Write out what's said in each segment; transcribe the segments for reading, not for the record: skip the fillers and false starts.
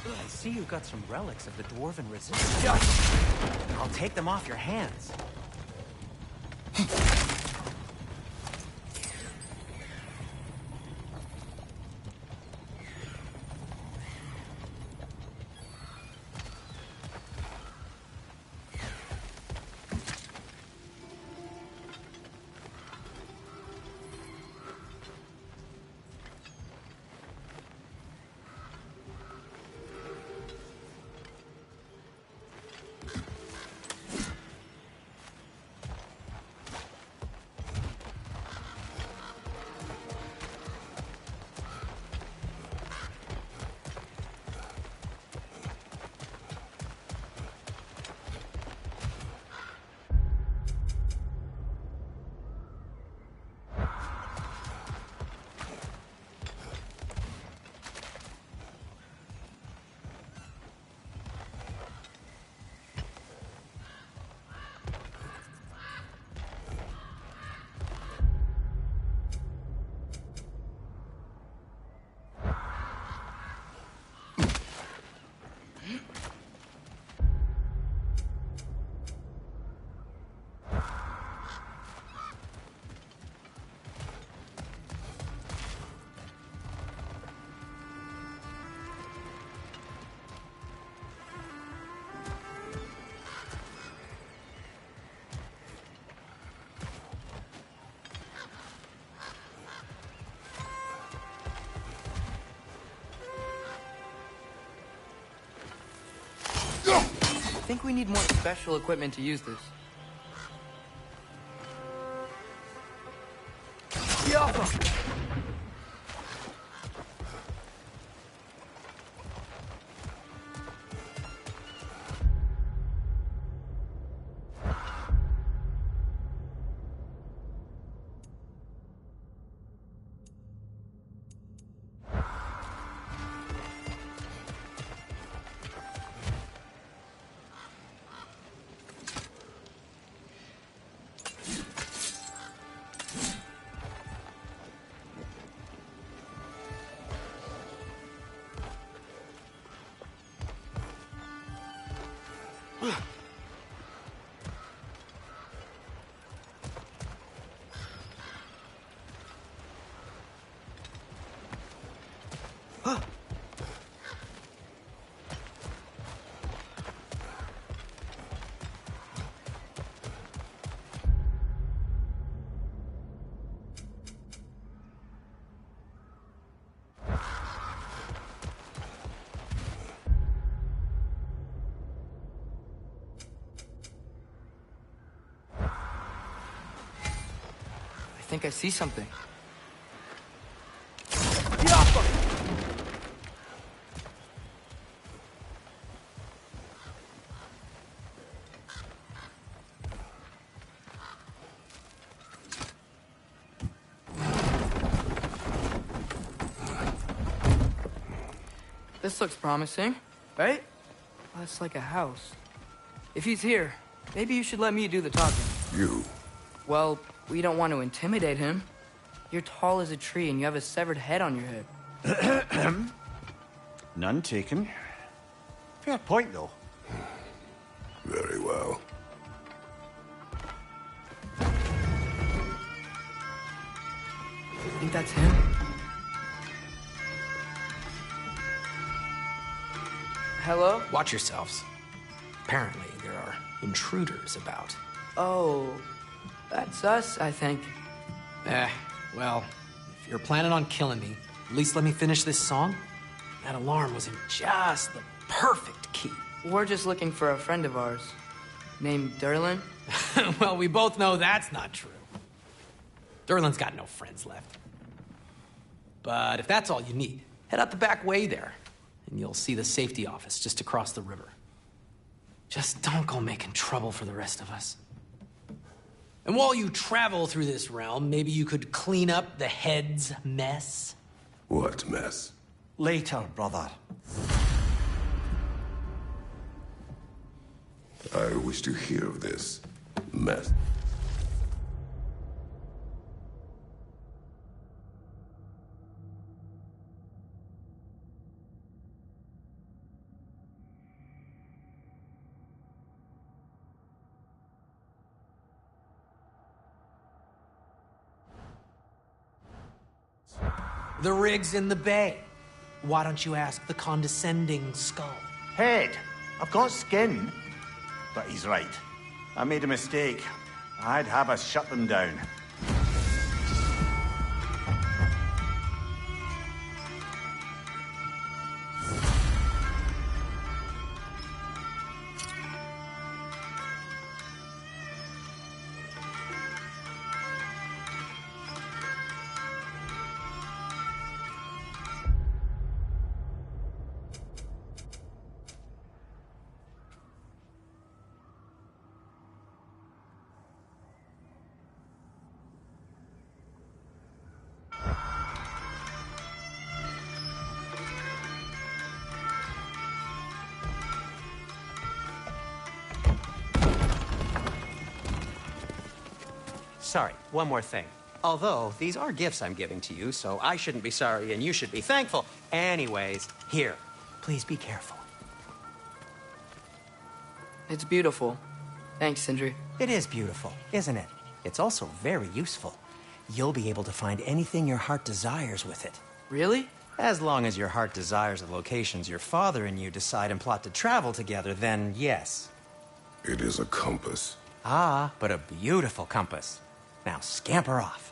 I see you got some relics of the dwarven resistance. I'll take them off your hands. I think we need more special equipment to use this. I think I see something. This looks promising, right? Well, it's like a house. If he's here, maybe you should let me do the talking. You? Well, we don't want to intimidate him. You're tall as a tree and you have a severed head on your head. None taken. Fair point, though. Very well. I think that's him. Hello? Watch yourselves. Apparently, there are intruders about. Oh, that's us, I think. Well, if you're planning on killing me, at least let me finish this song. That alarm was in just the perfect key. We're just looking for a friend of ours, named Durlin. Well, we both know that's not true. Durlin's got no friends left. But if that's all you need, head out the back way there, and you'll see the safety office just across the river. Just don't go making trouble for the rest of us. And while you travel through this realm, maybe you could clean up the head's mess? What mess? Later, brother. I wish to hear of this mess. The rig's in the bay. Why don't you ask the condescending skull? Head, I've got skin. But he's right. I made a mistake. I'd have us shut them down. Sorry, one more thing. Although, these are gifts I'm giving to you, so I shouldn't be sorry and you should be thankful. Anyways, here, please be careful. It's beautiful. Thanks, Sindri. It is beautiful, isn't it? It's also very useful. You'll be able to find anything your heart desires with it. Really? As long as your heart desires the locations your father and you decide and plot to travel together, then yes. It is a compass. Ah, but a beautiful compass. Now scamper off.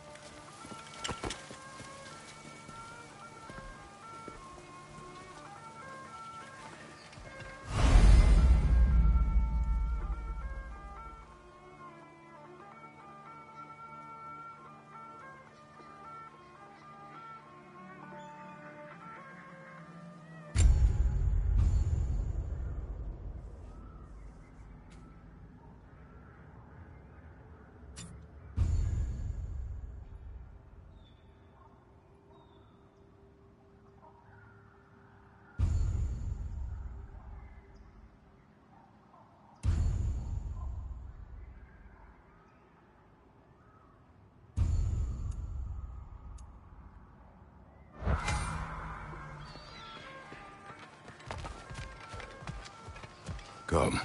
Come.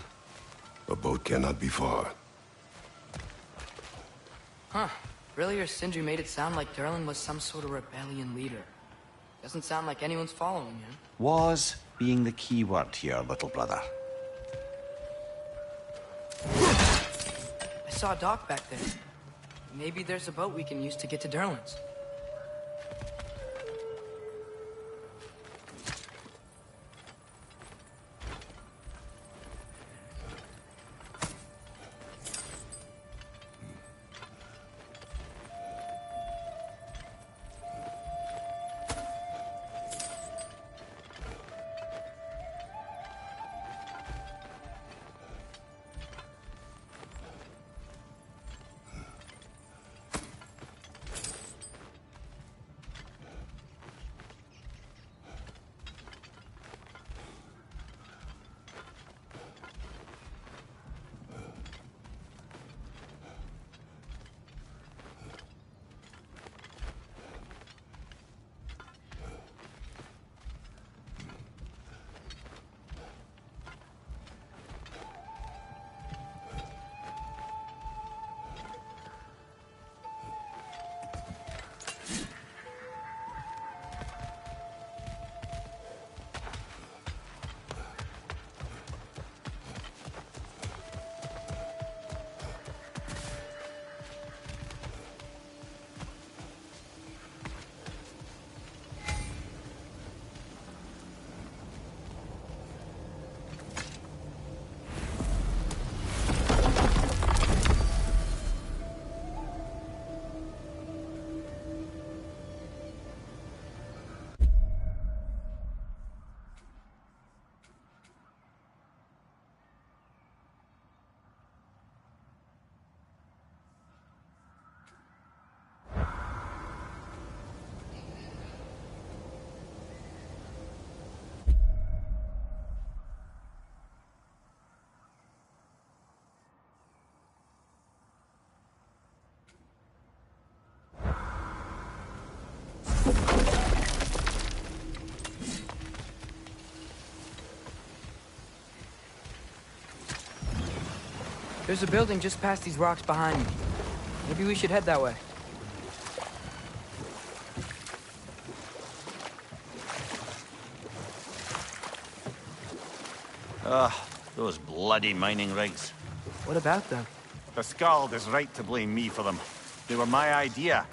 A boat cannot be far. Huh. Earlier, Sindri made it sound like Durlin was some sort of rebellion leader. Doesn't sound like anyone's following him. Was being the key word here, little brother. I saw a dock back there. Maybe there's a boat we can use to get to Durlin's. There's a building just past these rocks behind me. Maybe we should head that way. Those bloody mining rigs. What about them? The Skald is right to blame me for them. They were my idea.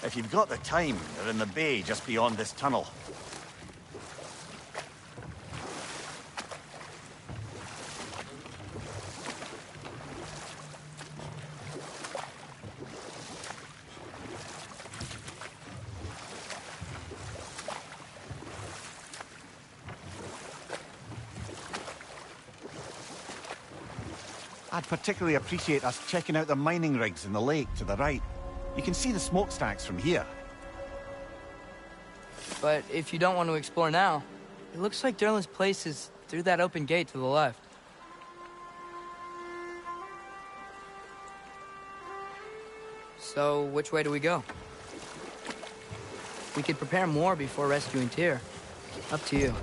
If you've got the time, they're in the bay just beyond this tunnel. I'd particularly appreciate us checking out the mining rigs in the lake to the right. You can see the smokestacks from here. But if you don't want to explore now, it looks like Derlin's place is through that open gate to the left. So, which way do we go? We could prepare more before rescuing Tyr. Up to you.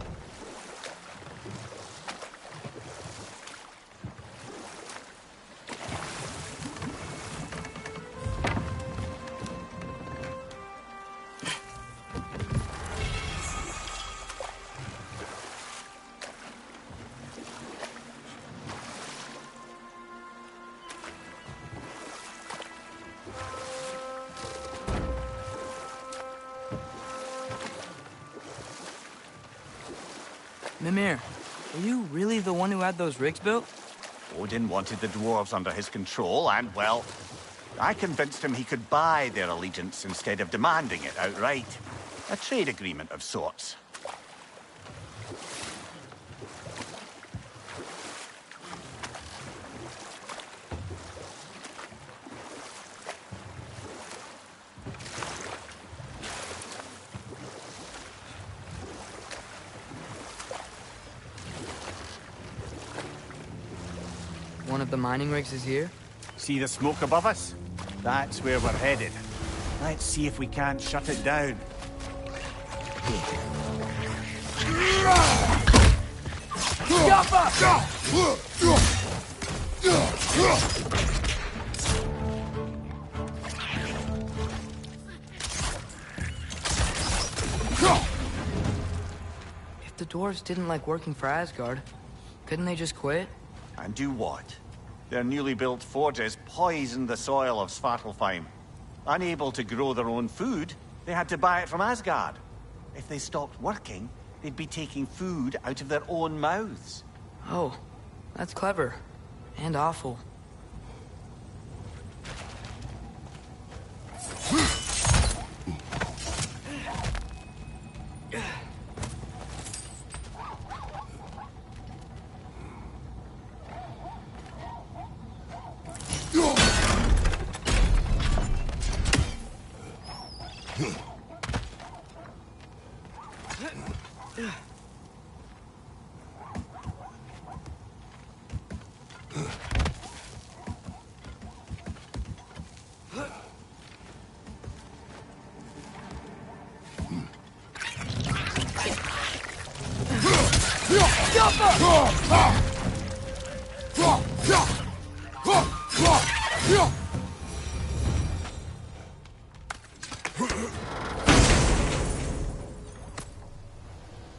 Mimir, were you really the one who had those rigs built? Odin wanted the dwarves under his control, and, well, I convinced him he could buy their allegiance instead of demanding it outright. A trade agreement of sorts. One of the mining rigs is here? See the smoke above us? That's where we're headed. Let's see if we can't shut it down. If the dwarves didn't like working for Asgard, couldn't they just quit? And do what? Their newly built forges poisoned the soil of Svartalfheim. Unable to grow their own food, they had to buy it from Asgard. If they stopped working, they'd be taking food out of their own mouths. Oh, that's clever. And awful.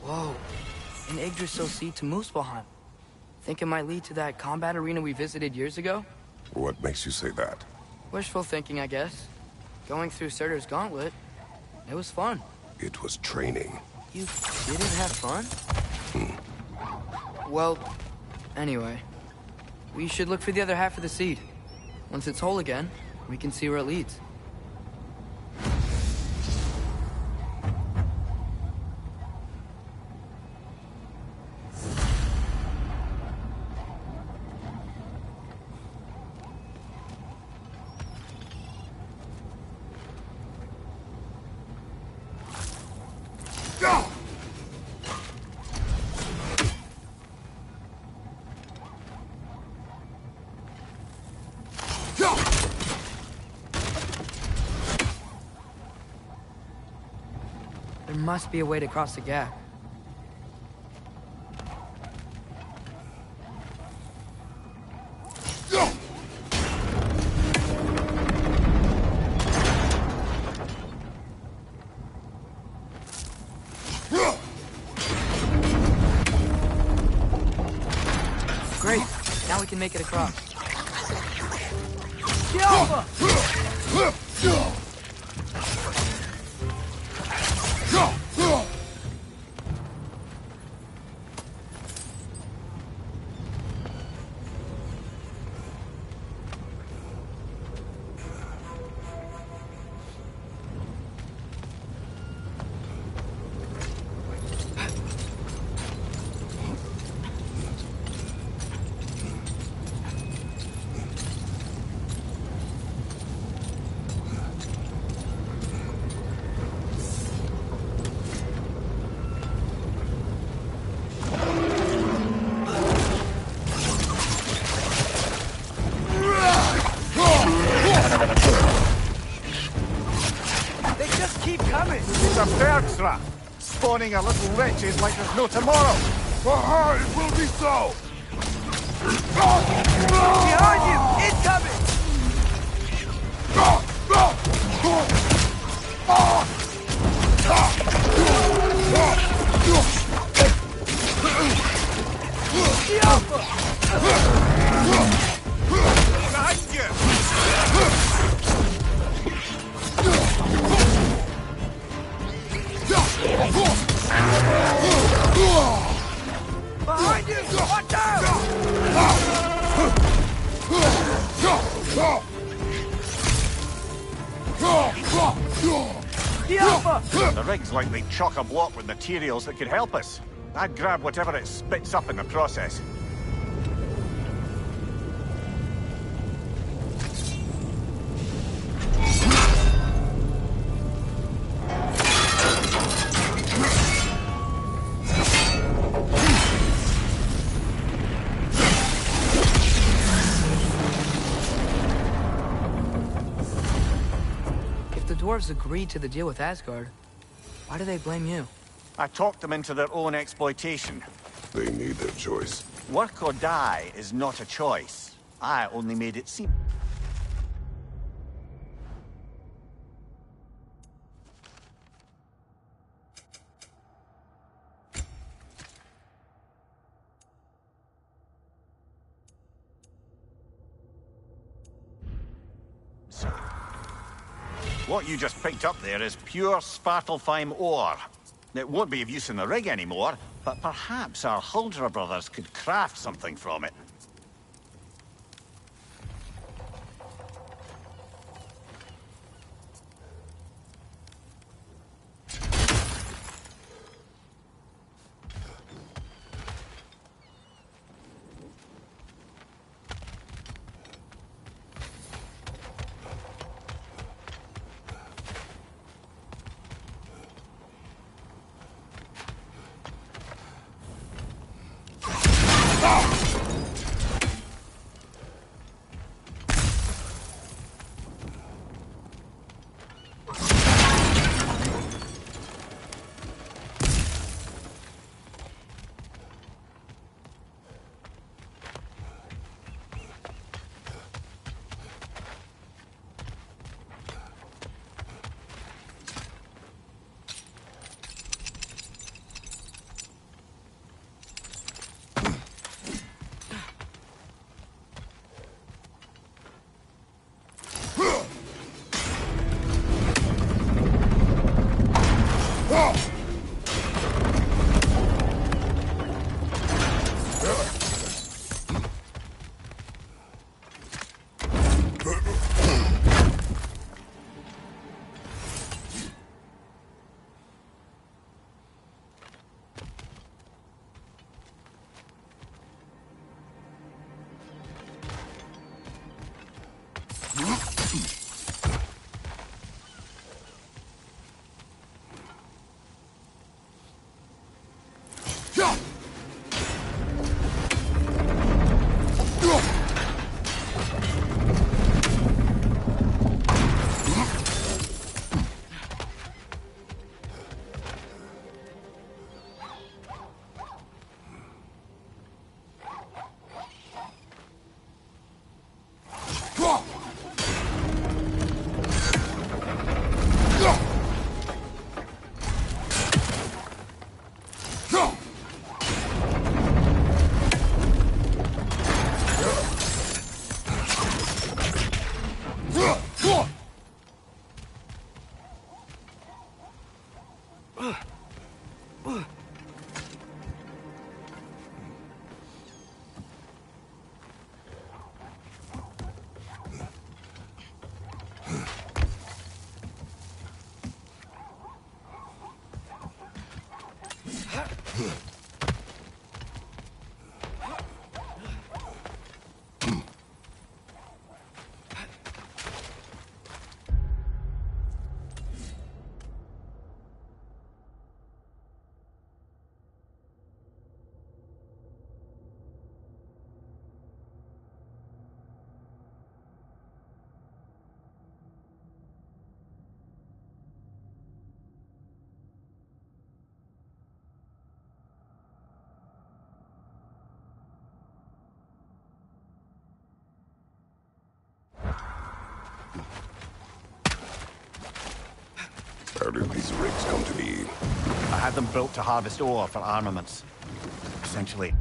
Whoa, an Yggdrasil seed to Muspelheim. Think it might lead to that combat arena we visited years ago? What makes you say that? Wishful thinking, I guess. Going through Surtur's gauntlet, it was fun. It was training. You didn't have fun? Well, anyway, we should look for the other half of the seed. Once it's whole again, we can see where it leads. There must be a way to cross the gap. Great. Now we can make it across. Spawning our little wretches like there's no tomorrow. For her, it will be so! Behind you! Incoming! Behind you! Behind you! Watch out! The Alpha! The rig's likely chock-a-block with materials that could help us. I'd grab whatever it spits up in the process. Dwarves agreed to the deal with Asgard. Why do they blame you? I talked them into their own exploitation. They made their choice. Work or die is not a choice. I only made it seem... What you just picked up there is pure Svartalfheim ore. It won't be of use in the rig anymore, but perhaps our Huldra brothers could craft something from it. did these rigs come to be? I had them built to harvest ore for armaments. Essentially,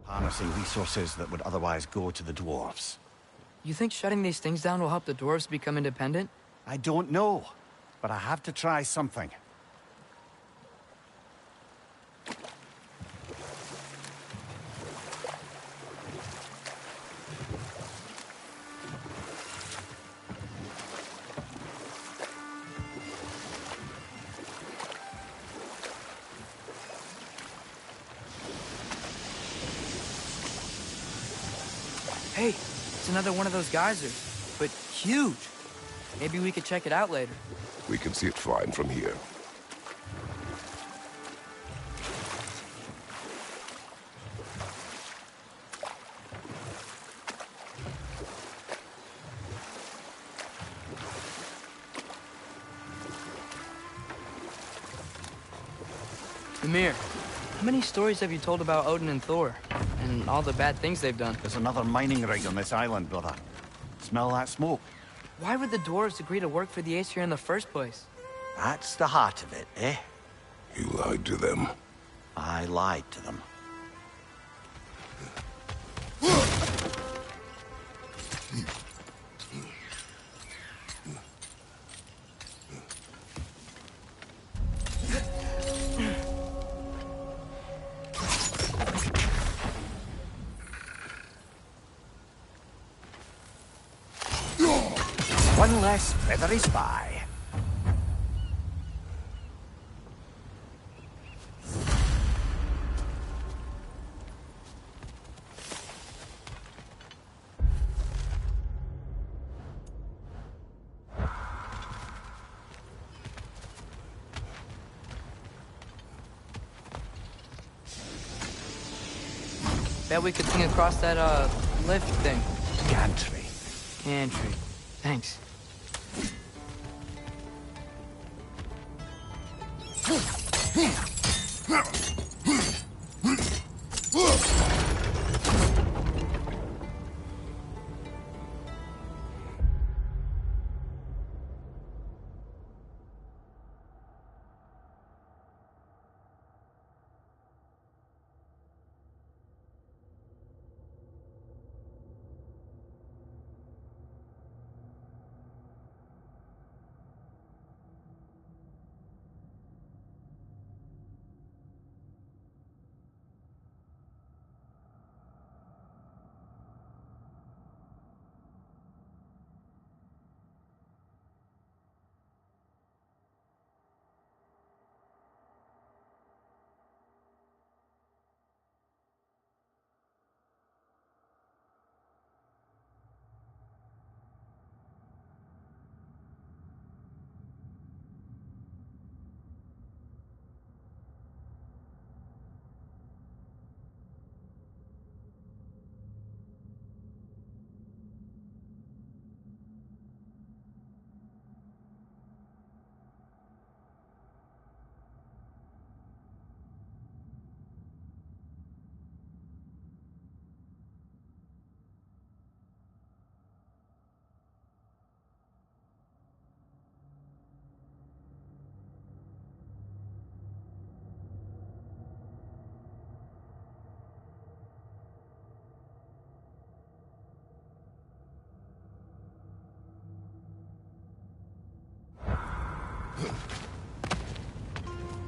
harnessing resources that would otherwise go to the dwarves. You think shutting these things down will help the dwarves become independent? I don't know, but I have to try something. Hey, it's another one of those geysers, but huge. Maybe we could check it out later. We can see it fine from here. Ymir, how many stories have you told about Odin and Thor? And all the bad things they've done? There's another mining rig on this island, brother. Smell that smoke? Why would the dwarves agree to work for the Aesir in the first place? That's the heart of it, eh? You lied to them. I lied to them. One less feathery spy. Bet we could swing across that, lift thing. Gantry. Gantry. Thanks.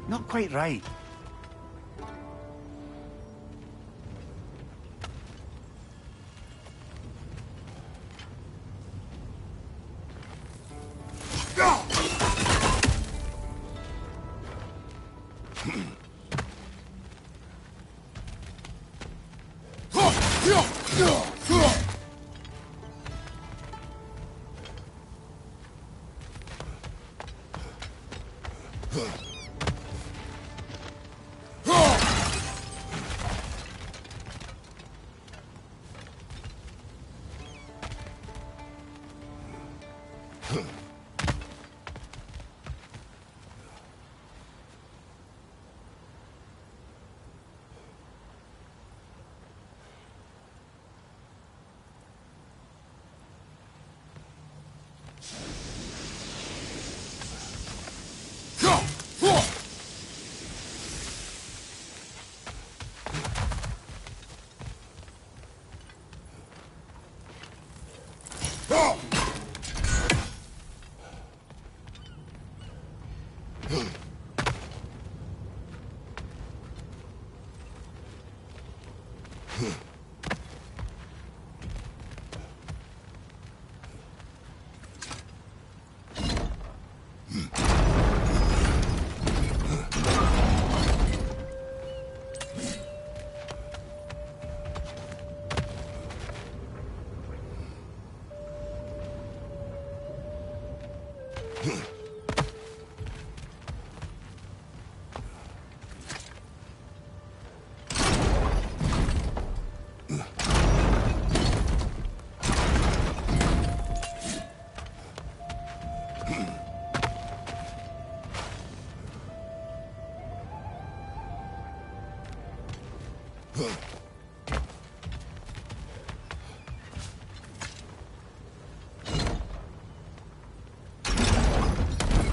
Not quite right.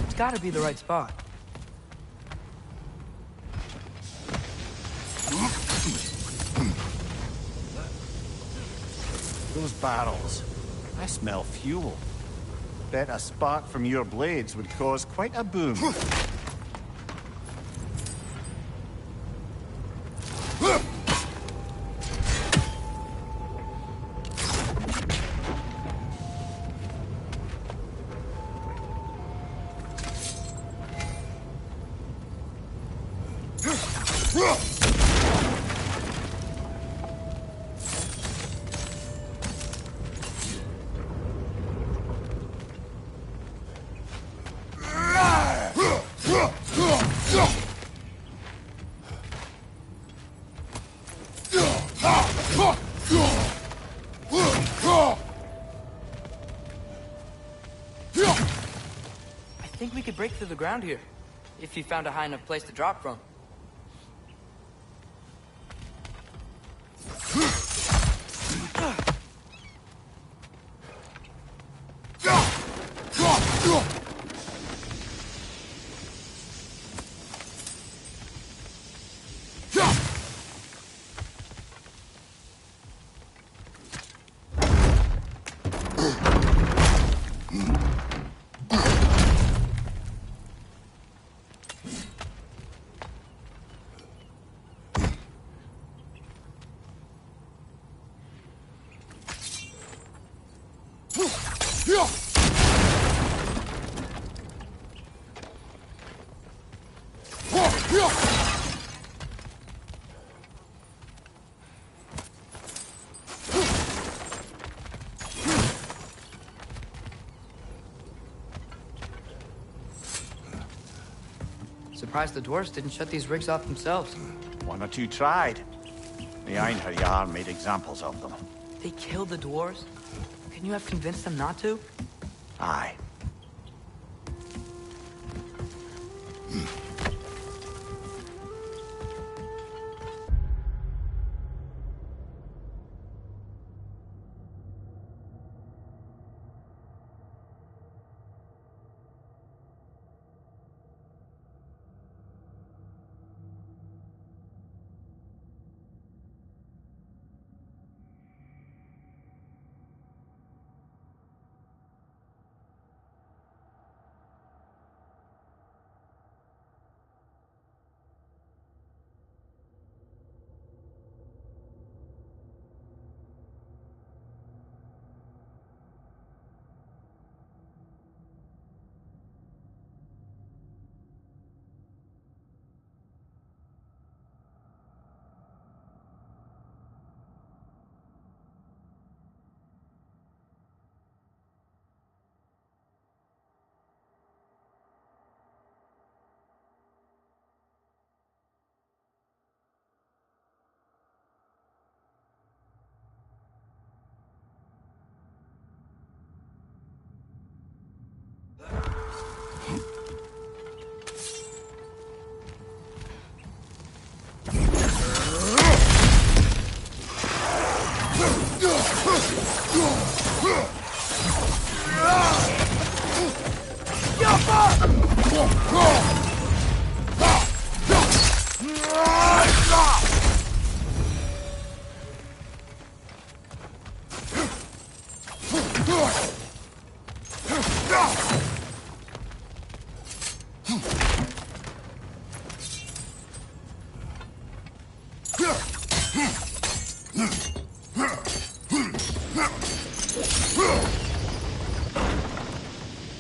It's gotta be the right spot. Those barrels. I smell fuel. Bet a spark from your blades would cause quite a boom. I think we could break through the ground here, if you found a high enough place to drop from. Surprised the dwarves didn't shut these rigs off themselves. One or two tried. The Einherjar made examples of them. They killed the dwarves? Couldn't you have convinced them not to? Aye.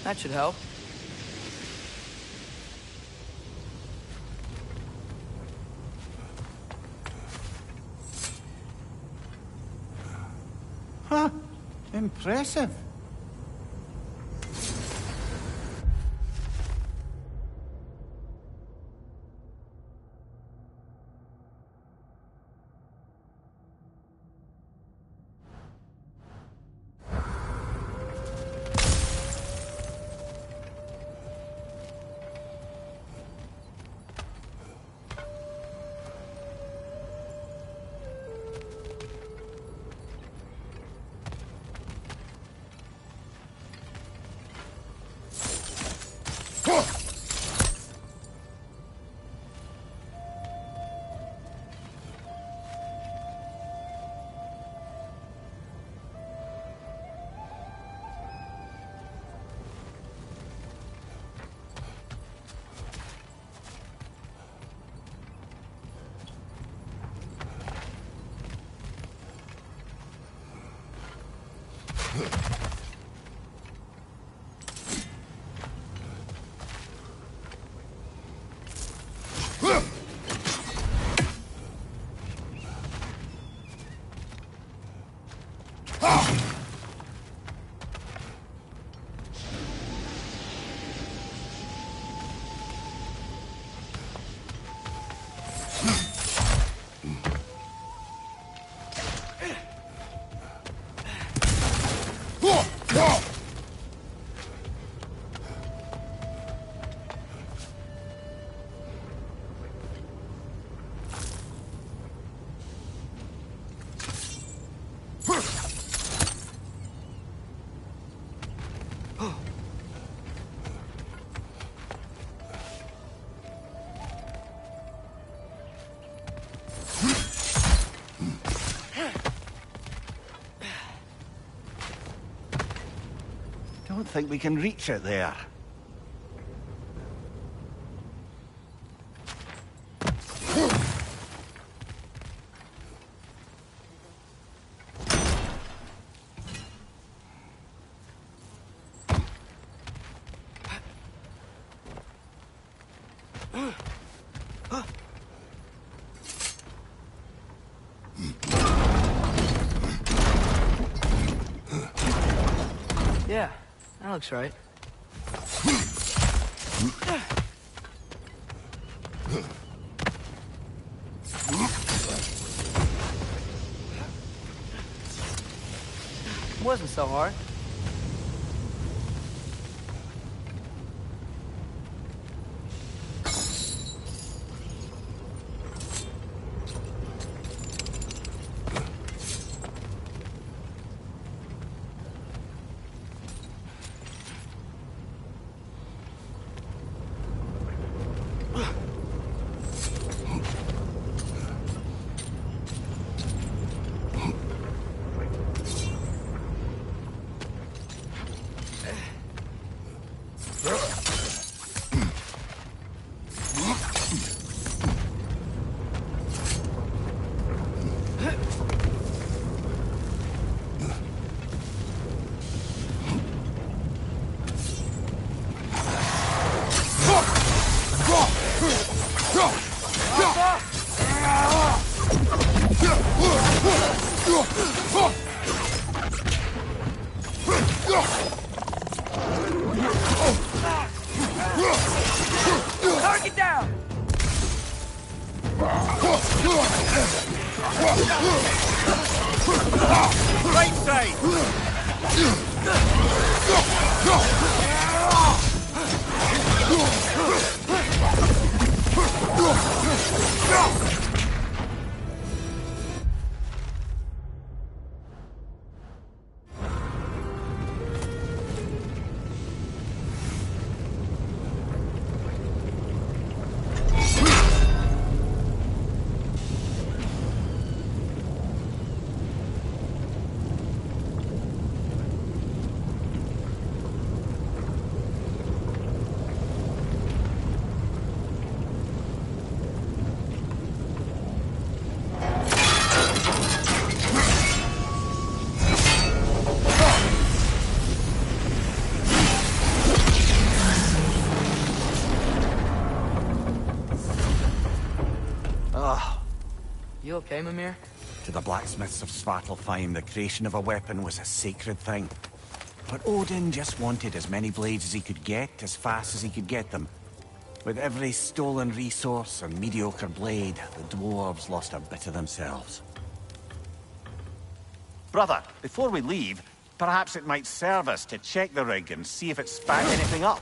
That should help. Huh. Impressive. Don't think we can reach it there. Yeah, that looks right. Wasn't so hard. Target down! Right side! You okay, Mimir? To the blacksmiths of Svartalfheim, the creation of a weapon was a sacred thing. But Odin just wanted as many blades as he could get, as fast as he could get them. With every stolen resource and mediocre blade, the dwarves lost a bit of themselves. Brother, before we leave, perhaps it might serve us to check the rig and see if it's spat anything up.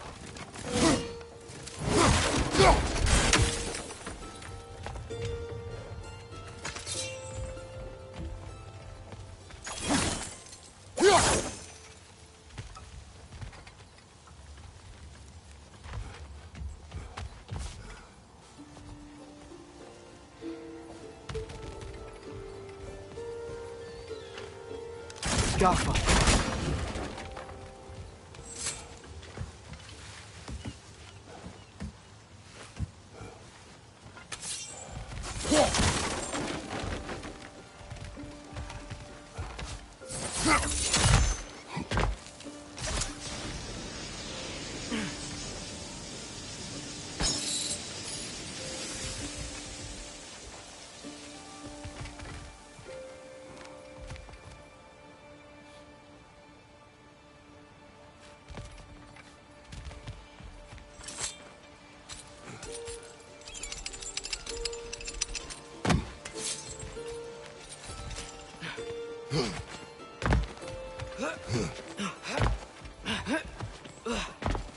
Gaffa.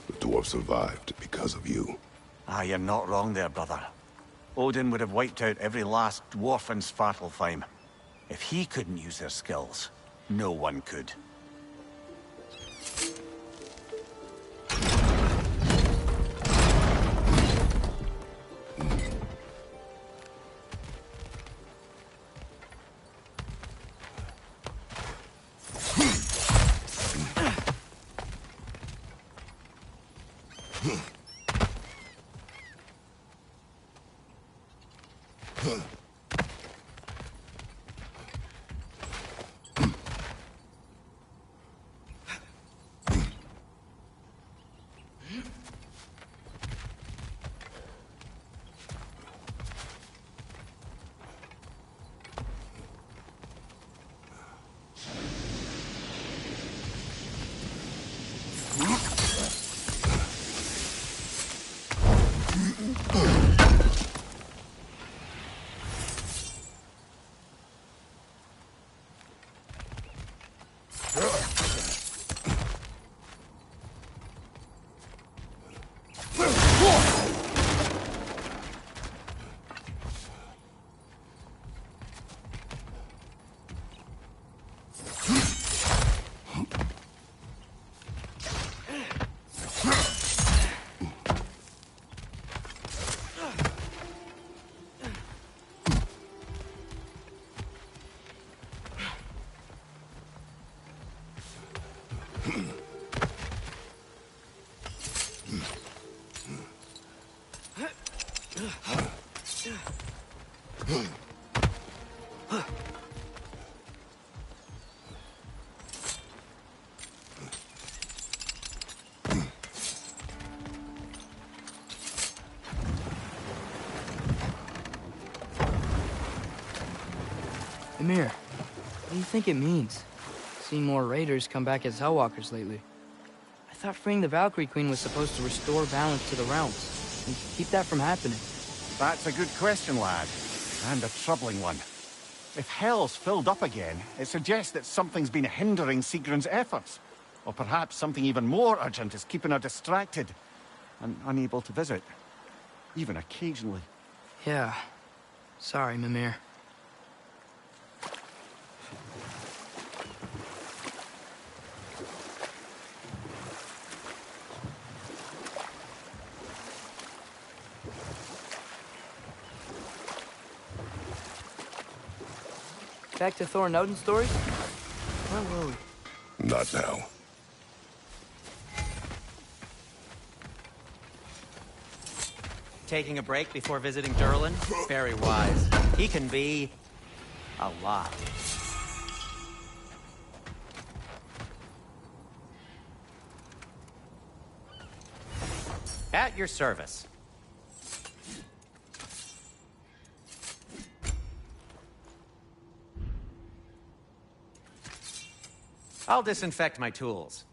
The dwarf survived because of you. Ah, you're not wrong there, brother. Odin would have wiped out every last dwarf in Svartalfheim. If he couldn't use their skills, no one could. Mimir, what do you think it means? Seeing more raiders come back as Hellwalkers lately. I thought freeing the Valkyrie Queen was supposed to restore balance to the realms and keep that from happening. That's a good question, lad. And a troubling one. If Hell's filled up again, it suggests that something's been hindering Sigrun's efforts. Or perhaps something even more urgent is keeping her distracted and unable to visit. Even occasionally. Yeah. Sorry, Mimir. Back to Thor and Odin's stories? Where were we? Not now. Taking a break before visiting Durlin? Very wise. He can be a lot. At your service. I'll disinfect my tools.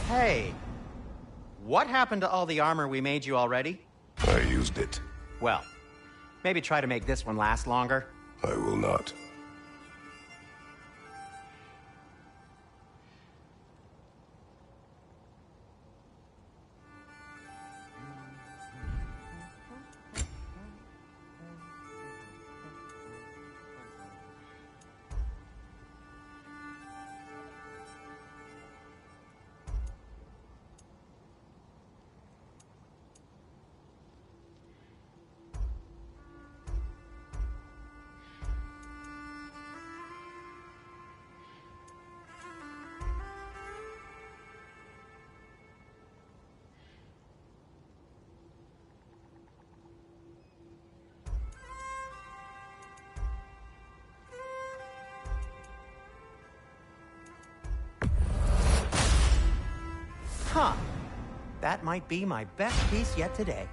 Hey, what happened to all the armor we made you already? I used it. Well, maybe try to make this one last longer. I will not. Huh. That might be my best piece yet today.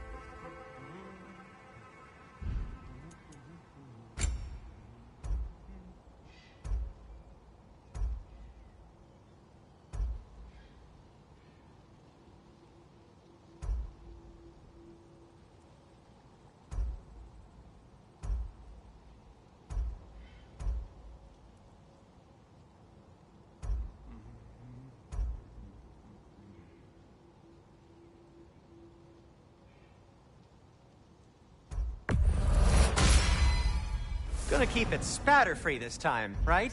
Gonna keep it spatter-free this time, right?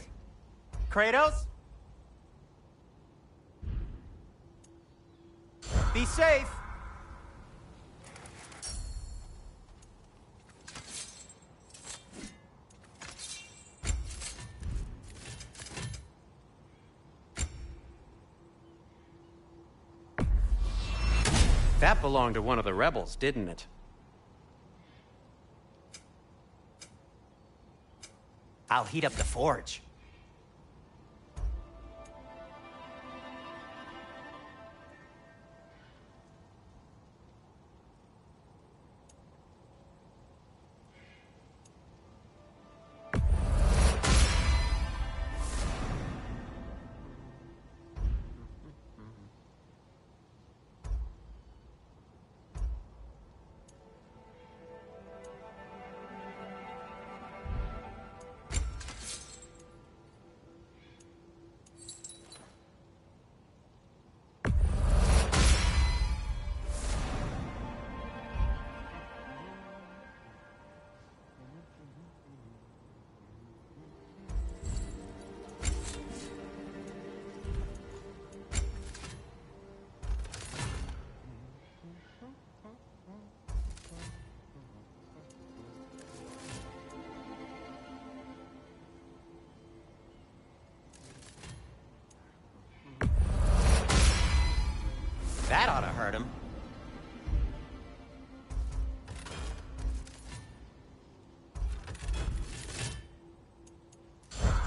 Kratos? Be safe! That belonged to one of the rebels, didn't it? I'll heat up the forge. That ought to hurt him.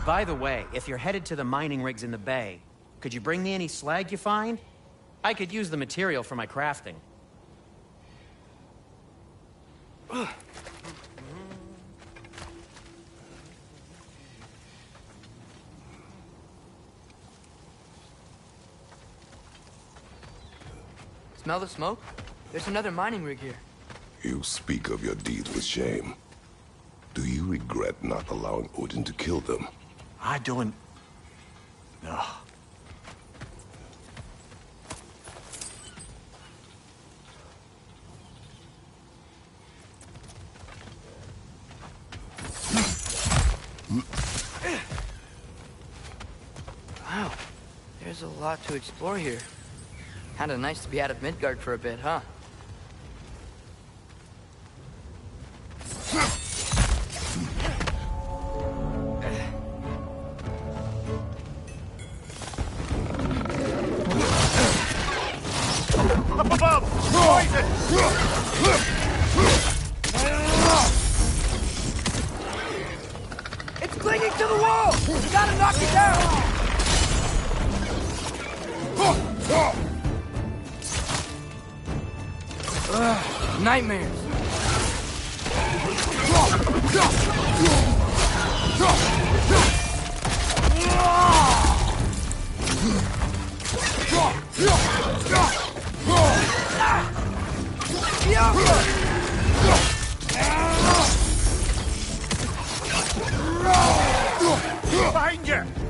By the way, if you're headed to the mining rigs in the bay, could you bring me any slag you find? I could use the material for my crafting. Smell the smoke? There's another mining rig here. You speak of your deeds with shame. Do you regret not allowing Odin to kill them? I don't... No. Wow, there's a lot to explore here. Kinda nice to be out of Midgard for a bit, huh? It's clinging to the wall! We gotta knock it down! Nightmares. Behind you!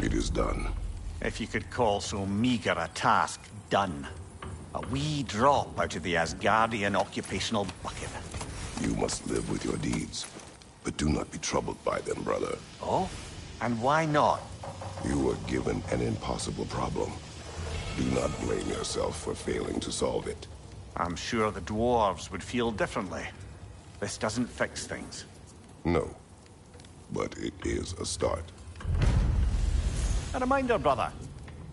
It is done. If you could call so meager a task done. A wee drop out of the Asgardian occupational bucket. You must live with your deeds, but do not be troubled by them, brother. Oh? And why not? You were given an impossible problem. Do not blame yourself for failing to solve it. I'm sure the dwarves would feel differently. This doesn't fix things. No, but it is a start. A reminder, brother.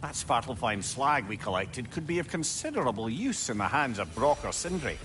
That Svartalfheim slag we collected could be of considerable use in the hands of Brock or Sindri.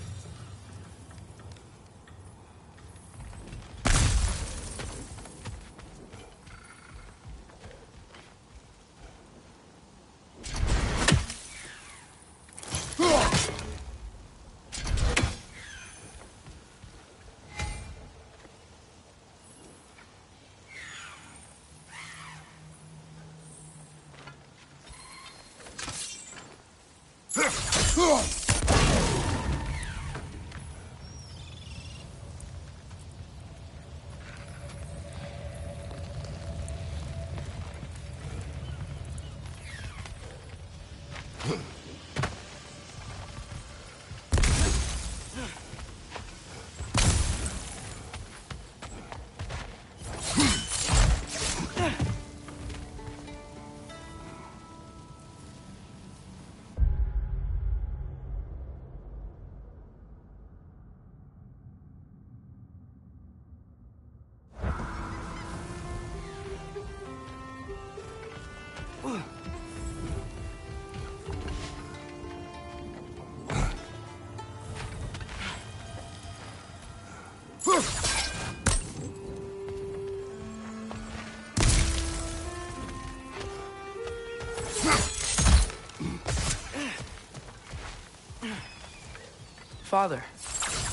Father,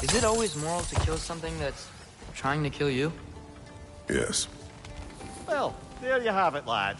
is it always moral to kill something that's trying to kill you? Yes. Well, there you have it, lad.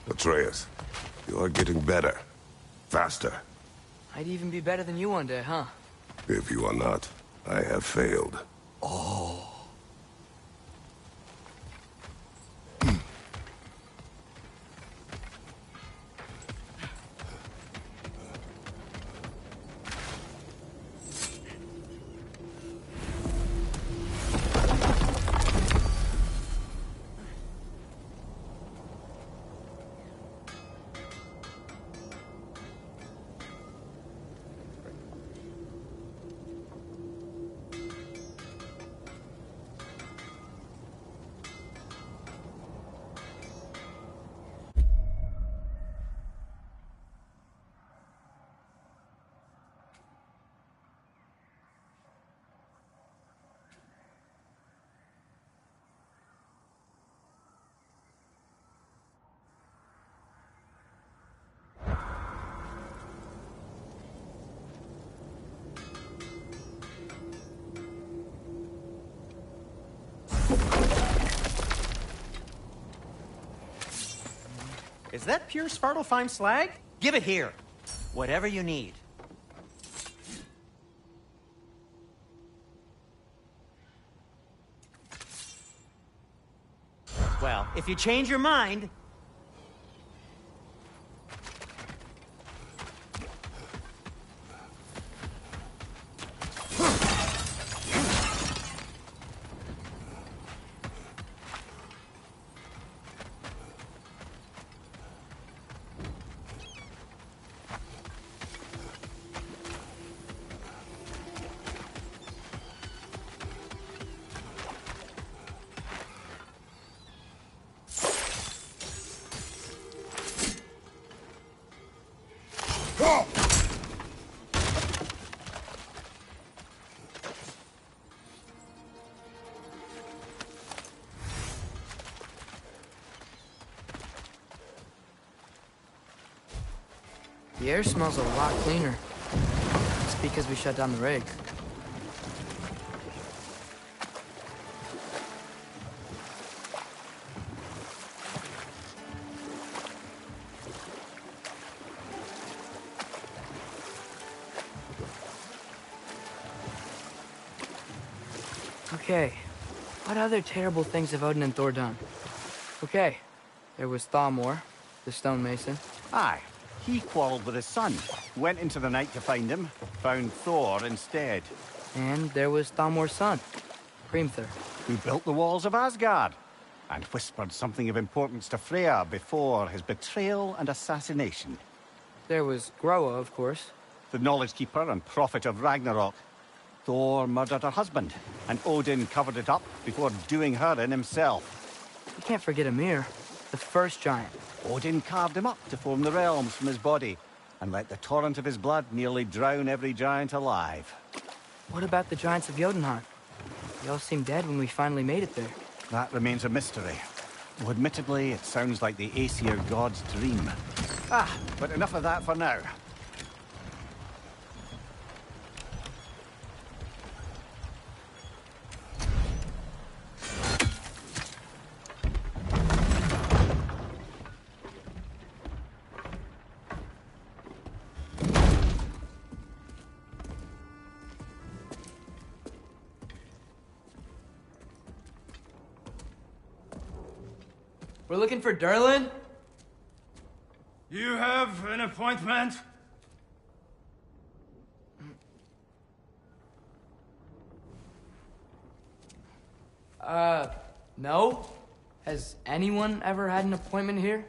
Atreus, you are getting better. Faster. I'd even be better than you one day, huh? If you are not, I have failed. Is that pure Svartalfheim slag? Give it here. Whatever you need. Well, if you change your mind... The air smells a lot cleaner. It's because we shut down the rig. Okay, what other terrible things have Odin and Thor done? Okay, there was Thalmor, the stonemason. Aye. He quarreled with his son, went into the night to find him, found Thor instead. And there was Thalmor's son, Hrimthur. Who built the walls of Asgard, and whispered something of importance to Freya before his betrayal and assassination. There was Groa, of course. The knowledge keeper and prophet of Ragnarok. Thor murdered her husband, and Odin covered it up before doing her in himself. You can't forget Ymir, the first giant. Odin carved him up to form the realms from his body, and let the torrent of his blood nearly drown every giant alive. What about the giants of Jotunheim? They all seemed dead when we finally made it there. That remains a mystery. Though admittedly, it sounds like the Aesir god's dream. But enough of that for now. We're looking for Durlin? You have an appointment? No. Has anyone ever had an appointment here?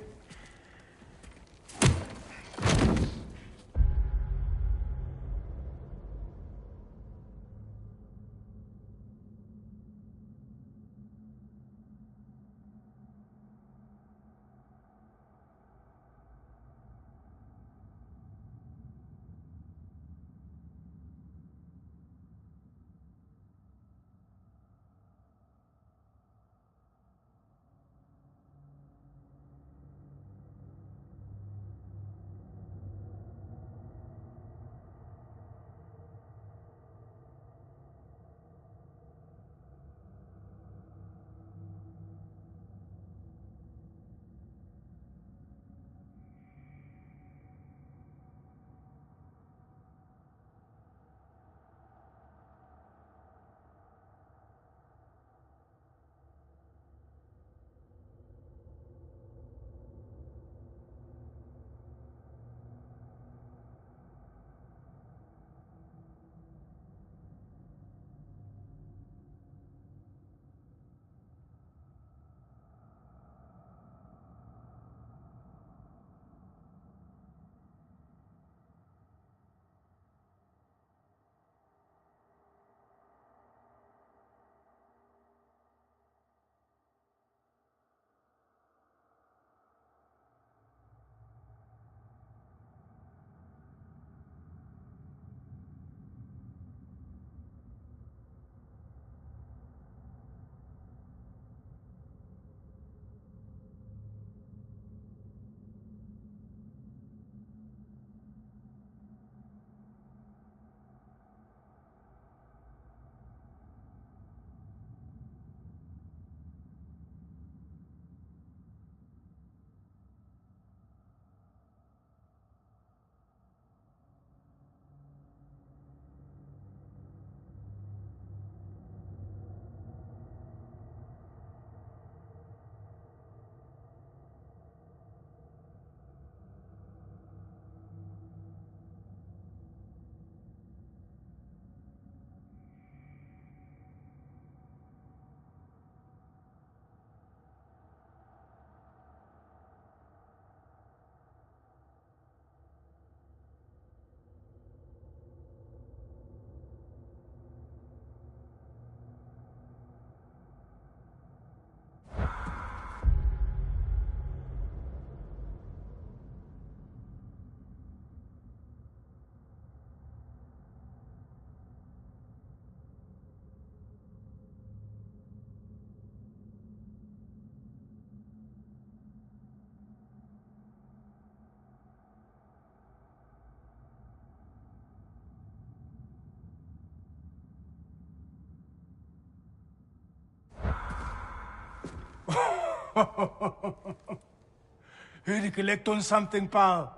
Here to collect on something, pal.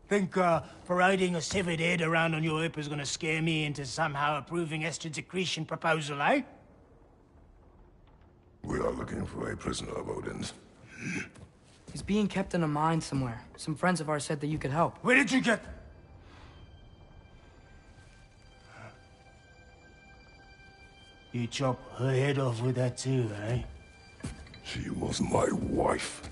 Think parading a severed head around on your hip is gonna scare me into somehow approving Esther's accretion proposal, eh? We are looking for a prisoner of Odin's. He's being kept in a mine somewhere. Some friends of ours said that you could help. Where did you get... You chop her head off with that too, eh? She was my wife.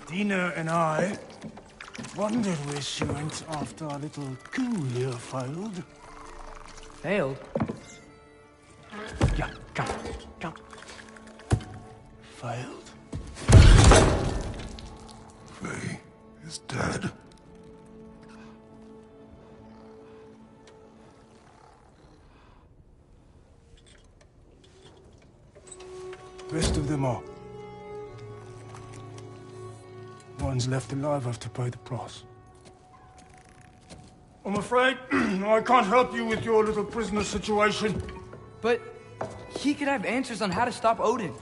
Dina and I wondered where she went after our little coup here failed. Failed? Yeah, come. Failed. Faye is dead. Rest of them are. Ones left alive have to pay the price. I'm afraid I can't help you with your little prisoner situation. But he could have answers on how to stop Odin.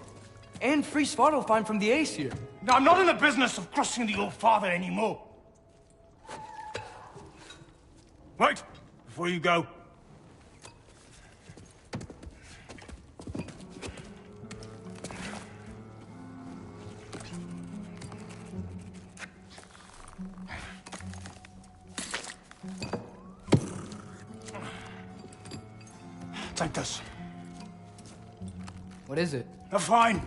And free Svartalfheim from the Aesir. Now, I'm not in the business of crossing the Old Father anymore. Right, before you go. Take this. What is it? A fine.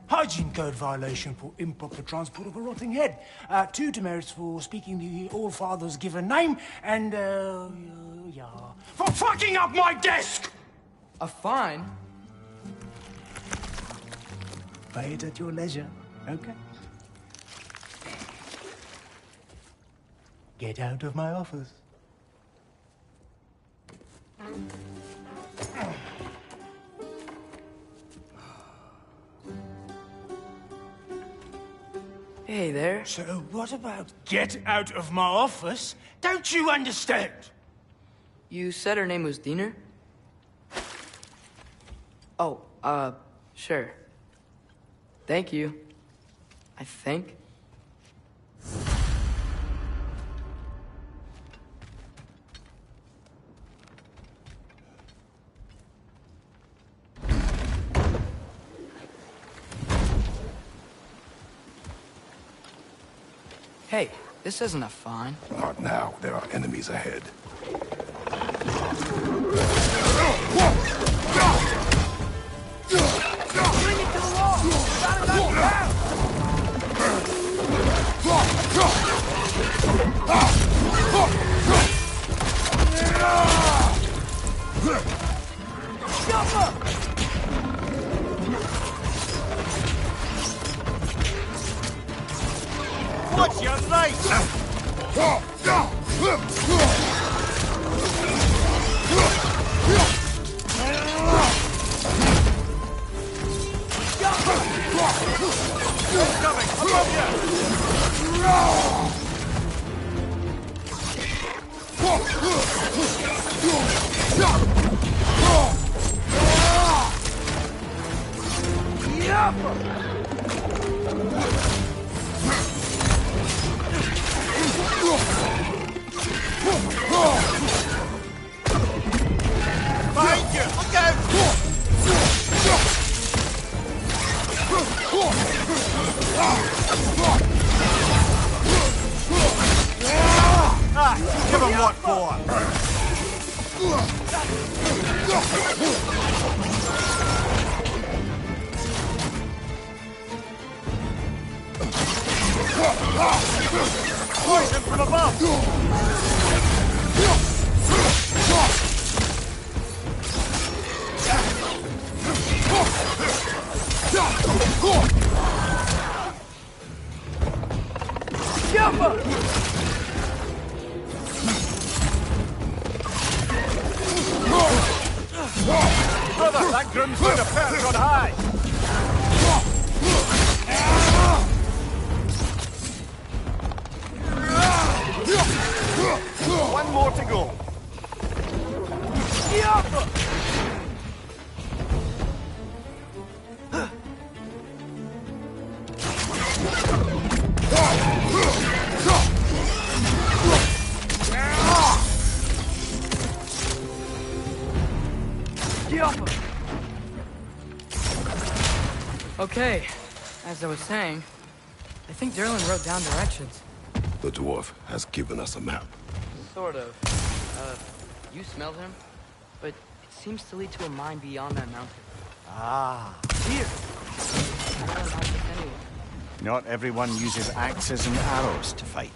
Hygiene code violation for improper transport of a rotting head. 2 demerits for speaking the All-Father's given name, and, yeah... For fucking up my desk! A fine? Pay it at your leisure, okay? Get out of my office. Hey there. So what about get out of my office? Don't you understand? You said her name was Diener? Oh, sure. Thank you. I think. Hey, this isn't a fine. Not now. There are enemies ahead. Bring it to the wall! Gotta knock it down! Jump up! Watch your right! Coming! Above Behind you! Look out! Ah, give him what for! Poison from above! Brother, that Grim's going to perch on high! Okay, as I was saying, I think Derlin wrote down directions. The dwarf has given us a map. Sort of. You smelled him? But it seems to lead to a mine beyond that mountain. Ah. Here! I don't like this anyway. Not everyone uses axes and arrows to fight.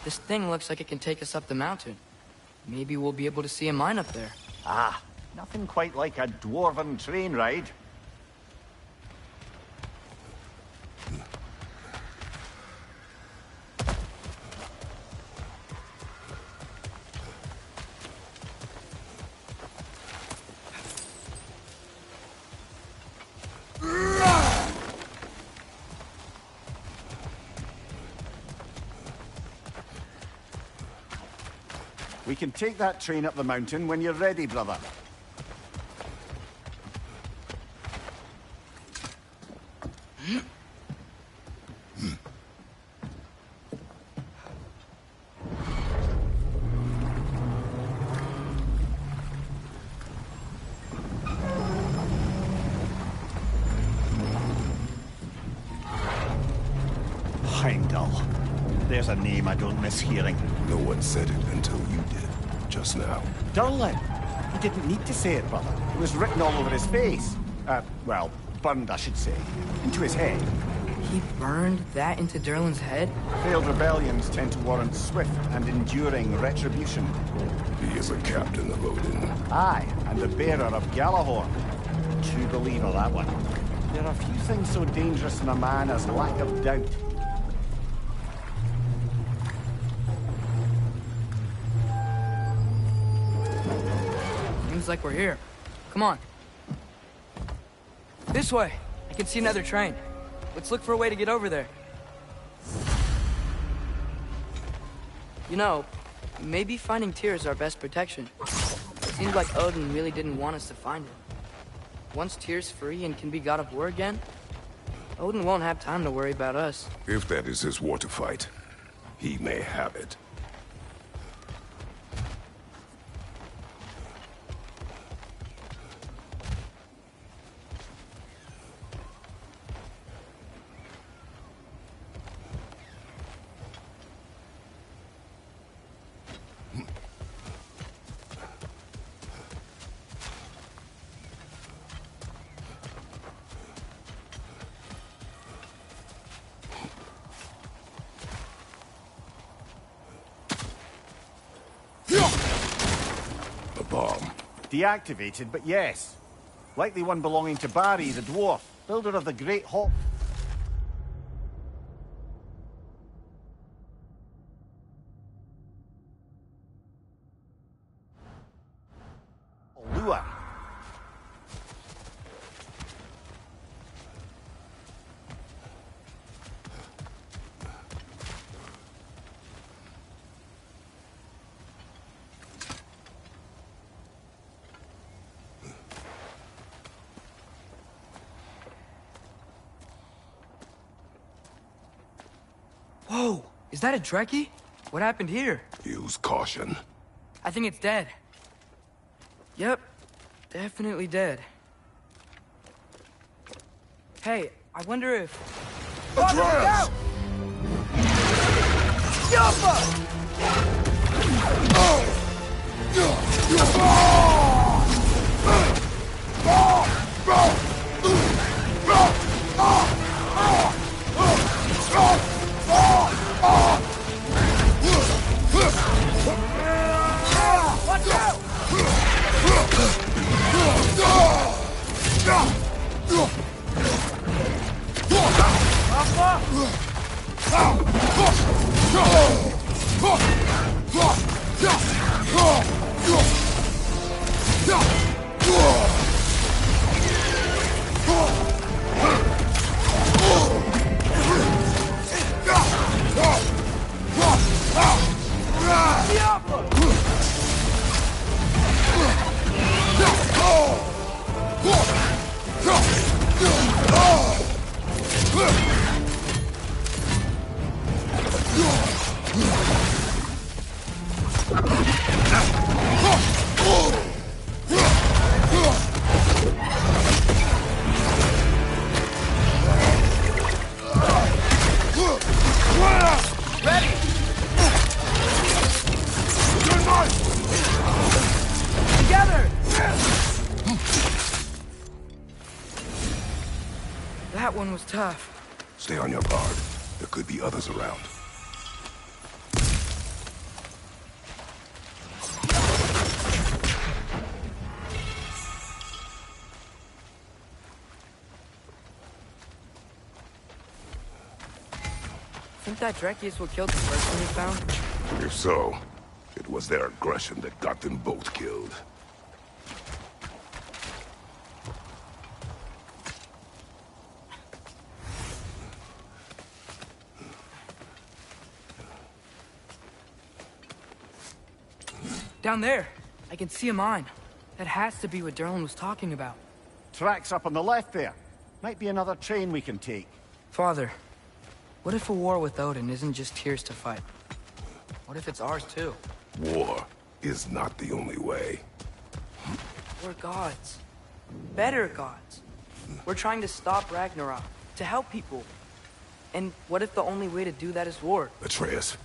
This thing looks like it can take us up the mountain. Maybe we'll be able to see a mine up there. Ah, nothing quite like a dwarven train ride. We can take that train up the mountain when you're ready, brother. Heimdall. There's a name I don't miss hearing. No one said it until you did, just now. Durlin! He didn't need to say it, brother. It was written all over his face. Well, burned, I should say. Into his head. He burned that into Derlin's head? Failed rebellions tend to warrant swift and enduring retribution. He is a captain of Odin. Aye, and the bearer of Galahorn. True believer, that one. There are few things so dangerous in a man as lack of doubt. Seems like we're here. Come on. This way. I can see another train. Let's look for a way to get over there. You know, maybe finding Tyr is our best protection. Seems like Odin really didn't want us to find him. Once Tyr's free and can be God of War again, Odin won't have time to worry about us. If that is his war to fight, he may have it. Deactivated, but yes. Likely one belonging to Barry, the dwarf, builder of the Great Hall. Lure. Whoa! Is that a Trekkie? What happened here? Use caution. I think it's dead. Yep. Definitely dead. Hey, I wonder if... Atreus! Watch out! That one was tough. Stay on your guard. There could be others around. Think that Trekkie is what killed the person we found? If so, it was their aggression that got them both killed. Down there. I can see a mine. That has to be what Derlin was talking about. Tracks up on the left there. Might be another train we can take. Father, what if a war with Odin isn't just Tyr's to fight? What if it's ours too? War is not the only way. We're gods. Better gods. We're trying to stop Ragnarok, to help people. And what if the only way to do that is war? Atreus.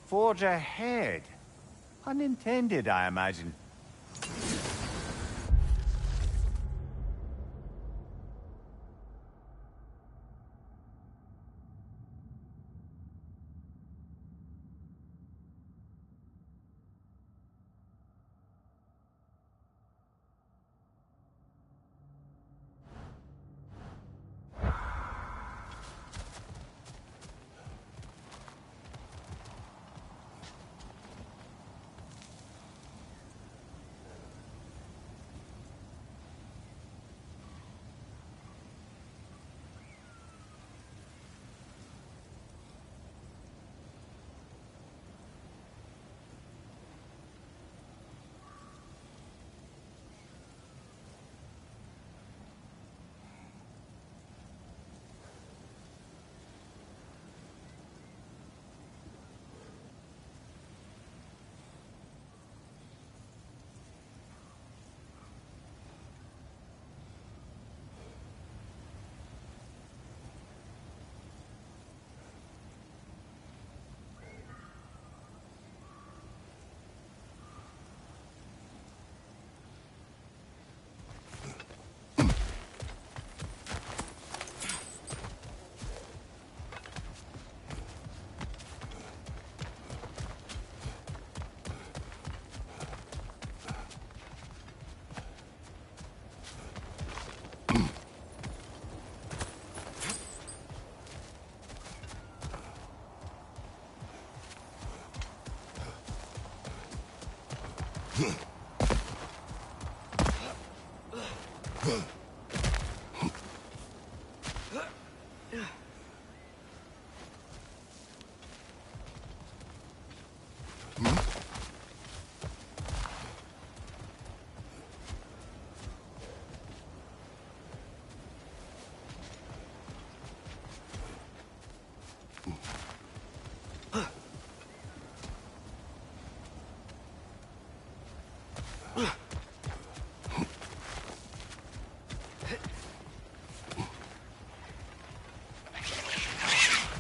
Forge ahead. Unintended, I imagine.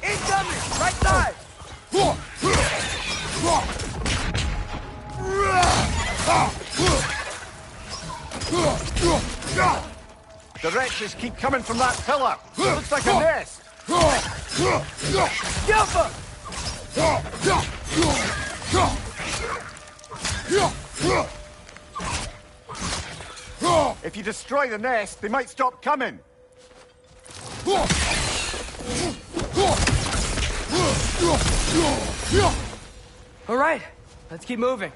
Incoming! Right side! The wretches keep coming from that pillar. Looks like a nest. Gilfa! If you destroy the nest, they might stop coming. All right, let's keep moving.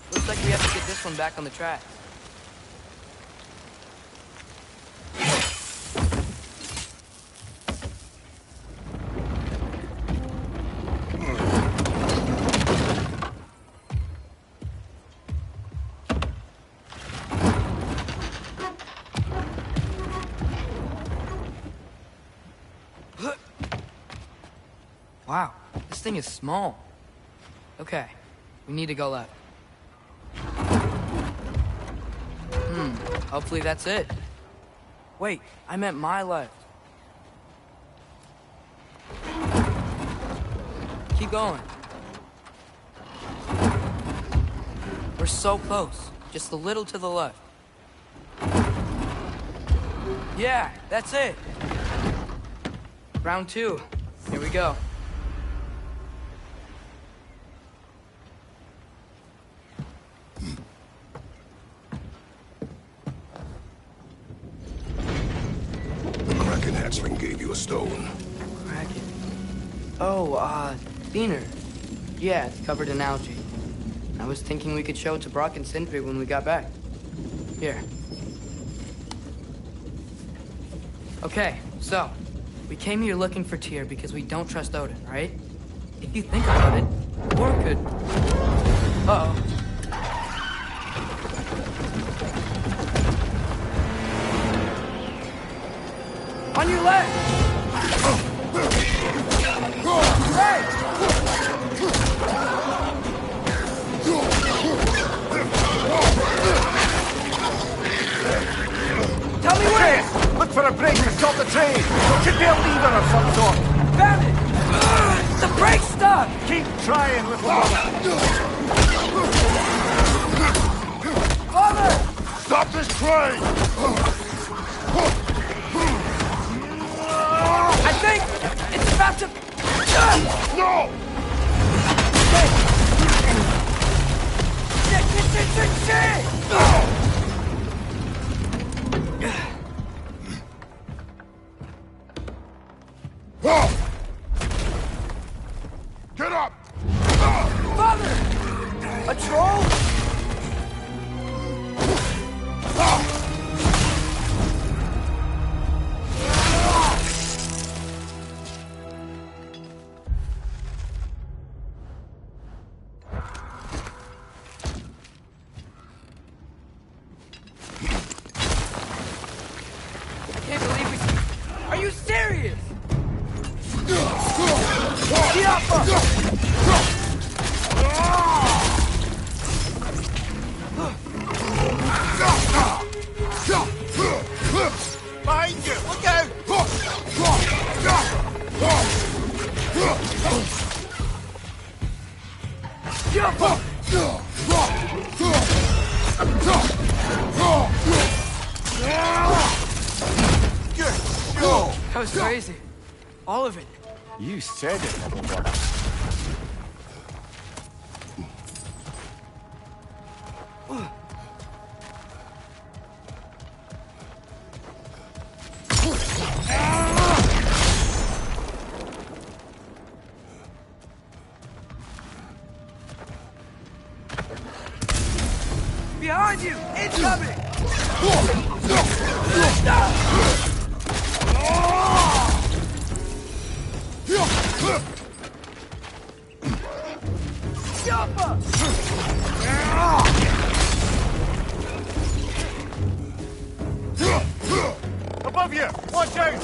Looks like we have to get this one back on the track. Wow, this thing is small. Okay, we need to go left. Hopefully that's it. Wait, I meant my left. Keep going. We're so close. Just a little to the left. Yeah, that's it. Round 2. Here we go. Hatchling gave you a stone. Kraken. Oh, Diener. Yeah, it's covered in algae. I was thinking we could show it to Brock and Sindri when we got back. Here. Okay, so, we came here looking for Tyr because we don't trust Odin, right? If you think about it, or could... Uh-oh. On your left! Hey! Tell me where! Look for a break to stop the train. There should be a lever of some sort. Found it! The brake's stuck! Keep trying, little brother. Father! Stop this train! I think it's about to... No! Get up! Father! A troll? Behind you! Look out! That was crazy. All of it. You said it, little brother. Behind you! Incoming! Above you! Watch out!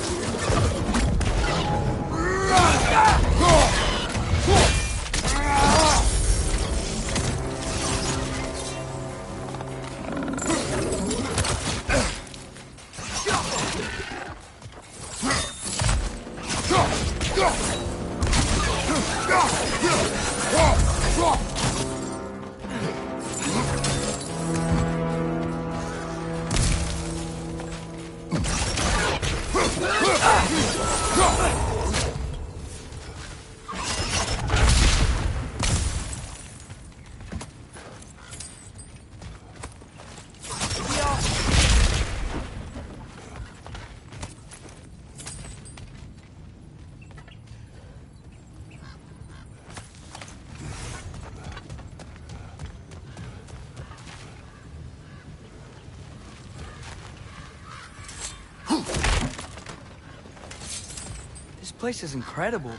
This place is incredible.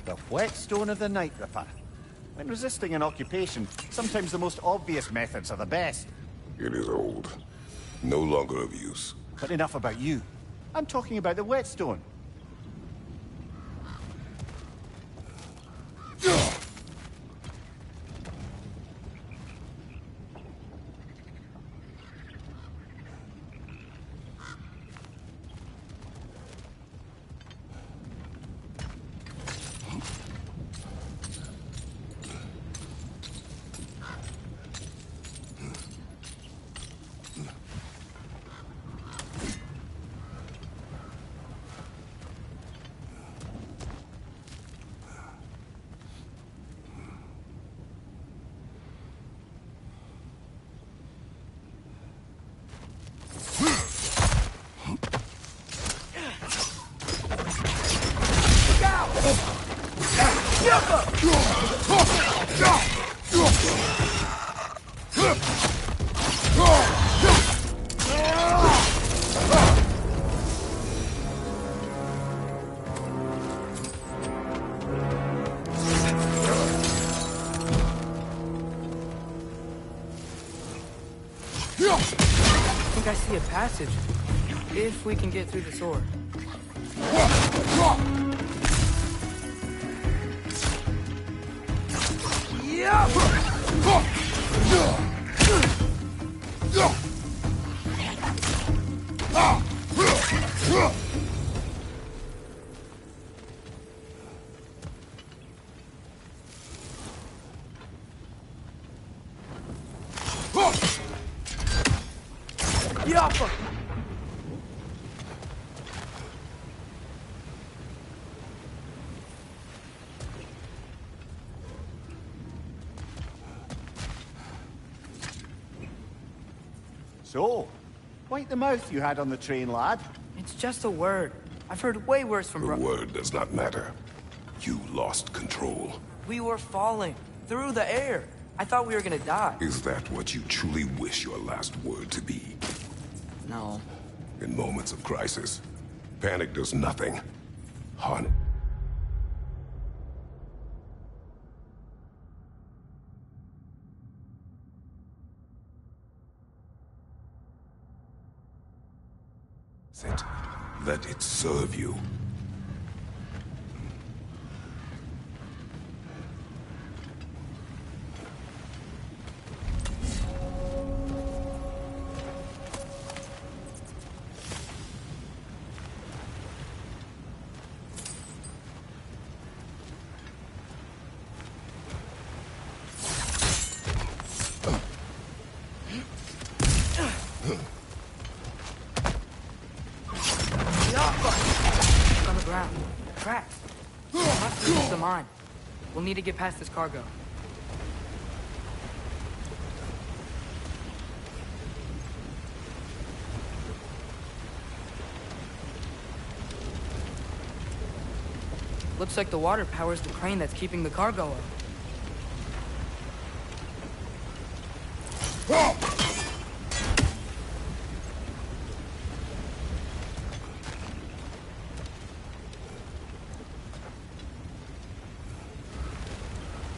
The whetstone of the Night Ripper. When resisting an occupation, sometimes the most obvious methods are the best. It is old. No longer of use. But enough about you. I'm talking about the whetstone. I think I see a passage. If we can get through the sword. So, wipe the mouth you had on the train, lad. It's just a word. I've heard way worse from The word does not matter. You lost control. We were falling through the air. I thought we were gonna die. Is that what you truly wish your last word to be? No. In moments of crisis, panic does nothing. Hon. Let it serve you. On the ground. Tracks. Must reach the mine. We'll need to get past this cargo. Looks like the water powers the crane that's keeping the cargo up.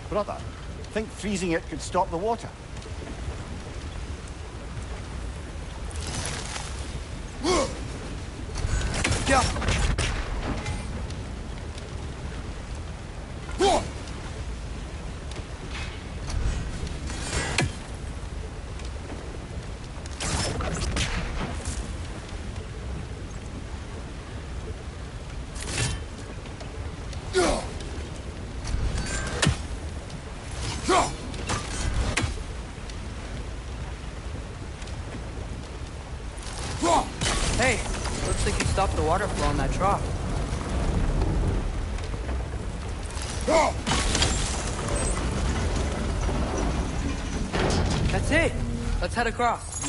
Brother, think freezing it could stop the water? Yeah. Hey, looks like you stopped the water flow in that trough. That's it. Let's head across.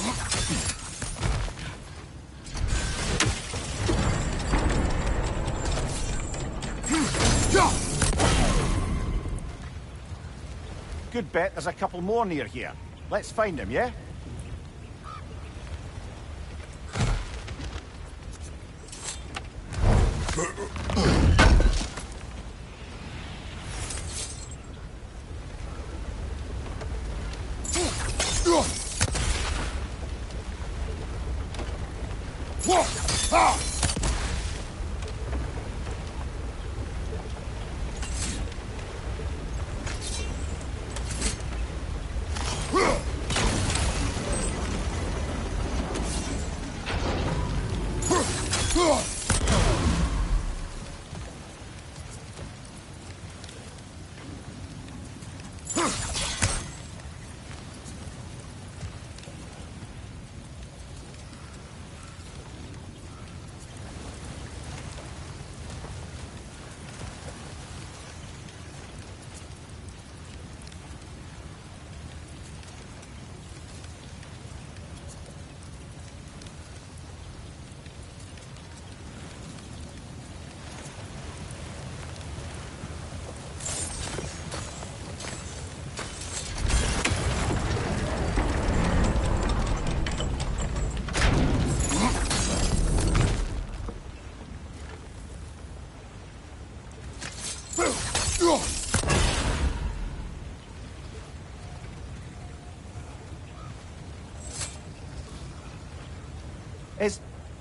Good bet there's a couple more near here. Let's find them, yeah?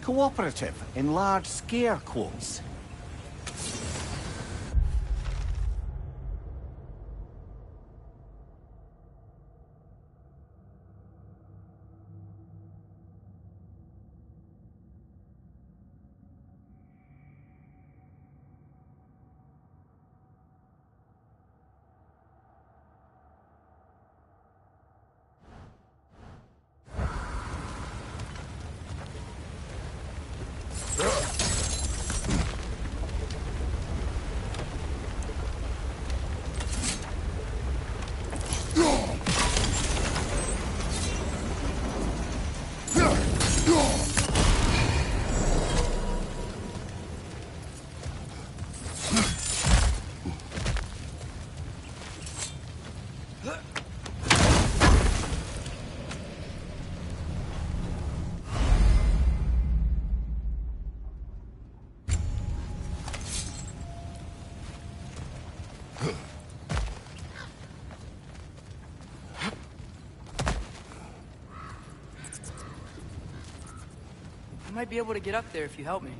Cooperative, in large scare quotes. I might be able to get up there if you help me.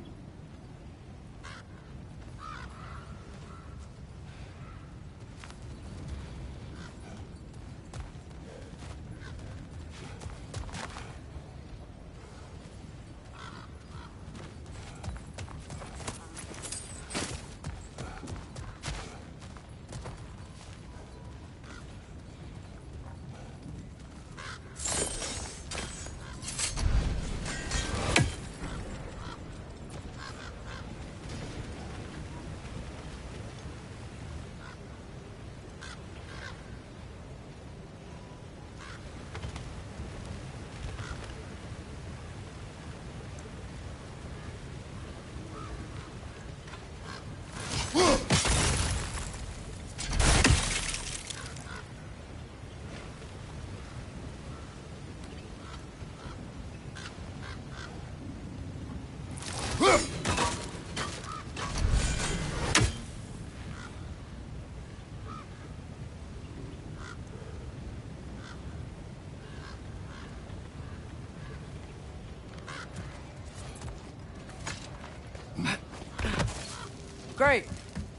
Great.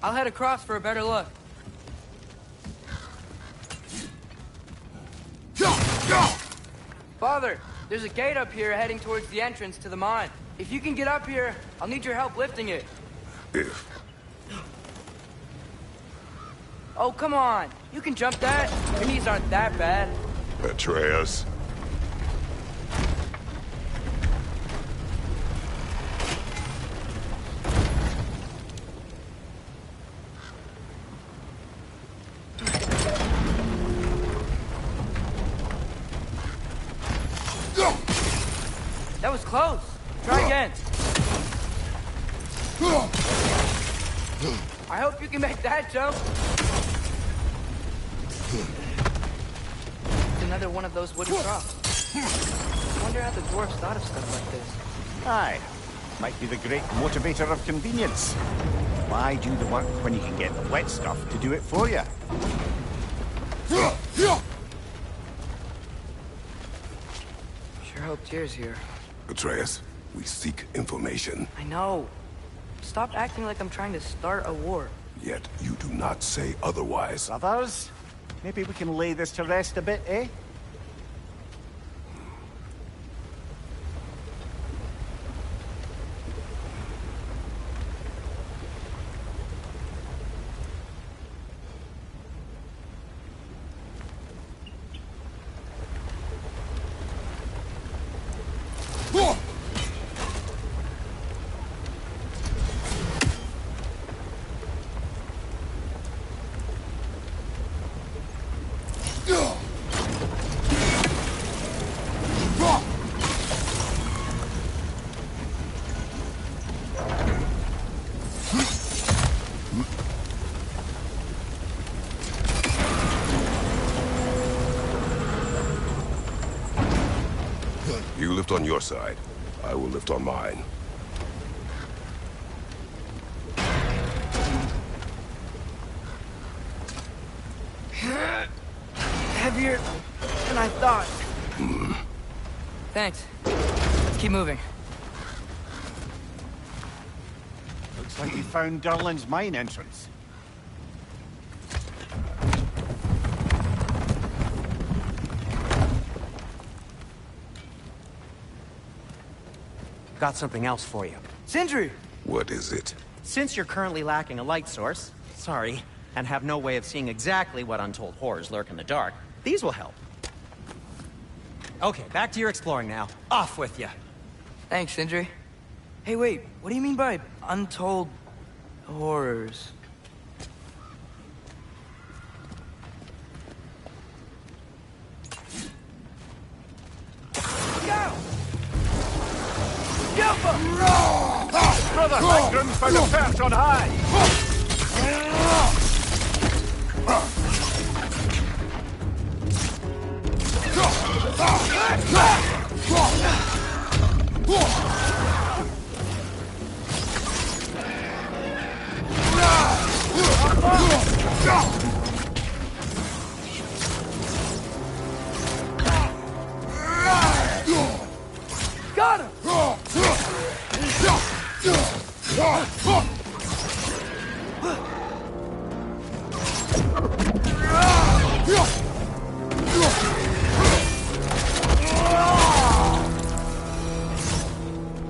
I'll head across for a better look. Father, there's a gate up here heading towards the entrance to the mine. If you can get up here, I'll need your help lifting it. If. Oh, come on. You can jump that. Your knees aren't that bad. Atreus. That was close. Try again. I hope you can make that jump. It's another one of those wooden troughs. I wonder how the dwarves thought of stuff like this. Aye. Might be the great motivator of convenience. Why do the work when you can get the wet stuff to do it for you? Sure hope Tyr's here. Atreus, we seek information. I know. Stop acting like I'm trying to start a war. Yet you do not say otherwise. Brothers, maybe we can lay this to rest a bit, eh? You lift on your side. I will lift on mine. Heavier than I thought. Thanks. Let's keep moving. like you found Durlin's mine entrance. Got something else for you. Sindri! What is it? Since you're currently lacking a light source, sorry, and have no way of seeing exactly what untold horrors lurk in the dark, these will help. Okay, back to your exploring now. Off with you. Thanks, Sindri. Hey, wait, what do you mean by untold horrors? Go! Brother Hagrim found a perch on high! Got him!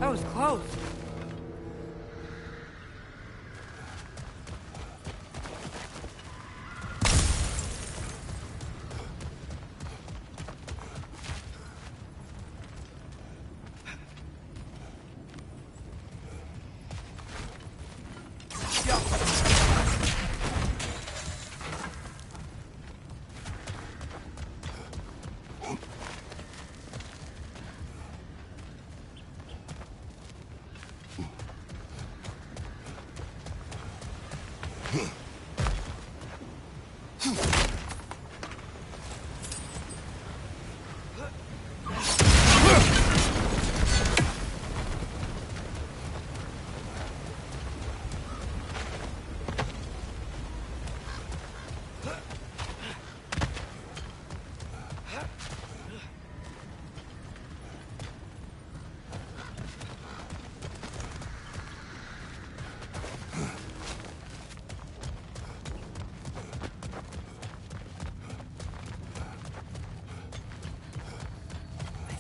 That was close.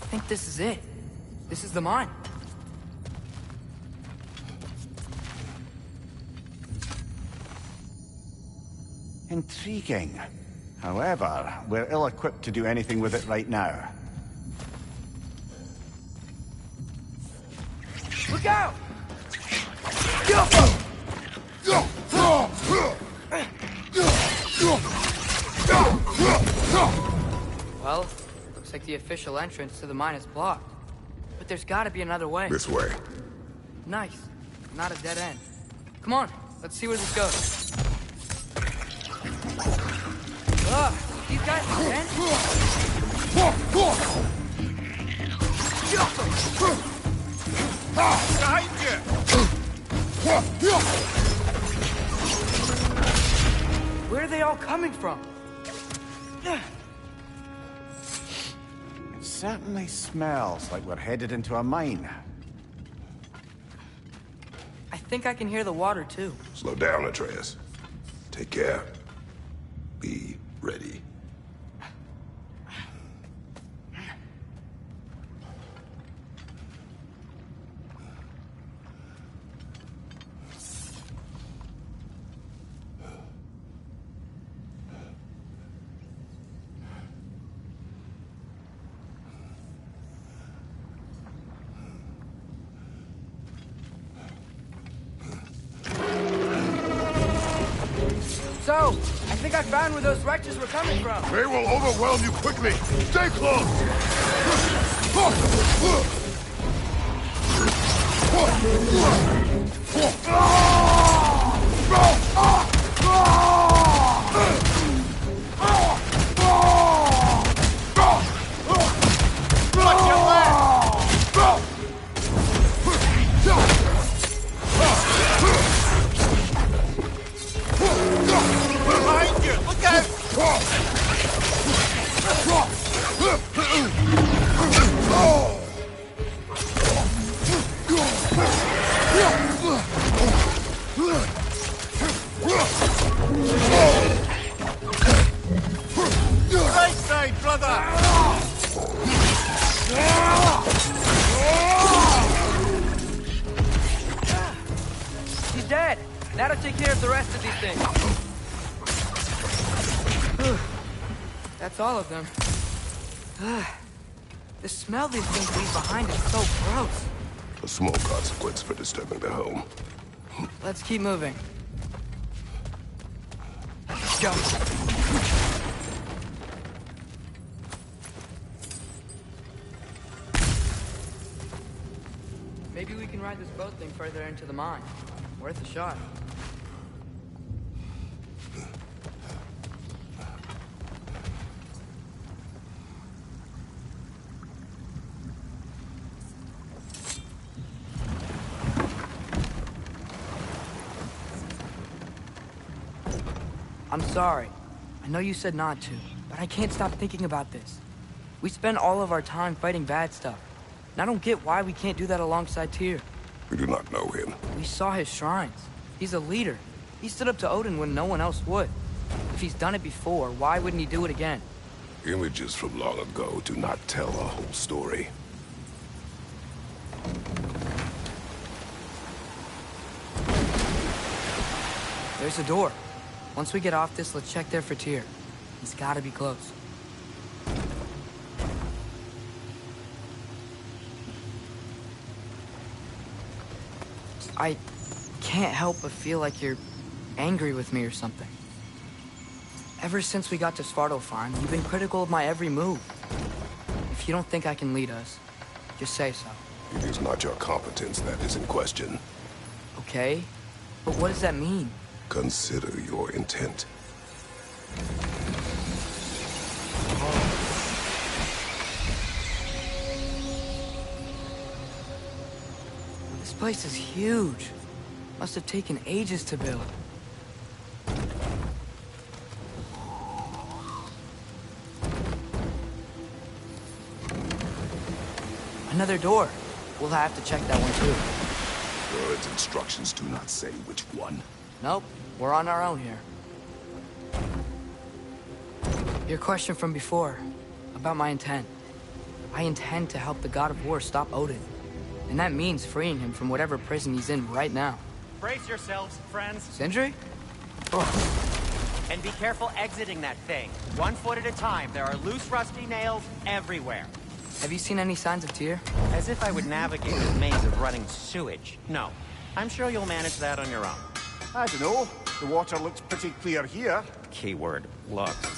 I think this is it. This is the mine. Intriguing. However, we're ill-equipped to do anything with it right now. Look out! Well, looks like the official entrance to the mine is blocked. But there's gotta be another way. This way. Nice. Not a dead end. Come on, let's see where this goes. Ugh, these guys are dead? Behind you! Where are they all coming from? It certainly smells like we're headed into a mine. I think I can hear the water, too. Slow down, Atreus. Take care. Be ready. So, I think I found where those wretches were coming from. They will overwhelm you quickly. Stay close. Behind you! Look out! That'll take care of the rest of these things. That's all of them. The smell these things leave behind is so gross. A small consequence for disturbing their home. Let's keep moving. Go. Maybe we can ride this boat thing further into the mine. Worth a shot. I'm sorry. I know you said not to, but I can't stop thinking about this. We spend all of our time fighting bad stuff. And I don't get why we can't do that alongside Tyr. We do not know him. We saw his shrines. He's a leader. He stood up to Odin when no one else would. If he's done it before, why wouldn't he do it again? Images from long ago do not tell a whole story. There's a door. Once we get off this, let's check there for Tyr. He's gotta be close. I can't help but feel like you're angry with me or something. Ever since we got to Svartalfheim, you've been critical of my every move. If you don't think I can lead us, just say so. It is not your competence that is in question. Okay? But what does that mean? Consider your intent. This place is huge. Must have taken ages to build. Another door. We'll have to check that one too. Bird's instructions do not say which one. Nope, we're on our own here. Your question from before, about my intent. I intend to help the God of War stop Odin. And that means freeing him from whatever prison he's in right now. Brace yourselves, friends. Sindri? And be careful exiting that thing. 1 foot at a time. There are loose, rusty nails everywhere. Have you seen any signs of Tyr? As if I would navigate this maze of running sewage. No. I'm sure you'll manage that on your own. I don't know. The water looks pretty clear here. Keyword, looks.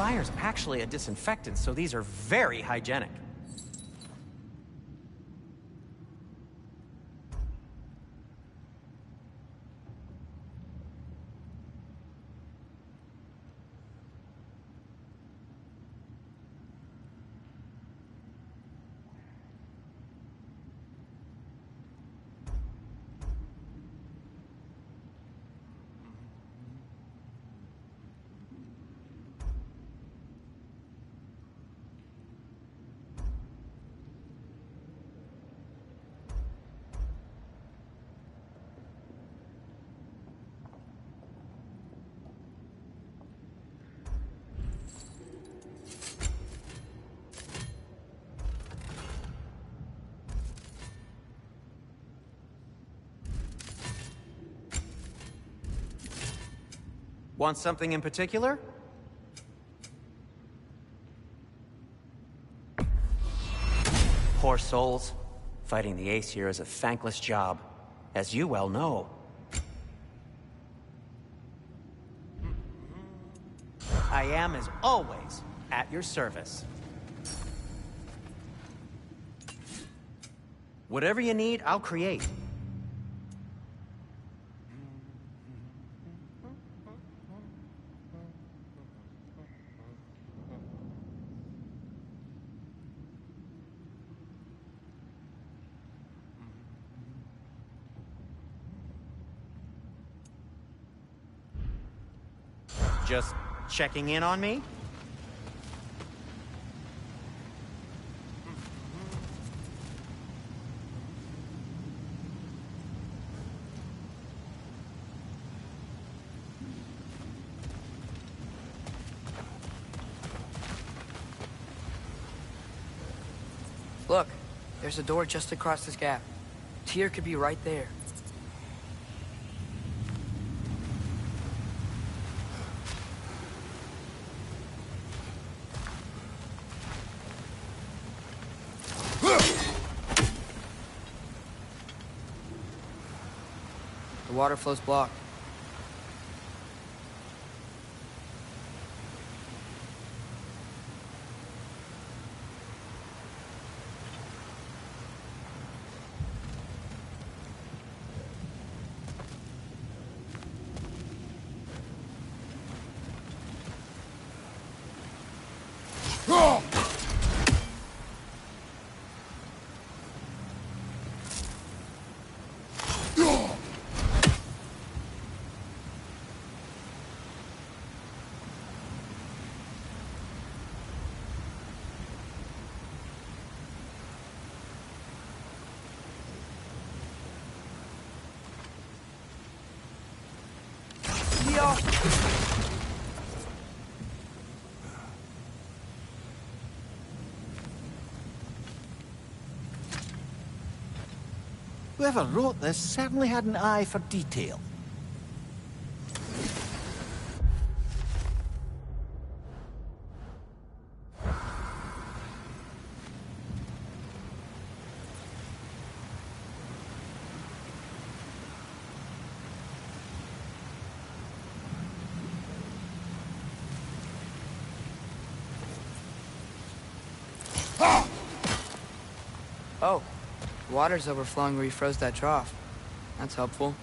Fire's actually a disinfectant, so these are very hygienic. Want something in particular? Poor souls. Fighting the Ace here is a thankless job, as you well know. I am, as always, at your service. Whatever you need, I'll create. Just checking in on me? Look, there's a door just across this gap. Tyr could be right there. The water flow's blocked. Whoever wrote this certainly had an eye for detail. Oh, the water's overflowing where you froze that trough. That's helpful.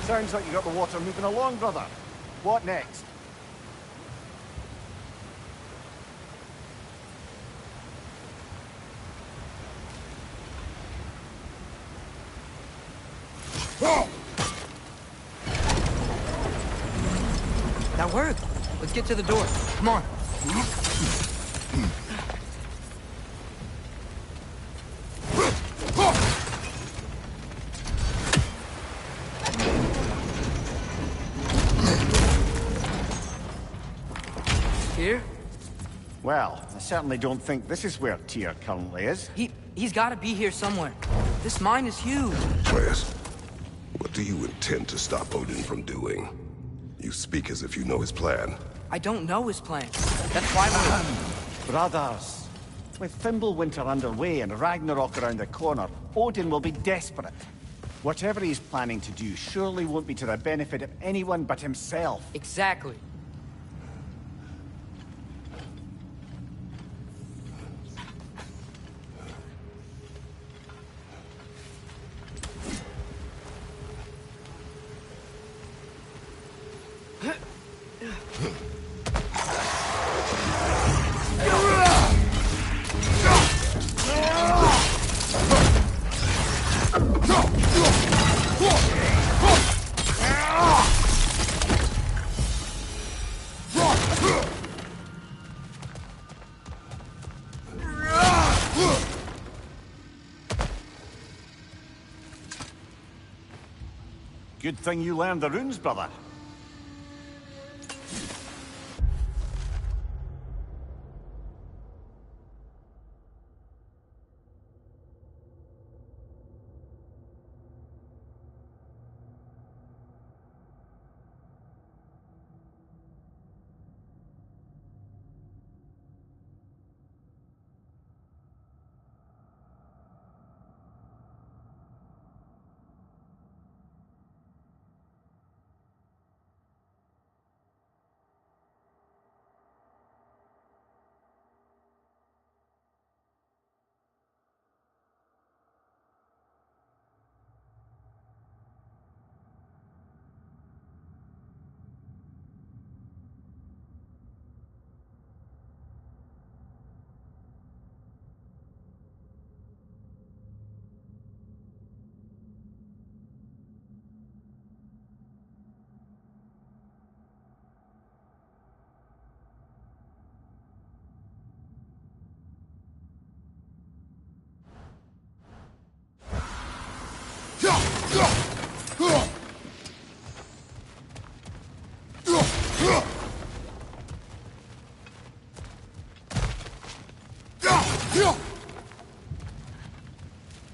Sounds like you got the water moving along, brother. What next? That worked. Let's get to the door. Come on. Here? Well, I certainly don't think this is where Tyr currently is. He's got to be here somewhere. This mine is huge. Atreus, what do you intend to stop Odin from doing? You speak as if you know his plan. I don't know his plan. That's why we're... Brothers, with Fimbulwinter underway and Ragnarok around the corner, Odin will be desperate. Whatever he's planning to do surely won't be to the benefit of anyone but himself. Exactly. Good thing you learned the runes, brother.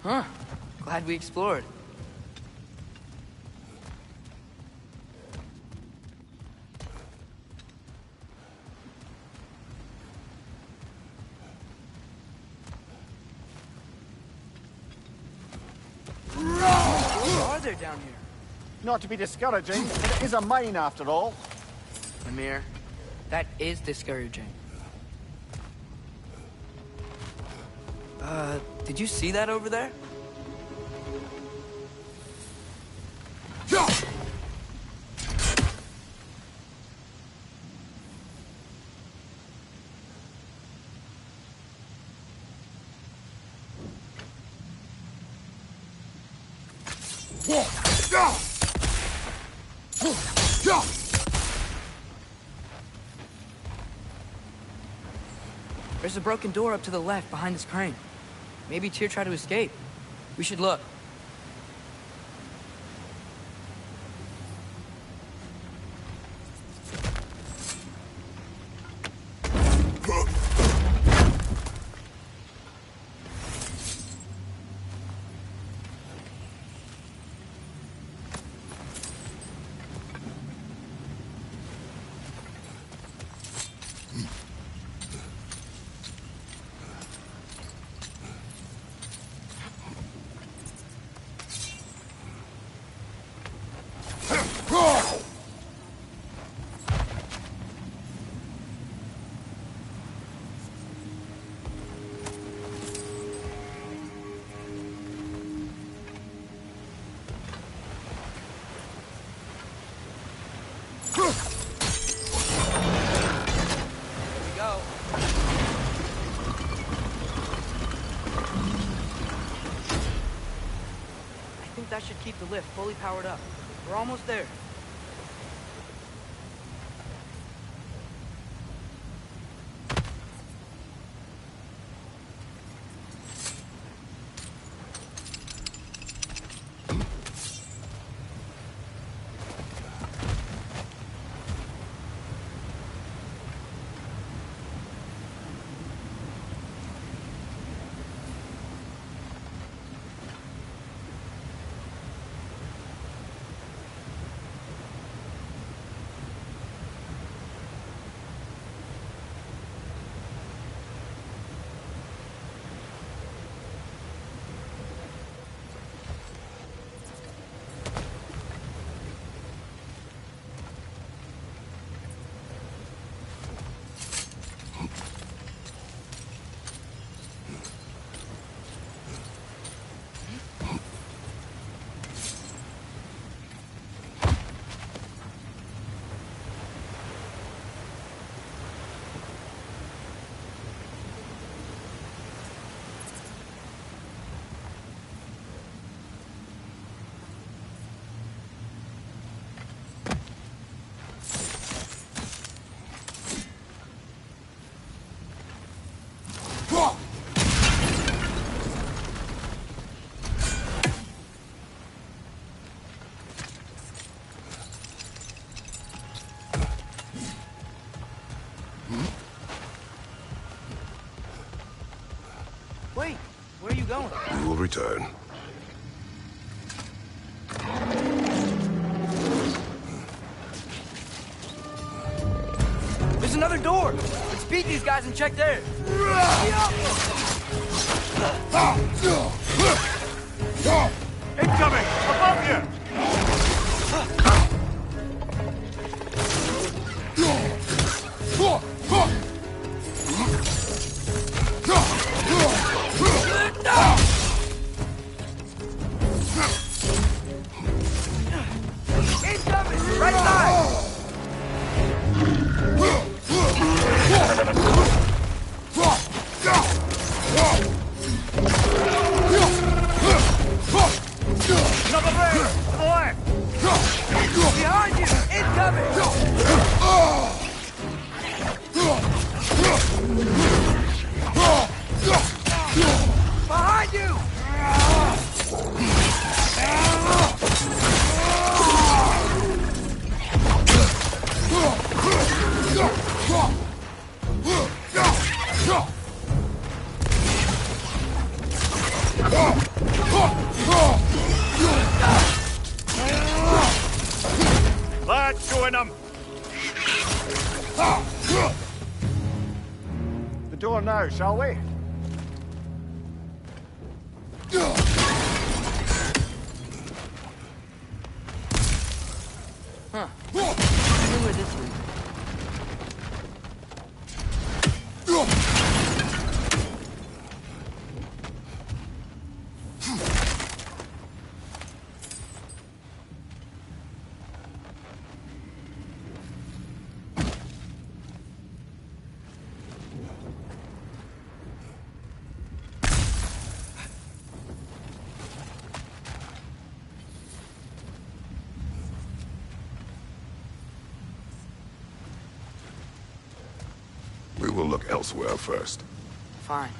Huh. Glad we explored. What are there down here? Not to be discouraging, but it is a mine after all. Amir, that is discouraging. Did you see that over there? There's a broken door up to the left behind this crane. Maybe Tyr tried to escape. We should look. That should keep the lift fully powered up. We're almost there. turn. There's another door! Let's beat these guys and check theirs! Incoming! Above you! Incoming! Right side! Another raid! To the left! Behind you! Incoming! Behind you! Let's join them! The door now, shall we? Huh. I wonder where this leads. We will look elsewhere first. Fine.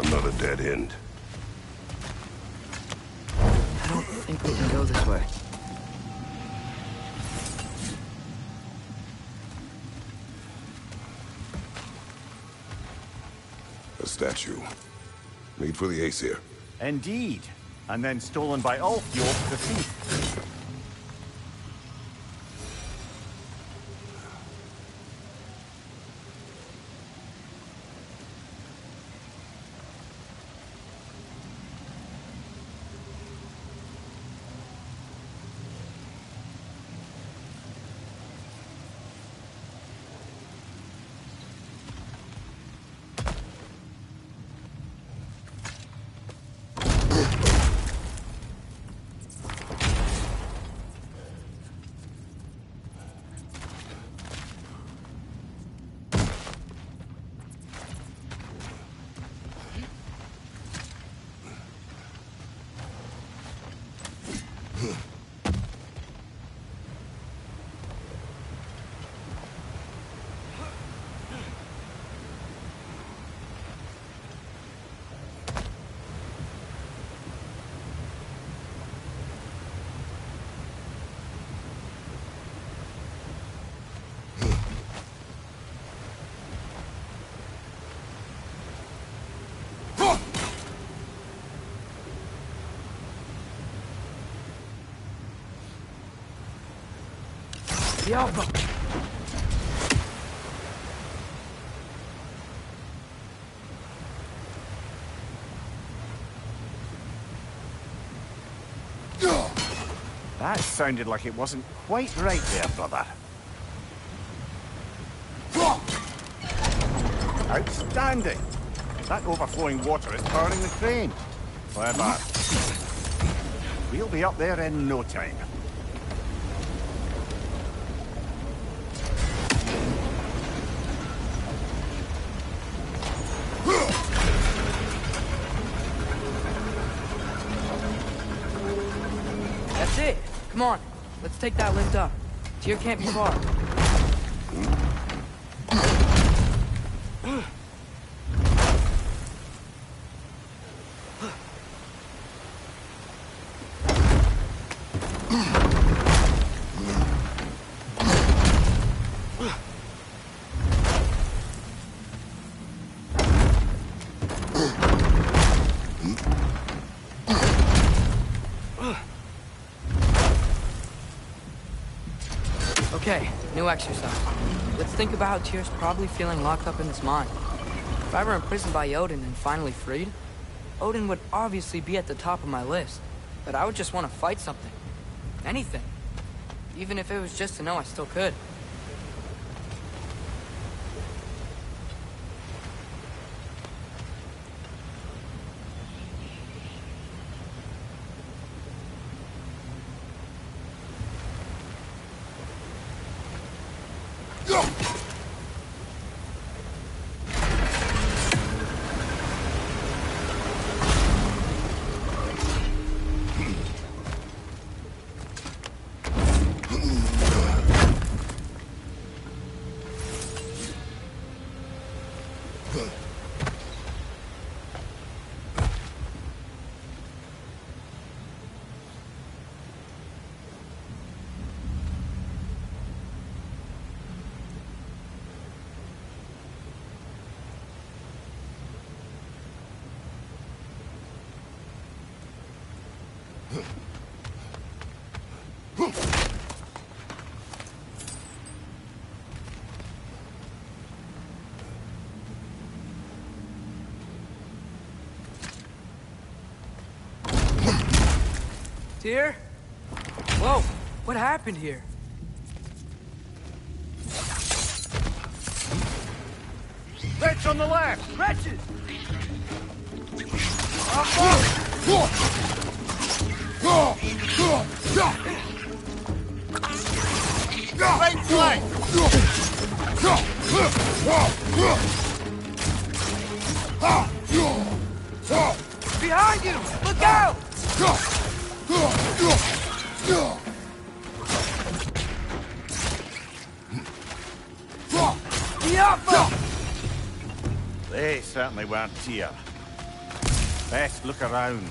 Another dead end. I don't think we can go this way. A statue. Made for the Aesir. Indeed. And then stolen by Ulfjork the thief. Diablo! That sounded like it wasn't quite right there, brother. Outstanding! That overflowing water is powering the crane. Clever. We'll be up there in no time. That's it. Come on. Let's take that lift up. Tyr can't be far. Okay, new exercise. Let's think about how Tyr's probably feeling locked up in his mind. If I were imprisoned by Odin and finally freed, Odin would obviously be at the top of my list. But I would just want to fight something. Anything. Even if it was just to know I still could. Tyr? Whoa, what happened here? Wretch on the left! Wretches! Right flank! Behind you! Look out! Diablo! They certainly weren't Tyr. Best look around.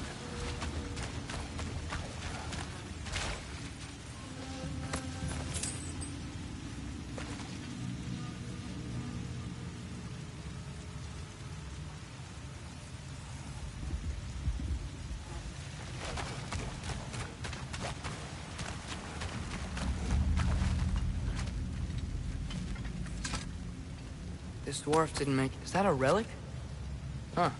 This dwarf didn't make... Is that a relic? Huh.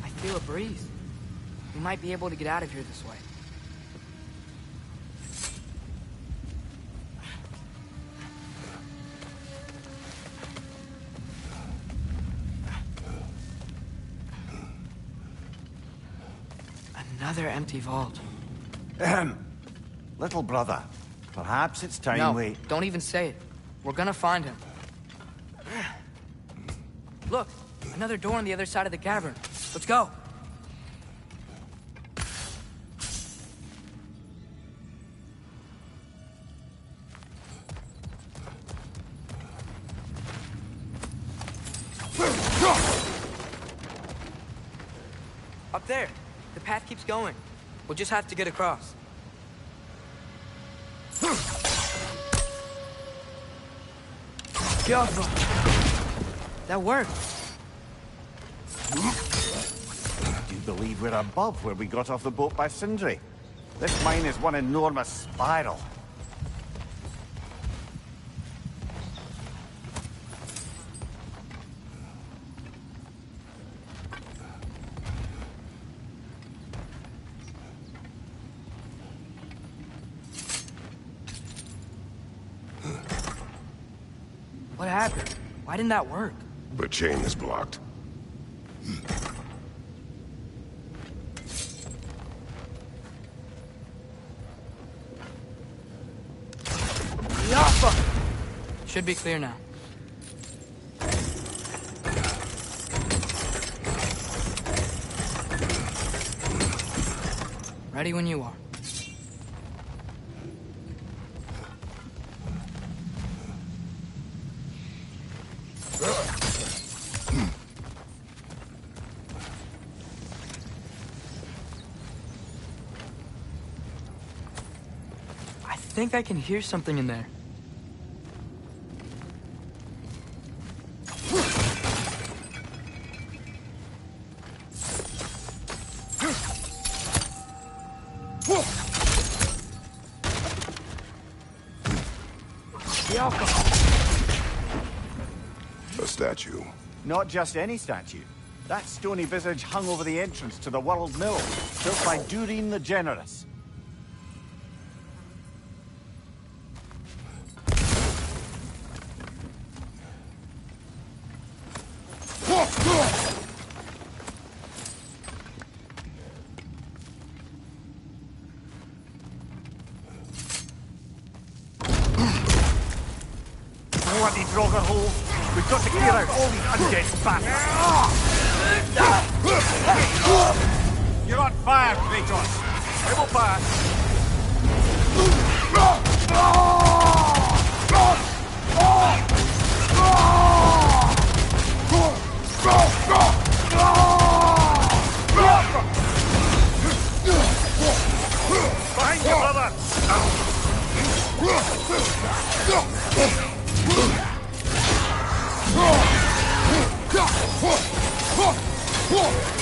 I feel a breeze. We might be able to get out of here this way. Another empty vault. Little brother, perhaps it's time No, we... don't even say it. We're gonna find him. Look, another door on the other side of the cavern. Let's go. Up there. The path keeps going. We'll just have to get across. That worked. Do you believe we're above where we got off the boat by Sindri? This mine is one enormous spiral. What happened? Why didn't that work? The chain is blocked. Should be clear now. Ready when you are. I think I can hear something in there. A statue. Not just any statue. That stony visage hung over the entrance to the World Mill, built by Durin the Generous. We've got to clear out all these undead bastards. You're on fire, Kratos. It will pass. Behind you, brother.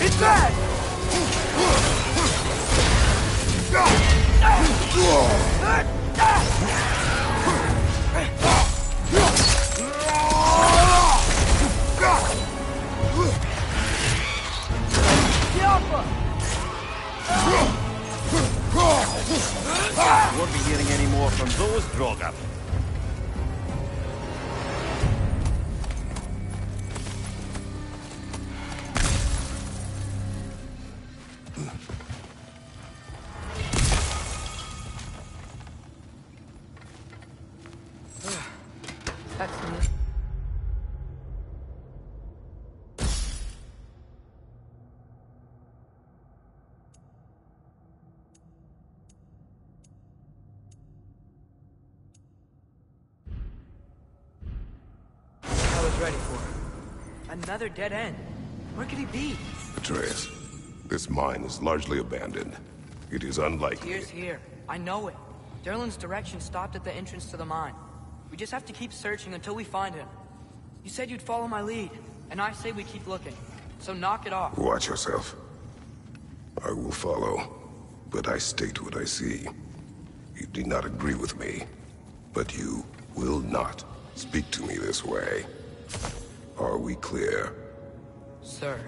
It's bad! Won't be hearing any more from those Draugr. That's I was ready for it. Another dead end. Where could he be? Atreus, this mine is largely abandoned. It is unlikely. Tyr's here. I know it. Derlin's direction stopped at the entrance to the mine. We just have to keep searching until we find him. You said you'd follow my lead, and I say we keep looking. So knock it off. Watch yourself. I will follow, but I state what I see. You do not agree with me, but you will not speak to me this way. Are we clear? Sir.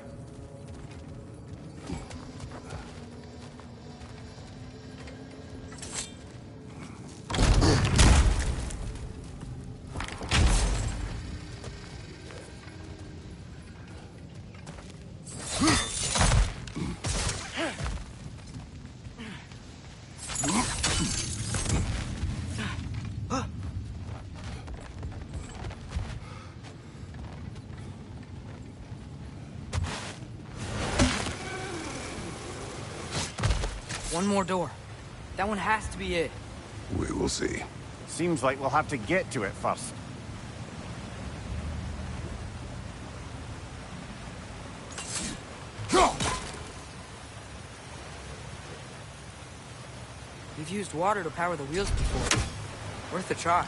One more door. That one has to be it. We will see. Seems like we'll have to get to it first. We've used water to power the wheels before. Worth a try.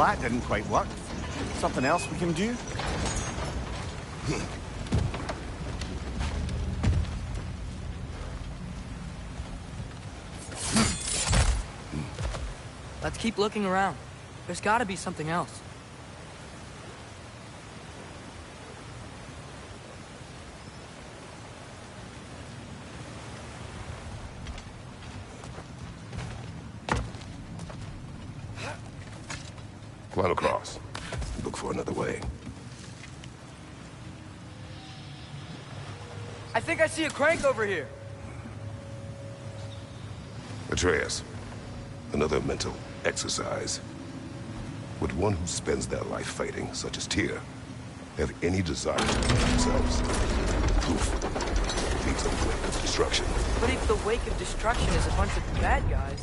that didn't quite work. Something else we can do? Let's keep looking around. There's gotta be something else. Climb across. Look for another way. I think I see a crank over here. Atreus, another mental exercise. Would one who spends their life fighting, such as Tyr, have any desire to protect themselves? Proof leads a wake of destruction. But if the wake of destruction is a bunch of bad guys,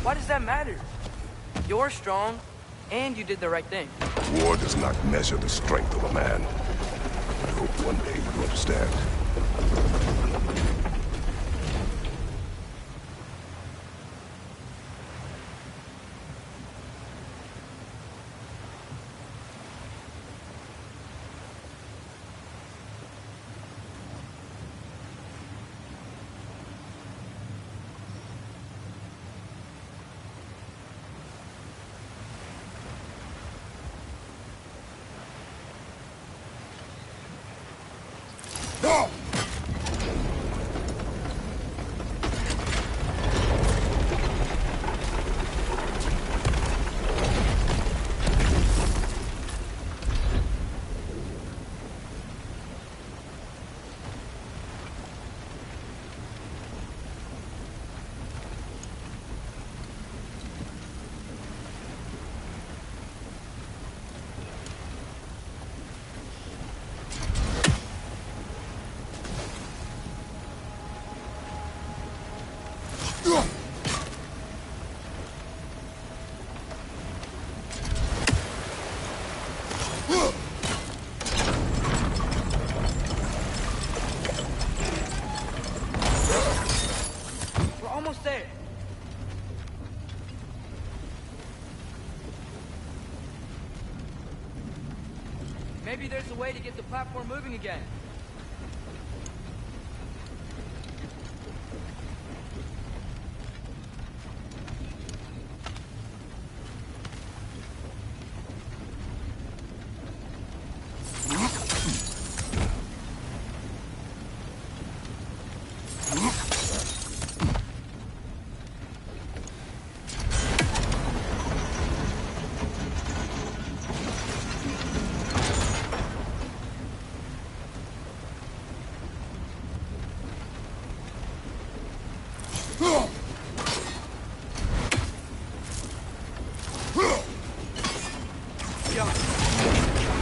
why does that matter? You're strong, and you did the right thing. War does not measure the strength of a man. I hope one day you understand. We're almost there. Maybe there's a way to get the platform moving again.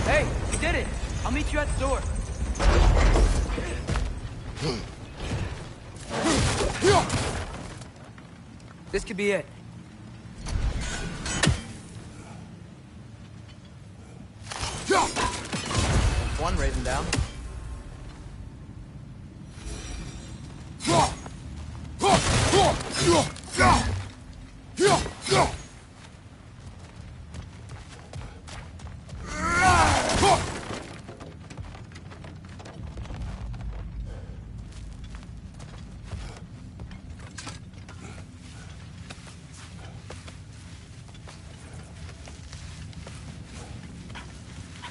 Hey, we did it! I'll meet you at the door. This could be it. One raising down.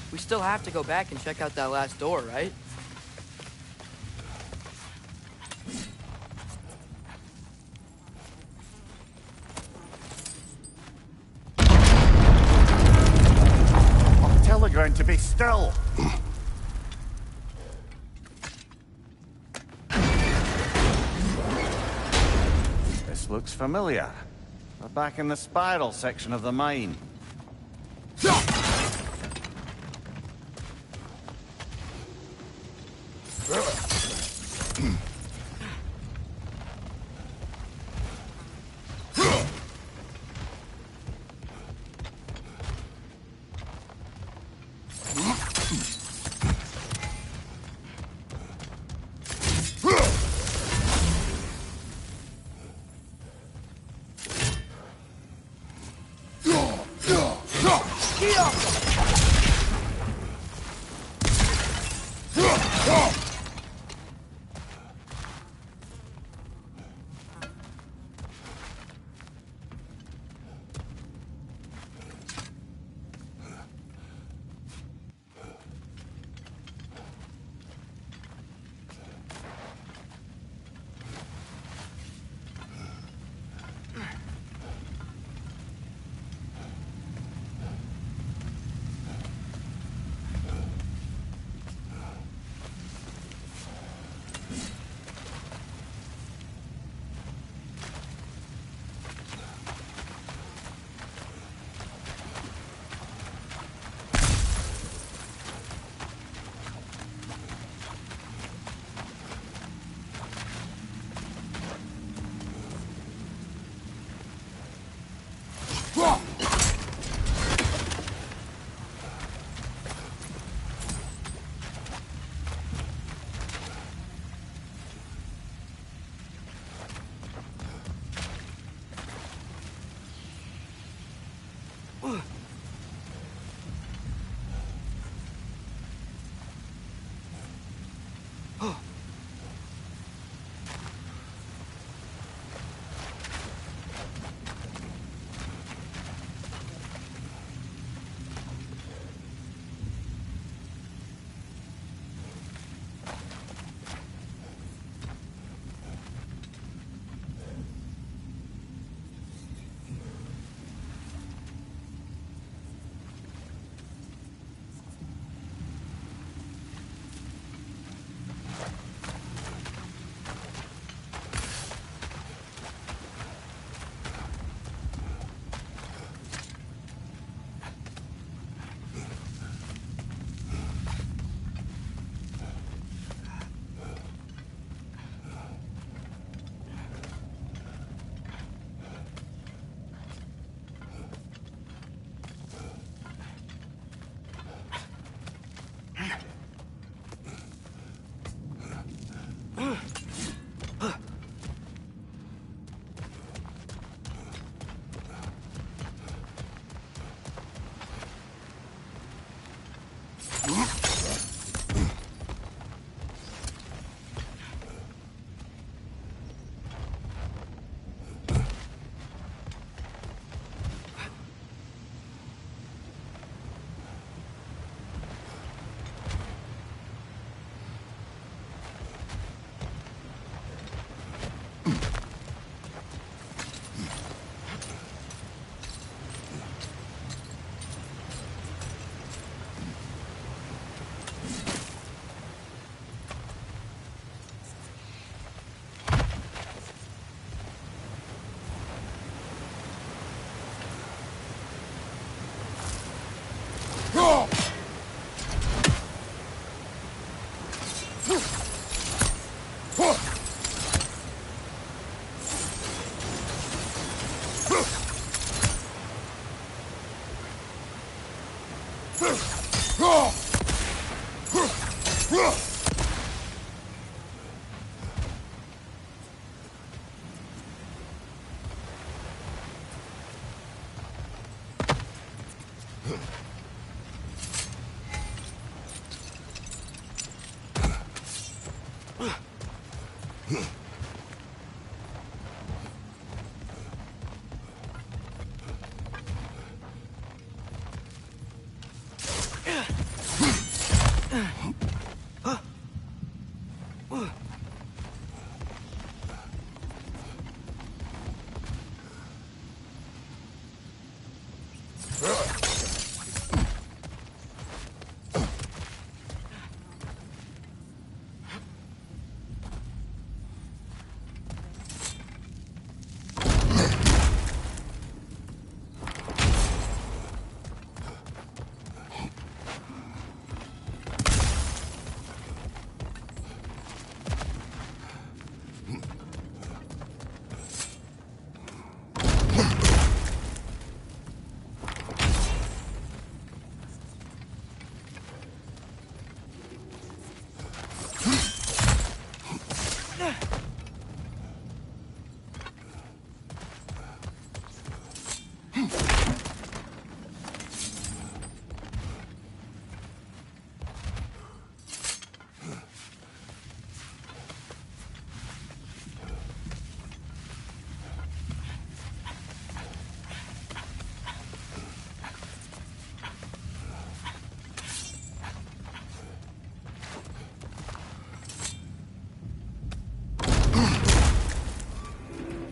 We still have to go back and check out that last door, right? Tell the ground to be still. This looks familiar. We're back in the spiral section of the mine.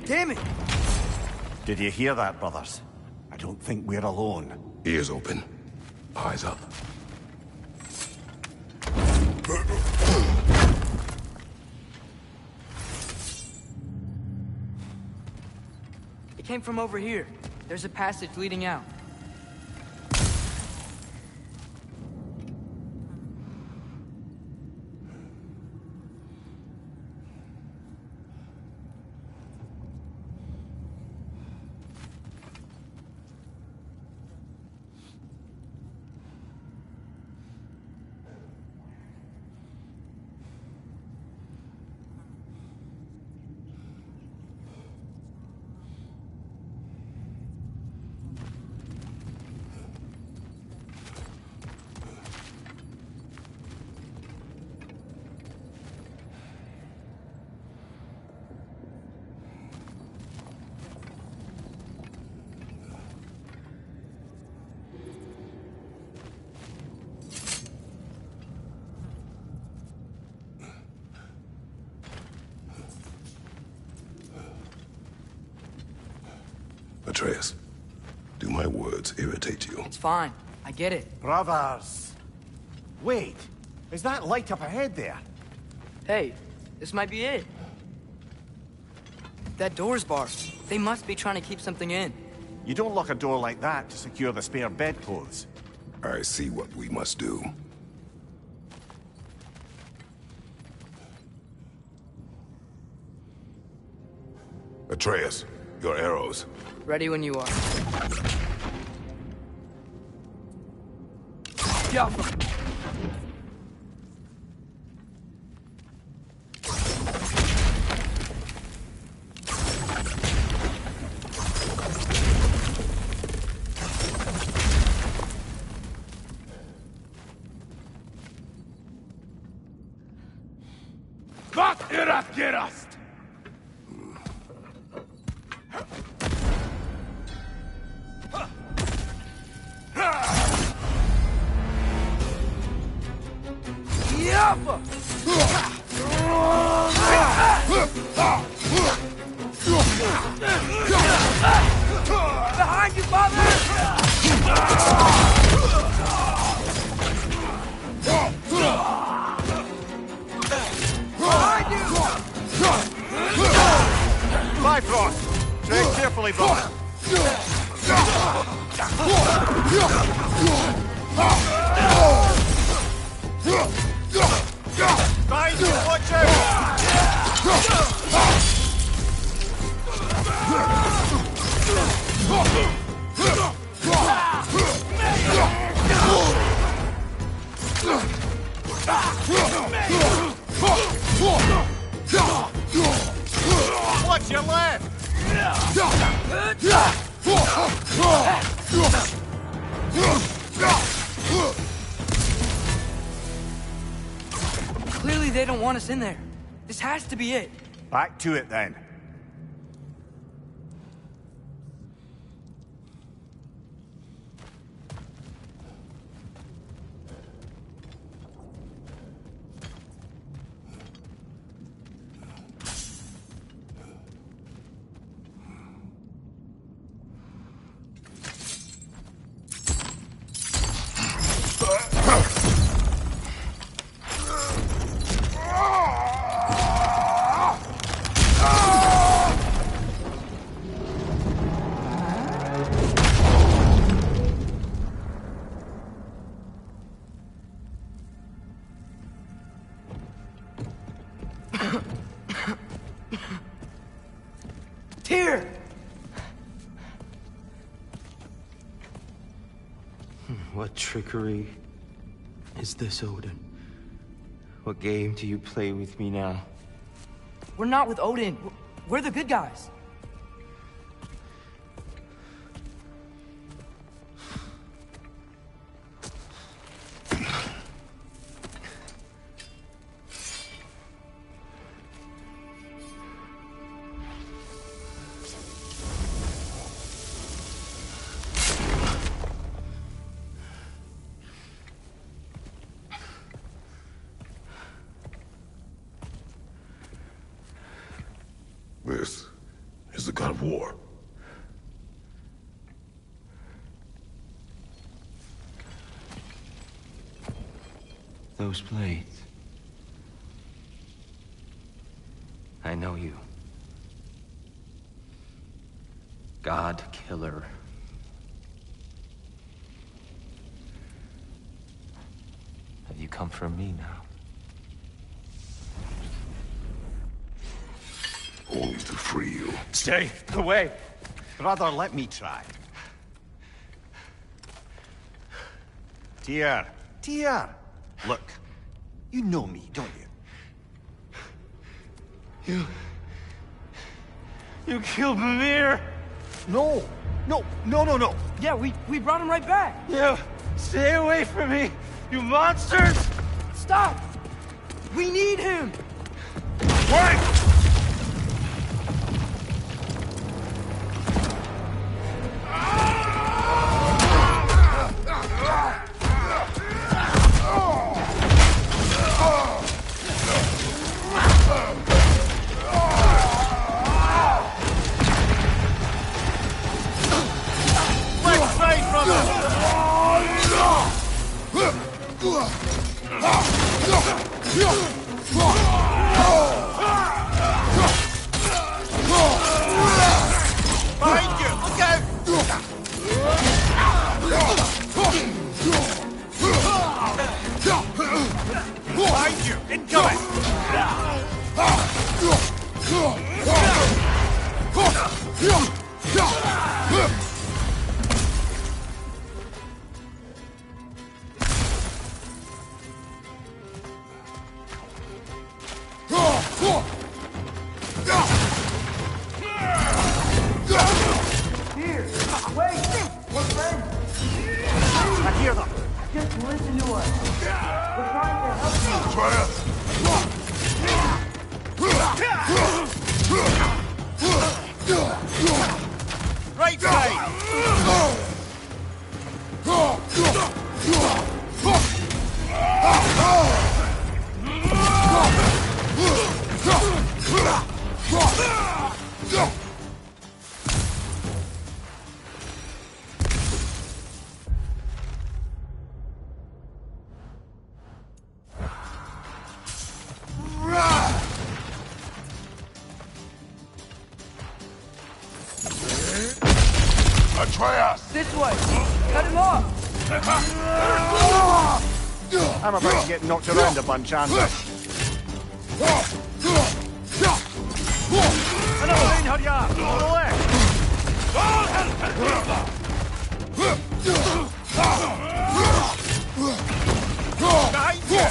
Damn it! Did you hear that, brothers? I don't think we're alone. Ears open. Eyes up. It came from over here. There's a passage leading out. Atreus, do my words irritate you? It's fine. I get it. Brothers! Wait, is that light up ahead there? Hey, this might be it. That door's barred. They must be trying to keep something in. You don't lock a door like that to secure the spare bedclothes. I see what we must do. Atreus, your arrows. Ready when you are. Yeah. Vad är att gerast? Behind you, father! Behind you! Bifrost! Tread carefully, brother. Behind you, watch out! Watch your left! Clearly they don't want us in there. This has to be it. Back to it then. Here! What trickery is this, Odin? What game do you play with me now? We're not with Odin. We're the good guys. This is the God of War. Those blades. I know you. God killer. Have you come for me now? Only to free you. Stay away. Brother, let me try. Dear. Look, you know me, don't you? You killed Mimir! No. Yeah, we brought him right back. You stay away from me, you monsters! Stop! We need him! Wait! Behind you! Look out! Behind you! Incoming! Here, wait! We're friends! I hear them! Just listen to us. We're trying to help you. Try us! Right side! Atreus! This way! Cut him off! I'm about to get knocked around a bunch, aren't I? Another lane, hurry up! On the left! Behind you!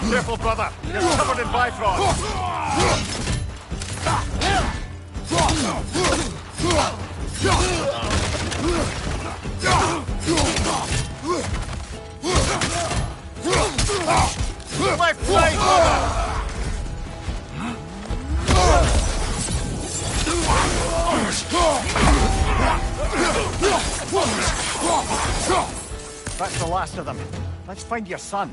Careful, brother! You're covered in Bifrost! Left side, brother! That's the last of them. Let's find your son.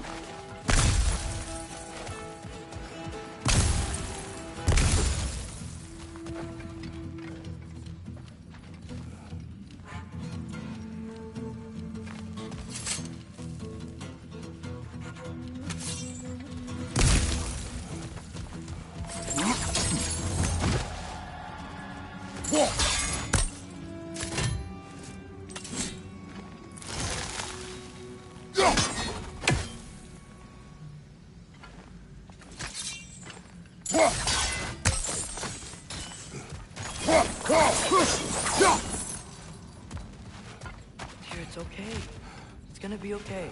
Here, it's okay. It's gonna be okay.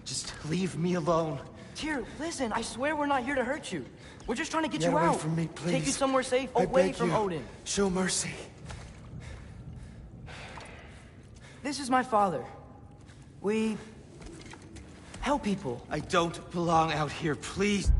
Just leave me alone. Tyr, listen, I swear we're not here to hurt you. We're just trying to get Get you away out. from me, please. Take you somewhere safe, I away beg from you. Odin. Show mercy. This is my father. We help people. I don't belong out here, please.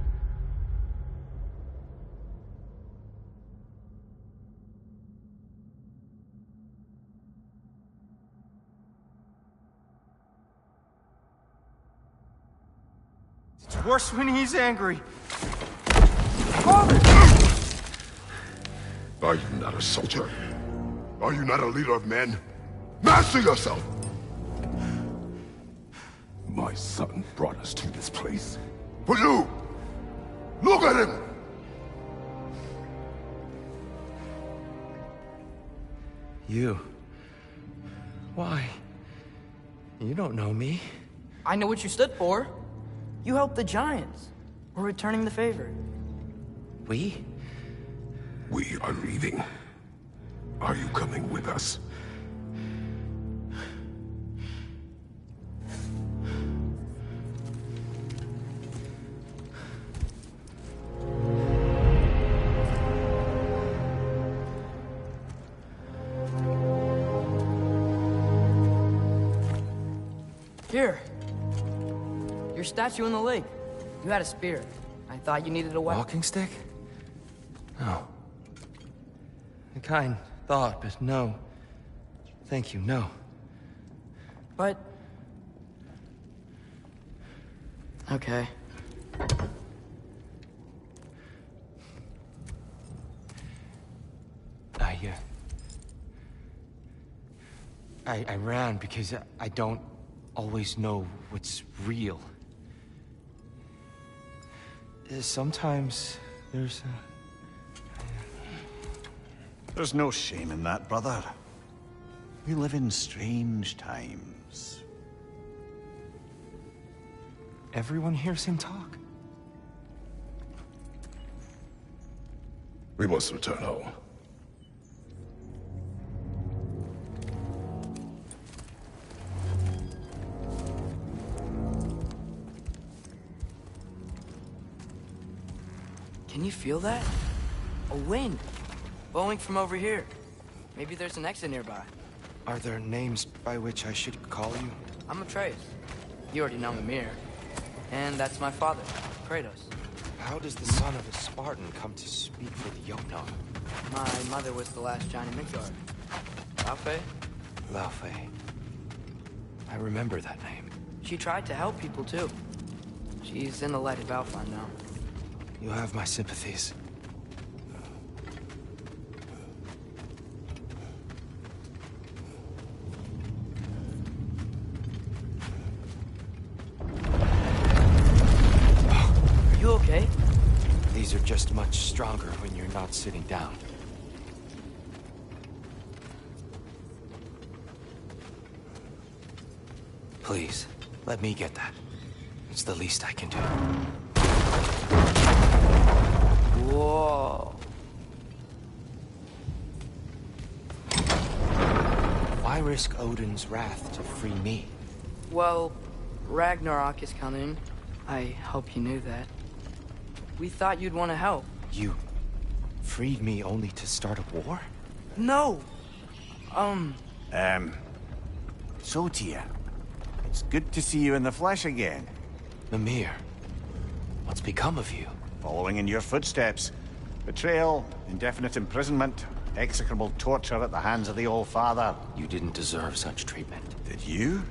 It's worse when he's angry. Father! Are you not a soldier? Are you not a leader of men? Master yourself! My son brought us to this place. For you! Look at him! You. Why? You don't know me. I know what you stood for. You helped the Giants. We're returning the favor. We? We are leaving. Are you coming with us? Here. Your statue in the lake. You had a spear. I thought you needed a weapon. Walking stick? No. A kind thought, but no. Thank you, no. But... Okay. I ran because I don't always know what's real. Sometimes there's There's no shame in that, brother. We live in strange times. Everyone hears him talk. We must return home. Can you feel that? A wind. Blowing from over here. Maybe there's an exit nearby. Are there names by which I should call you? I'm Atreus. You already know Mimir. And that's my father, Kratos. How does the son of a Spartan come to speak for the Jotnar? My mother was the last giant in Midgard. Laufey? Laufey. I remember that name. She tried to help people too. She's in the light of Alpine now. You have my sympathies. Are you okay? These are just much stronger when you're not sitting down. Please, let me get that. It's the least I can do. Whoa. Why risk Odin's wrath to free me? Well, Ragnarok is coming. I hope you knew that. We thought you'd want to help. You freed me only to start a war? No! So, Tia, it's good to see you in the flesh again. Mimir, what's become of you? Following in your footsteps. Betrayal, indefinite imprisonment, execrable torture at the hands of the Old Father. You didn't deserve such treatment. Did you?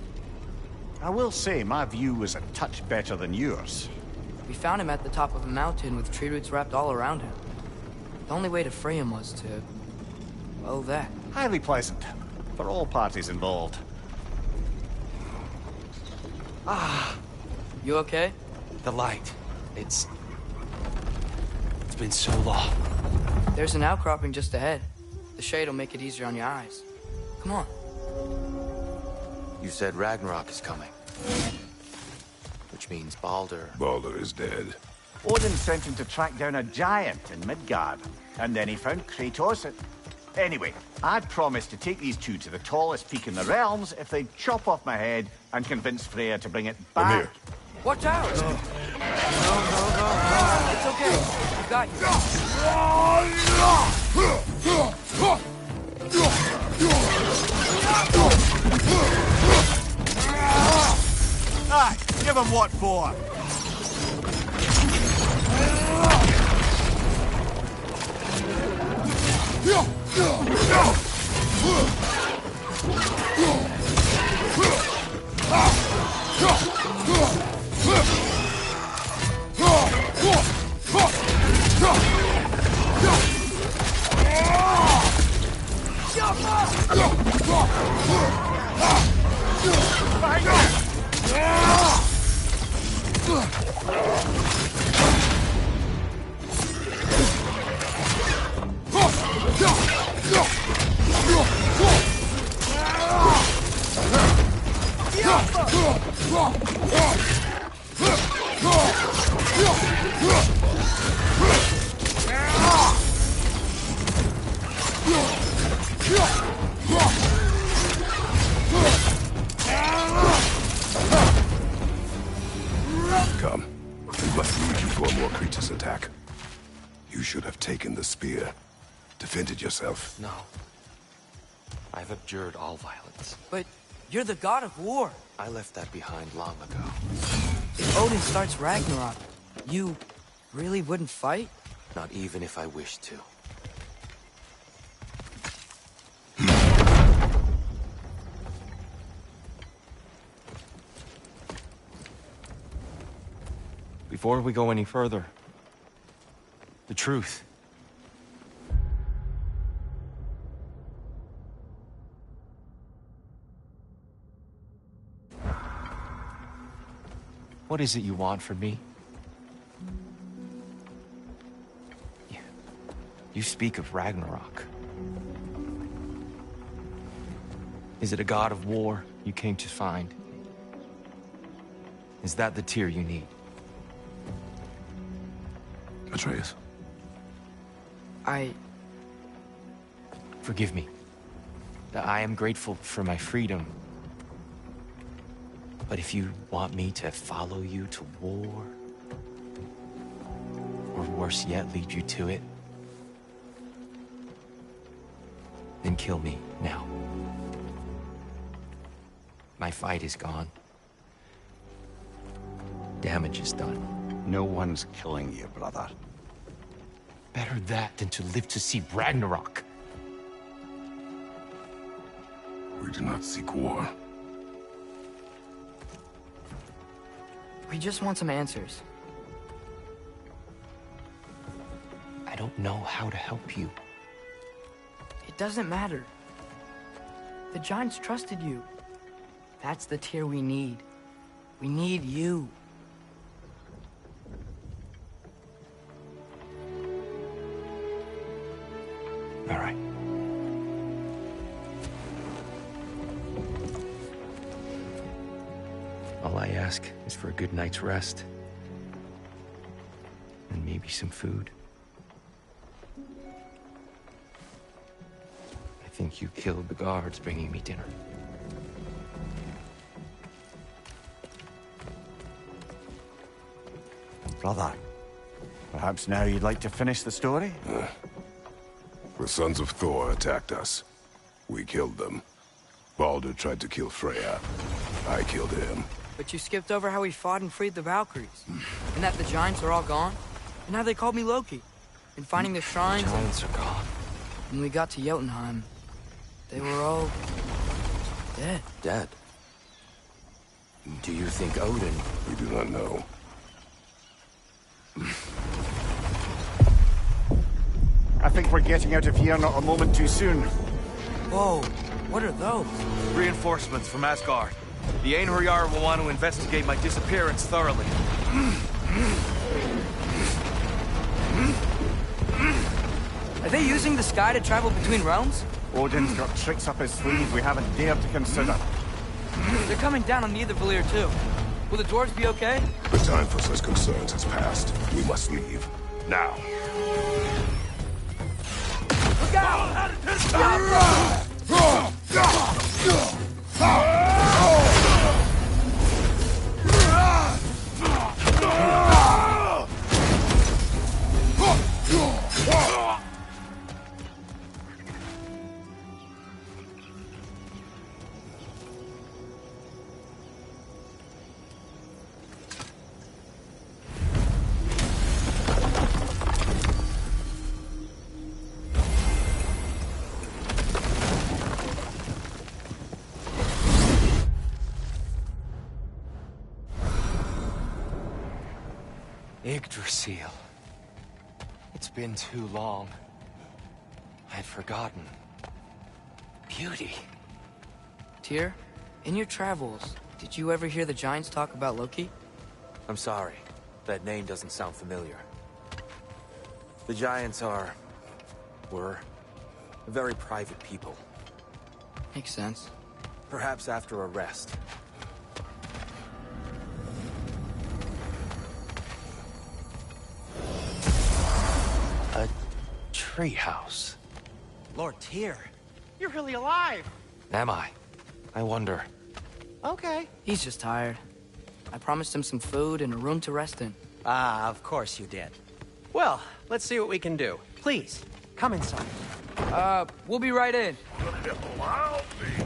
I will say, my view was a touch better than yours. We found him at the top of a mountain with tree roots wrapped all around him. The only way to free him was to... well, that. Highly pleasant. For all parties involved. You okay? The light. It's been so long. There's an outcropping just ahead. The shade will make it easier on your eyes. Come on. You said Ragnarok is coming. Which means Baldur. Baldur is dead. Odin sent him to track down a giant in Midgard, and then he found Kratos. Anyway, I'd promised to take these two to the tallest peak in the realms if they'd chop off my head and convince Freya to bring it back. Mimir. Watch out! No. It's okay. I've got you. Aye, give him what for. before more creatures attack. You should have taken the spear. Defended yourself. No. I've abjured all violence. But you're the God of War. I left that behind long ago. If Odin starts Ragnarok, you really wouldn't fight? Not even if I wished to. Before we go any further, the truth. What is it you want from me? You speak of Ragnarok. Is it a god of war you came to find? Is that the tear you need? Atreus. Forgive me. I am grateful for my freedom. But if you want me to follow you to war, or worse yet, lead you to it, then kill me now. My fight is gone. Damage is done. No one's killing you, brother. Better that than to live to see Ragnarok. We do not seek war. We just want some answers. I don't know how to help you. It doesn't matter. The Giants trusted you. That's the tear we need. We need you. All right. All I ask is for a good night's rest. And maybe some food. I think you killed the guards bringing me dinner. Brother, perhaps now you'd like to finish the story? The sons of Thor attacked us. We killed them. Baldur tried to kill Freya. I killed him. But you skipped over how we fought and freed the Valkyries. And that the Giants are all gone. And how they called me Loki. And finding the shrines. Giants are gone. When we got to Jotunheim, they were all dead. Dead? Do you think Odin... We do not know. I think we're getting out of here not a moment too soon. Whoa, what are those? Reinforcements from Asgard. The Einherjar will want to investigate my disappearance thoroughly. Are they using the sky to travel between realms? Odin's got tricks up his sleeve we haven't dared to consider. They're coming down on the Valir too. Will the dwarves be okay? The time for such concerns has passed. We must leave. Now. Look out! Yggdrasil. It's been too long. I'd forgotten. Beauty. Tyr, in your travels, did you ever hear the Giants talk about Loki? I'm sorry. That name doesn't sound familiar. The Giants were very private people. Makes sense. Perhaps after a rest. A treehouse. Lord Tyr, you're really alive. Am I? I wonder. Okay. He's just tired. I promised him some food and a room to rest in. Ah, of course you did. Well, let's see what we can do. Please, come inside. We'll be right in. I'll be.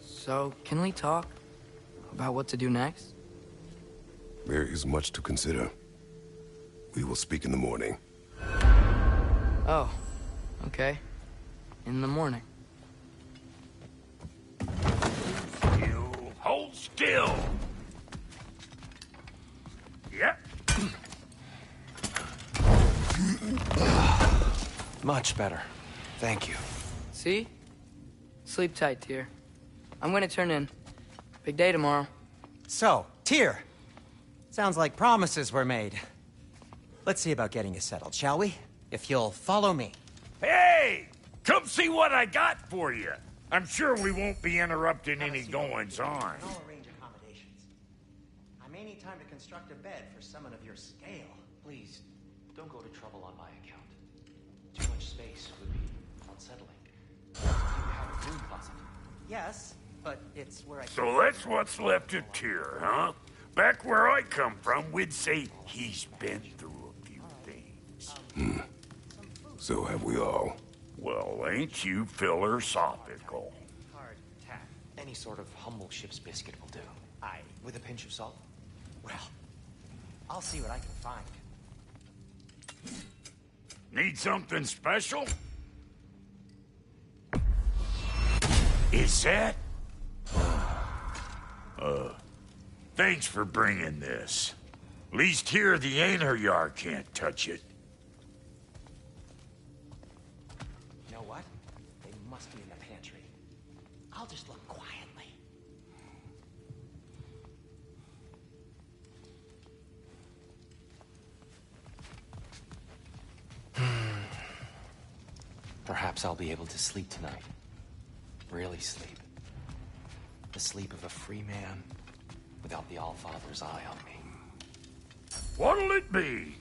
So, can we talk about what to do next? There is much to consider. We will speak in the morning. Oh, okay. In the morning. You hold still. Yep. Much better. Thank you. See? Sleep tight, Tyr. I'm gonna turn in. Big day tomorrow. So, Tyr. Sounds like promises were made. Let's see about getting you settled, shall we? If you'll follow me. Hey! Come see what I got for you. I'm sure we won't be interrupting any goings-on. I'll arrange accommodations. I may need time to construct a bed for someone of your scale. Please, don't go to trouble on my account. Too much space would be unsettling. You have a room closet. Yes, but it's where I... So that's what's left of Tyr, huh? Back where I come from, we'd say he's been through a few things. So have we all. Well, ain't you philosophical? Hard tack. Any sort of humble ship's biscuit will do. Aye. With a pinch of salt. Well, I'll see what I can find. Need something special? Is that? Thanks for bringing this. Least here the Einherjar can't touch it. You know what? They must be in the pantry. I'll just look quietly. Perhaps I'll be able to sleep tonight. Really sleep. The sleep of a free man without the Allfather's eye on me. What'll it be?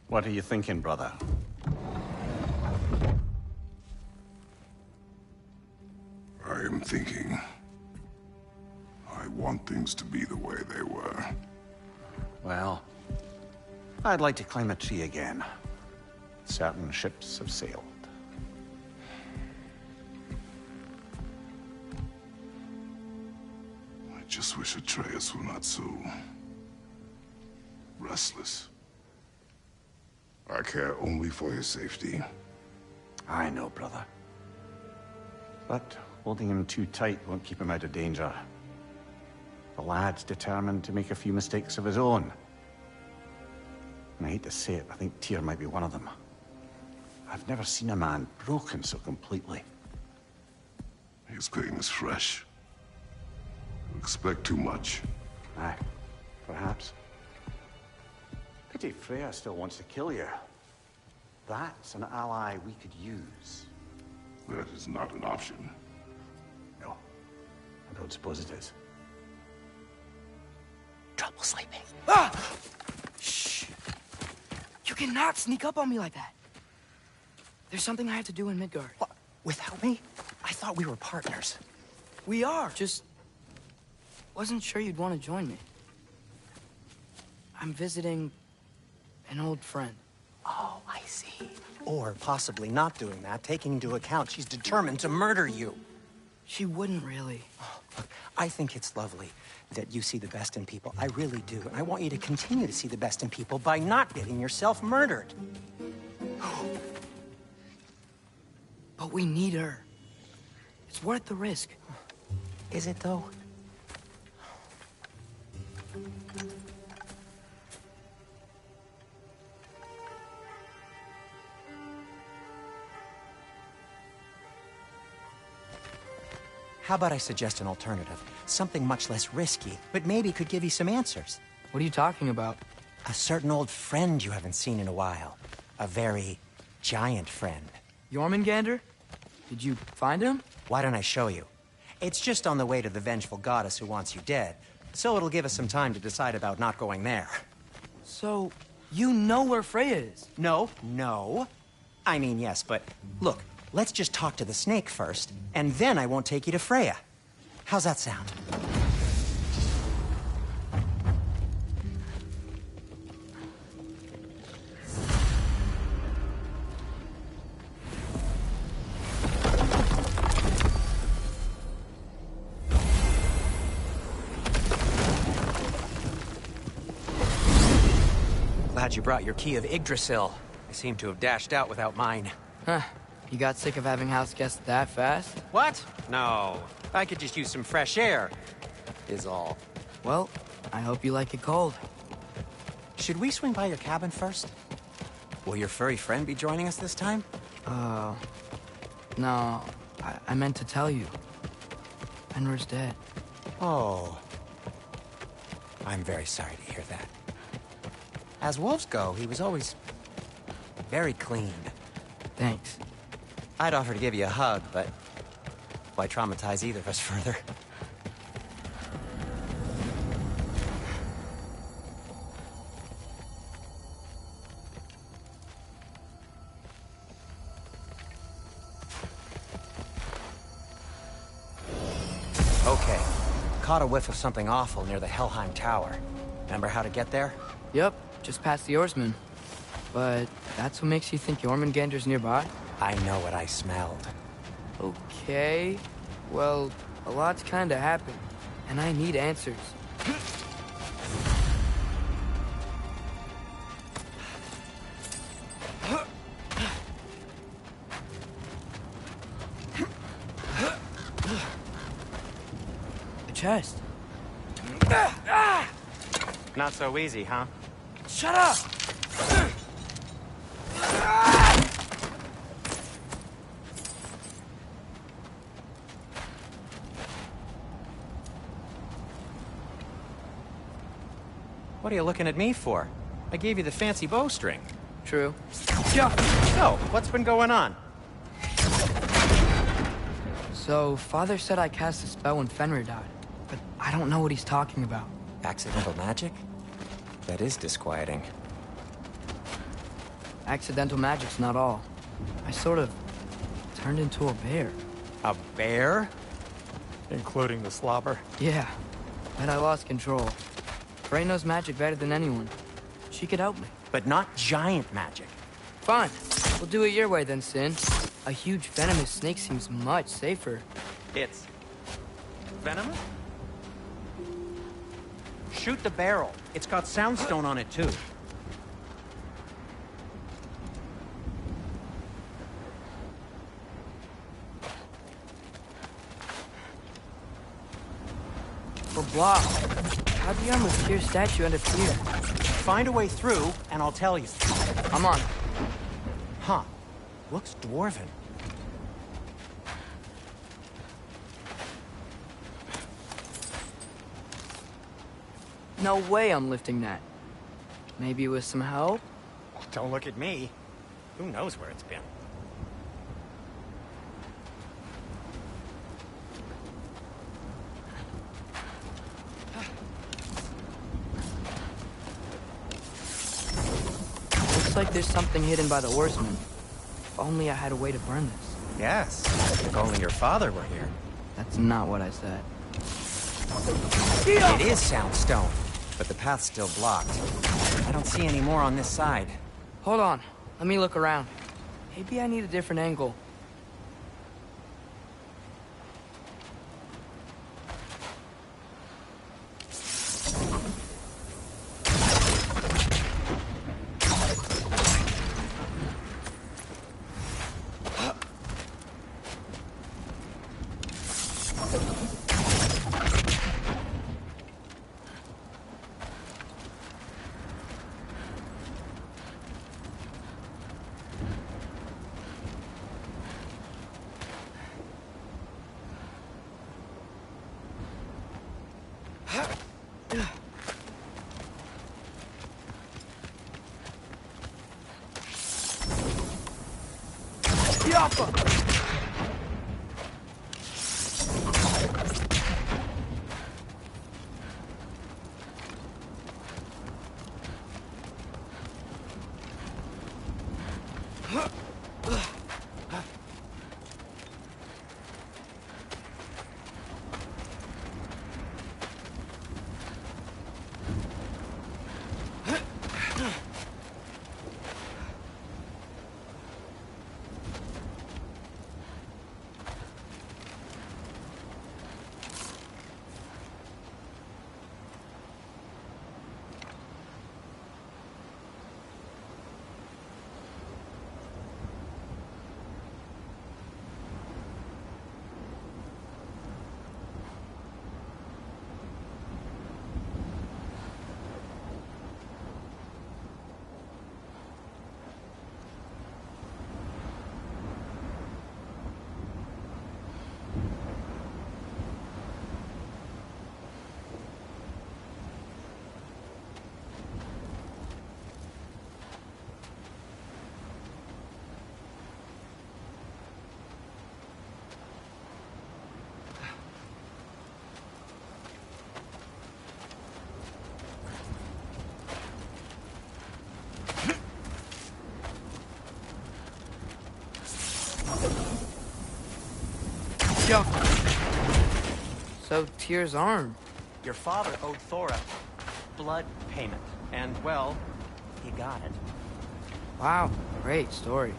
What are you thinking, brother? I am thinking. I want things to be the way they were. Well, I'd like to climb a tree again. Certain ships have sailed. I just wish Atreus were not so... restless. I care only for his safety. I know, brother. But holding him too tight won't keep him out of danger. The lad's determined to make a few mistakes of his own. And I hate to say it, I think Tyr might be one of them. I've never seen a man broken so completely. His pain is fresh. You expect too much. Aye, perhaps. Pity Freya still wants to kill you. That's an ally we could use. That is not an option. No, I don't suppose it is. Trouble sleeping. Ah! Shh! You cannot sneak up on me like that. There's something I have to do in Midgard. What? Without me? I thought we were partners. We are, just... wasn't sure you'd want to join me. I'm visiting... an old friend. Oh, I see. Or possibly not doing that, taking into account she's determined to murder you. She wouldn't really. Look, I think it's lovely that you see the best in people. I really do. And I want you to continue to see the best in people by not getting yourself murdered. But we need her. It's worth the risk. Is it, though? How about I suggest an alternative? Something much less risky, but maybe could give you some answers. What are you talking about? A certain old friend you haven't seen in a while. A very giant friend. Jormungandr? Did you find him? Why don't I show you? It's just on the way to the vengeful goddess who wants you dead, so it'll give us some time to decide about not going there. So, you know where Freya is? No. I mean, yes, but look, let's just talk to the snake first, and then I won't take you to Freya. How's that sound? Glad you brought your key of Yggdrasil. I seem to have dashed out without mine. Huh. You got sick of having house guests that fast? What? No. I could just use some fresh air, is all. Well, I hope you like it cold. Should we swing by your cabin first? Will your furry friend be joining us this time? No. I meant to tell you. Fenrir's dead. Oh. I'm very sorry to hear that. As wolves go, he was always very clean. Thanks. I'd offer to give you a hug, but why traumatize either of us further? Okay. Caught a whiff of something awful near the Helheim Tower. Remember how to get there? Yep, just past the oarsman. But that's what makes you think Jormungandr's nearby? I know what I smelled. Okay. Well, a lot's kinda happened, and I need answers. A chest. Not so easy, huh? Shut up! What are you looking at me for? I gave you the fancy bowstring. True. Yeah. So, what's been going on? So, Father said I cast a spell when Fenrir died, but I don't know what he's talking about. Accidental magic? That is disquieting. Accidental magic's not all. I sort of turned into a bear. A bear? Including the slobber? Yeah, but I lost control. Frey knows magic better than anyone. She could help me. But not giant magic. Fine. We'll do it your way then, Sin. A huge venomous snake seems much safer. It's venomous? Shoot the barrel. It's got soundstone on it, too. We're blocked. How do you arm a Tyr statue end up here? Find a way through, and I'll tell you. I'm on. Huh. Looks dwarven. No way I'm lifting that. Maybe with some help? Don't look at me. Who knows where it's been? Looks like there's something hidden by the oarsman. If only I had a way to burn this. Yes. If only your father were here. That's not what I said. It is soundstone, but the path's still blocked. I don't see any more on this side. Hold on. Let me look around. Maybe I need a different angle. So, Tyr's arm. Your father owed Thor a blood payment, and, well, he got it. Wow, great story.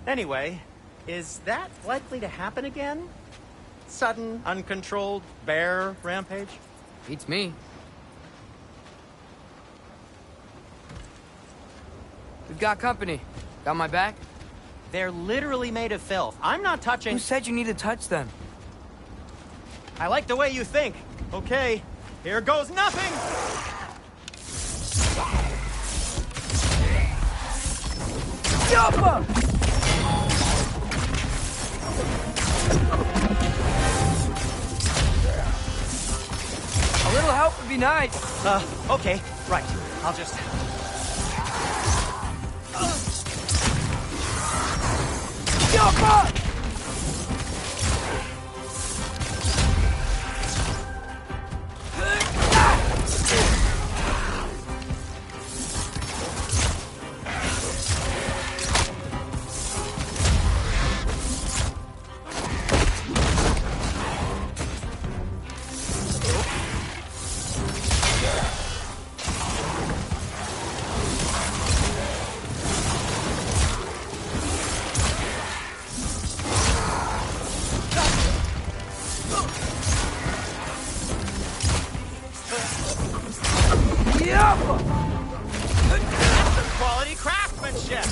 Anyway, is that likely to happen again? Sudden, uncontrolled bear rampage? Beats me. We've got company. Got my back? They're literally made of filth. I'm not touching... Who said you need to touch them? I like the way you think. Okay, here goes nothing! Jump! A little help would be nice. Okay, right. I'll just... Jump! Quality craftsmanship!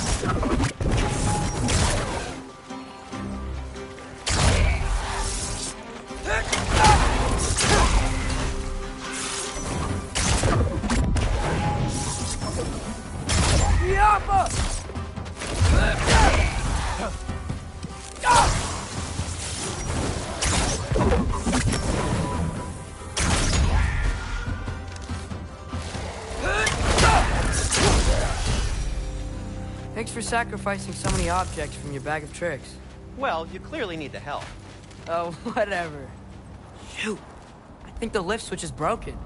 Thanks for sacrificing so many objects from your bag of tricks. Well, you clearly need the help. Oh, whatever. Shoot. I think the lift switch is broken.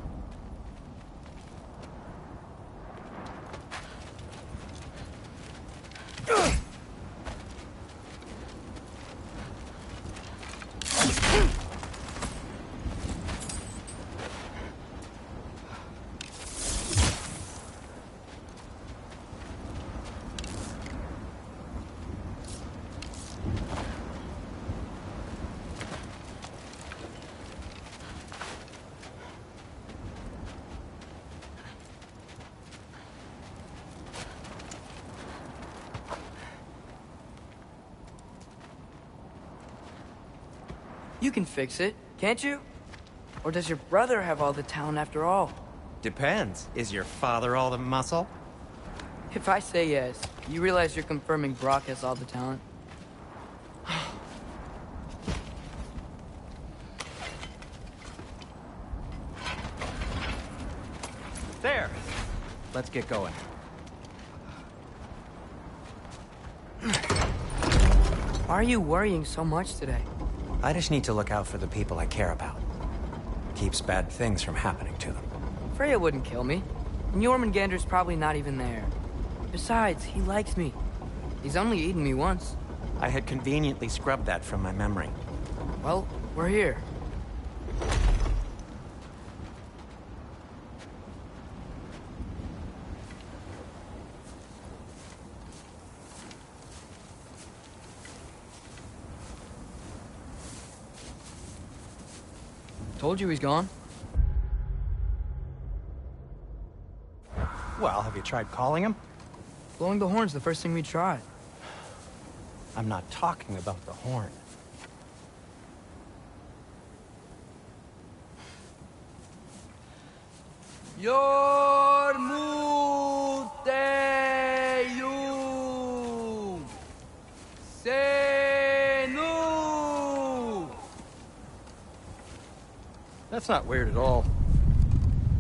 You can fix it, can't you? Or does your brother have all the talent after all? Depends. Is your father all the muscle? If I say yes, you realize you're confirming Brock has all the talent? There! Let's get going. Why are you worrying so much today? I just need to look out for the people I care about. Keeps bad things from happening to them. Freya wouldn't kill me. And Jormungandr's probably not even there. Besides, he likes me. He's only eaten me once. I had conveniently scrubbed that from my memory. Well, we're here. Told you he's gone. Well, have you tried calling him? Blowing the horn's the first thing we tried. I'm not talking about the horn. Yormuteyum Senu. That's not weird at all.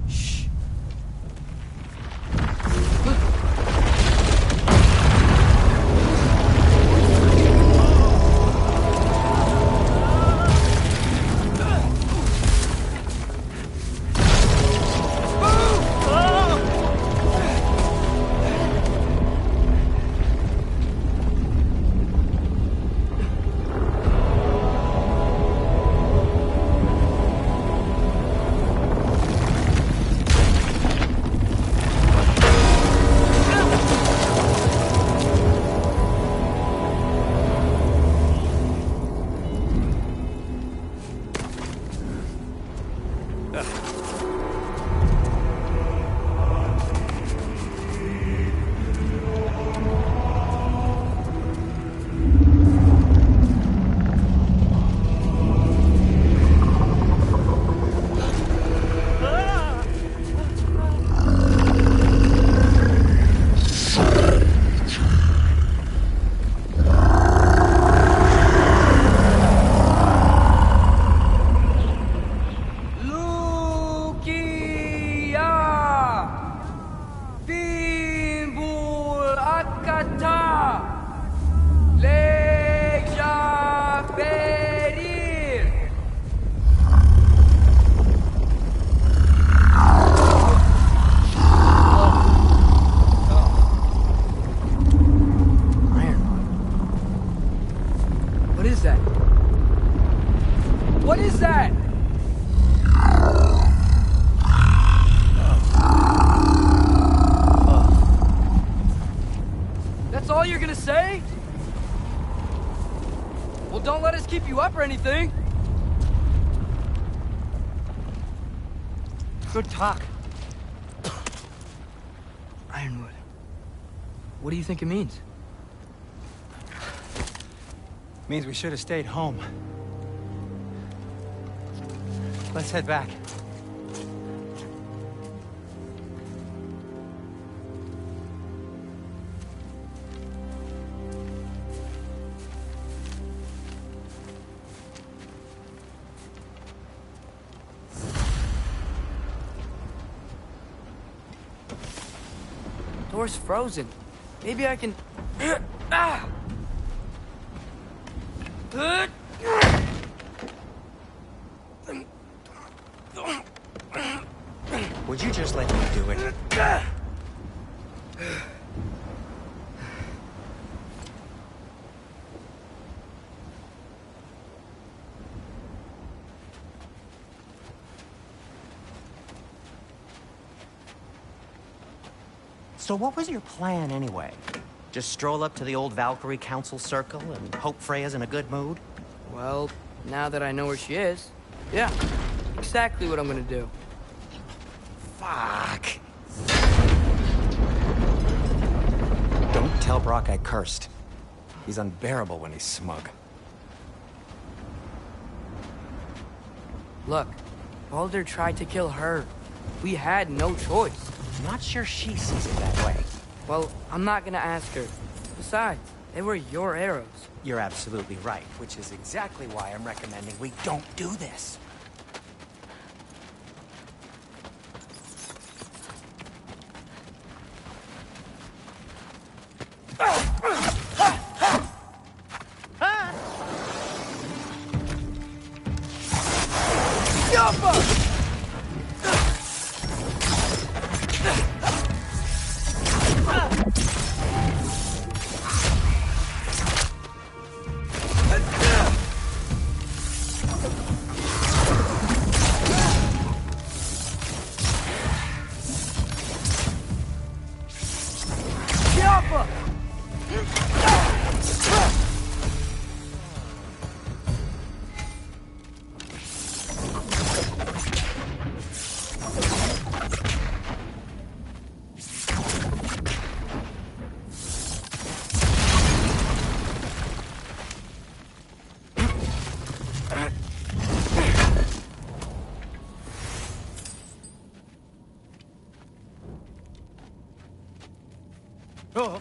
Shh. What is that? That's all you're gonna say? Well, don't let us keep you up or anything. Good talk. Ironwood. What do you think it means? Means we should have stayed home. Let's head back. Door's frozen. Maybe I can... ah! Would you just let me do it? So what was your plan anyway? Just stroll up to the old Valkyrie Council circle and hope Freya's in a good mood? Well, now that I know where she is, yeah, exactly what I'm gonna do. Fuck. Don't tell Brock I cursed. He's unbearable when he's smug. Look, Baldur tried to kill her. We had no choice. Not sure she sees it that way. Well, I'm not gonna ask her. Besides, they were your arrows. You're absolutely right, which is exactly why I'm recommending we don't do this. Oh.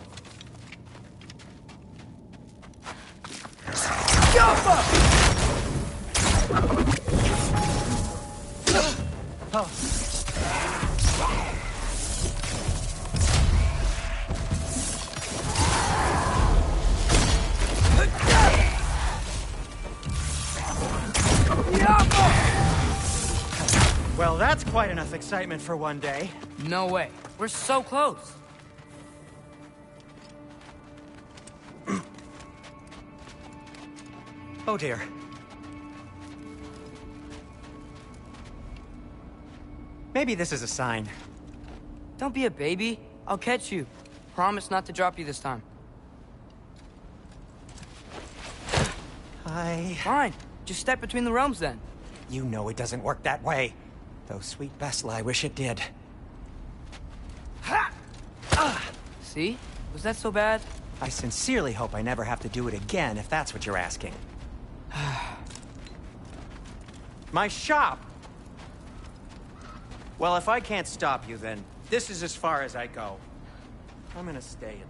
Well, that's quite enough excitement for one day. No way. We're so close. Oh dear. Maybe this is a sign. Don't be a baby. I'll catch you. Promise not to drop you this time. Fine. Just step between the realms then. You know it doesn't work that way. Though sweet Bessel, I wish it did. See? Was that so bad? I sincerely hope I never have to do it again, if that's what you're asking. My shop! Well, if I can't stop you, then this is as far as I go. I'm gonna stay and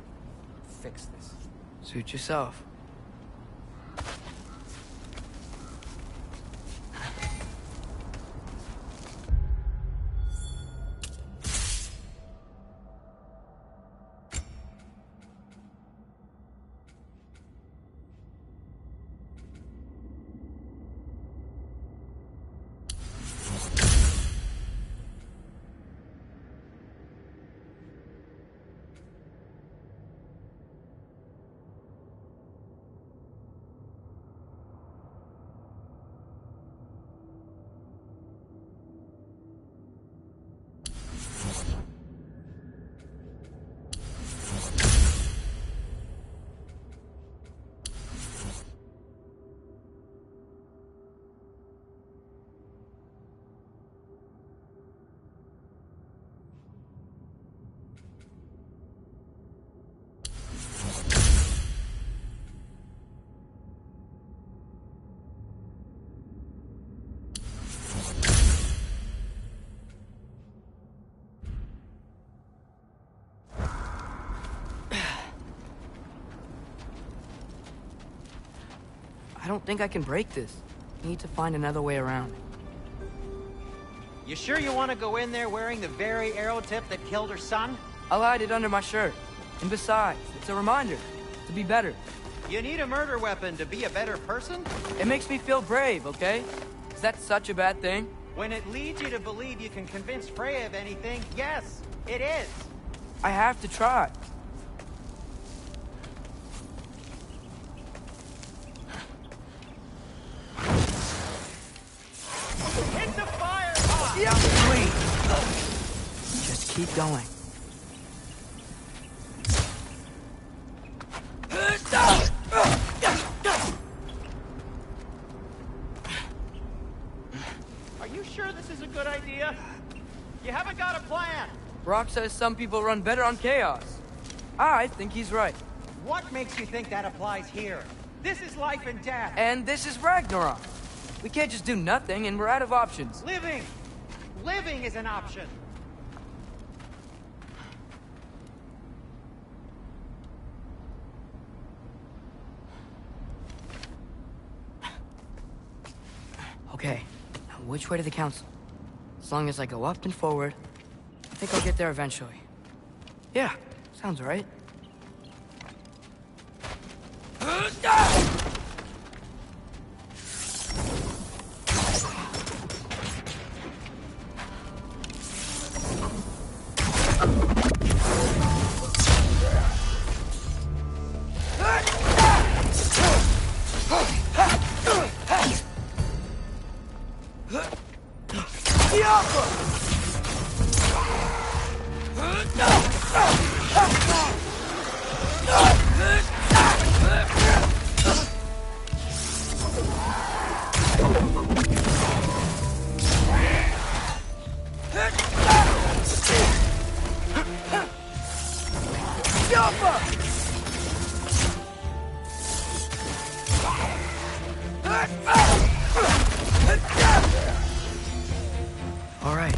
fix this. Suit yourself. I don't think I can break this. Need to find another way around. You sure you want to go in there wearing the very arrow tip that killed her son? I'll hide it under my shirt. And besides, it's a reminder to be better. You need a murder weapon to be a better person? It makes me feel brave, okay? Is that such a bad thing? When it leads you to believe you can convince Freya of anything, yes, it is. I have to try. Hit the fire! Yeah, please. Just keep going. Are you sure this is a good idea? You haven't got a plan. Brock says some people run better on chaos. I think he's right. What makes you think that applies here? This is life and death. And this is Ragnarok. We can't just do nothing, and we're out of options. Living! Living is an option! Okay, now which way to the council? As long as I go up and forward, I think I'll get there eventually. Yeah, sounds right. All right,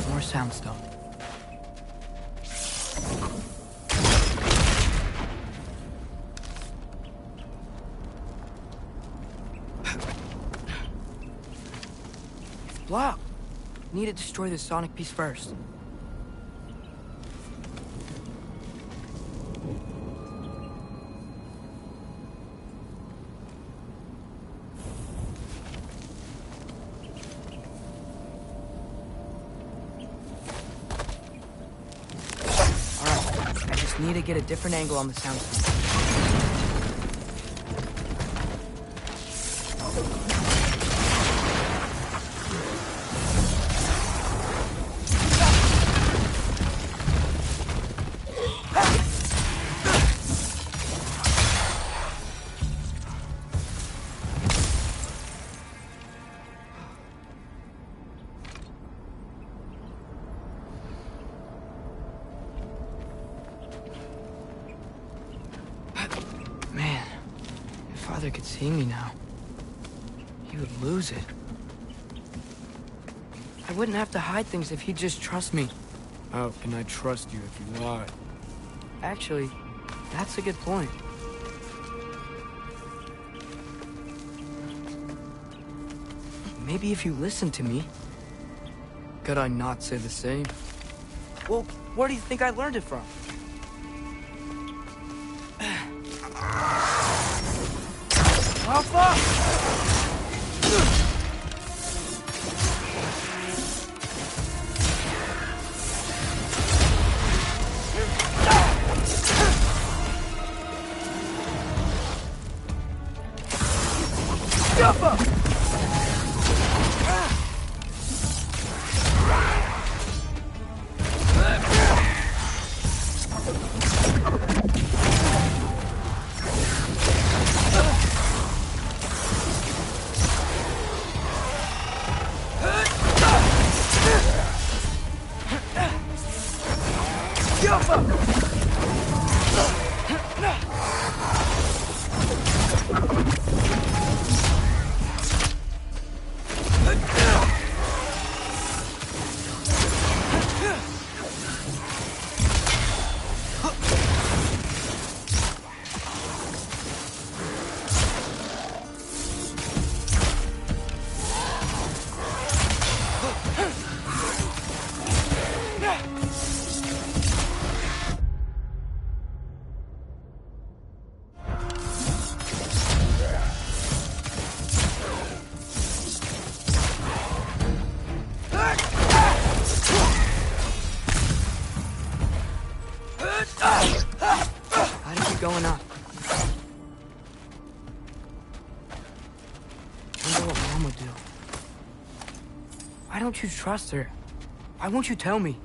more soundstone. It's blocked. Need to destroy the sonic piece first. Need to get a different angle on the sound system. Father could see me now. He would lose it. I wouldn't have to hide things if he'd just trust me. How can I trust you if you lie? Actually, that's a good point. Maybe if you listen to me. Could I not say the same? Well, where do you think I learned it from? Alpha! Going up. Wonder what Mom would do. Why don't you trust her? Why won't you tell me?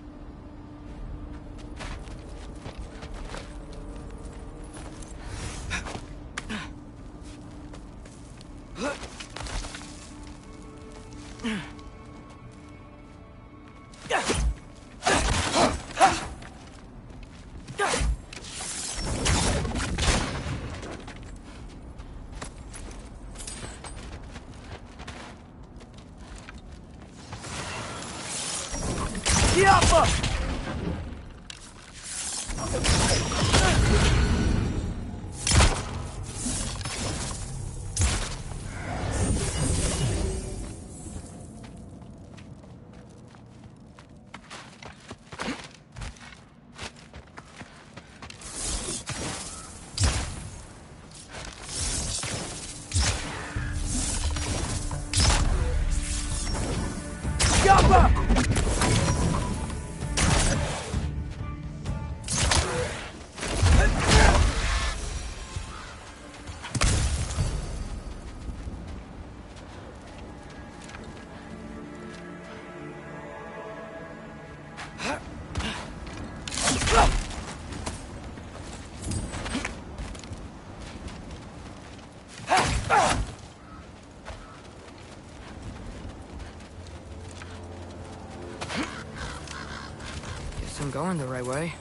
I'm going the right way.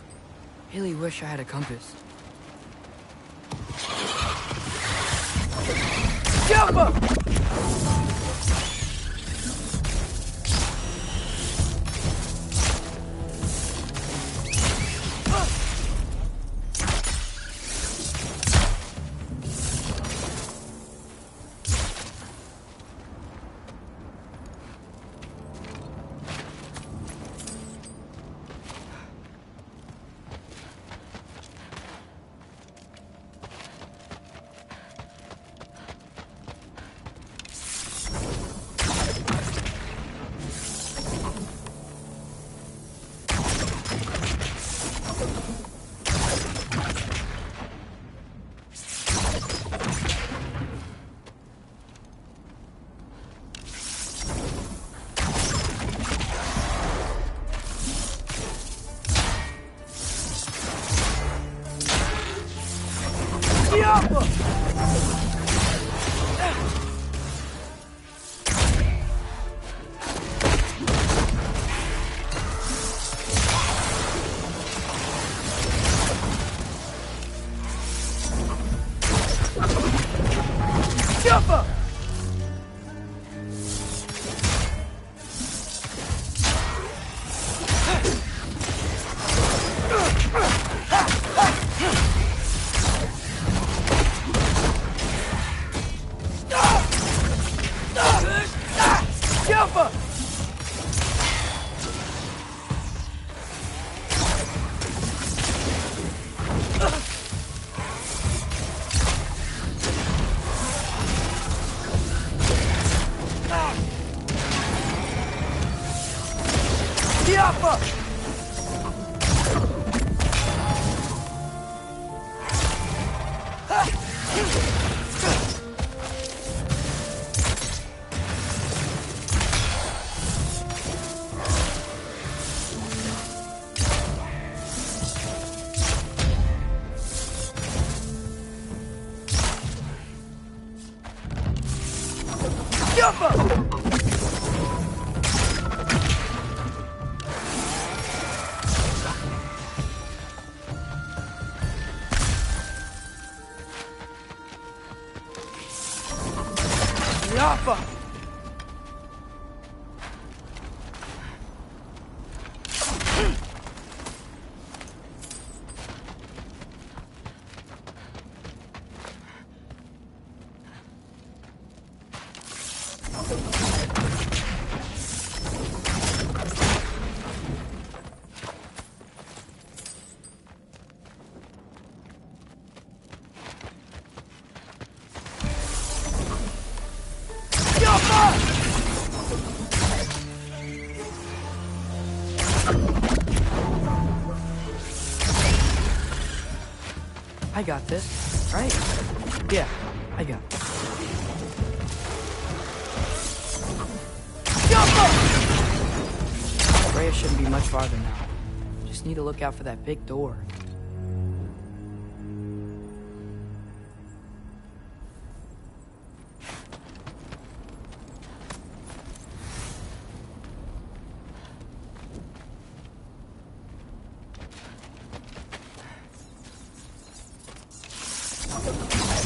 Really wish I had a compass. Jump up! I got this, right? Yeah, I got it. Freya shouldn't be much farther now. Just need to look out for that big door.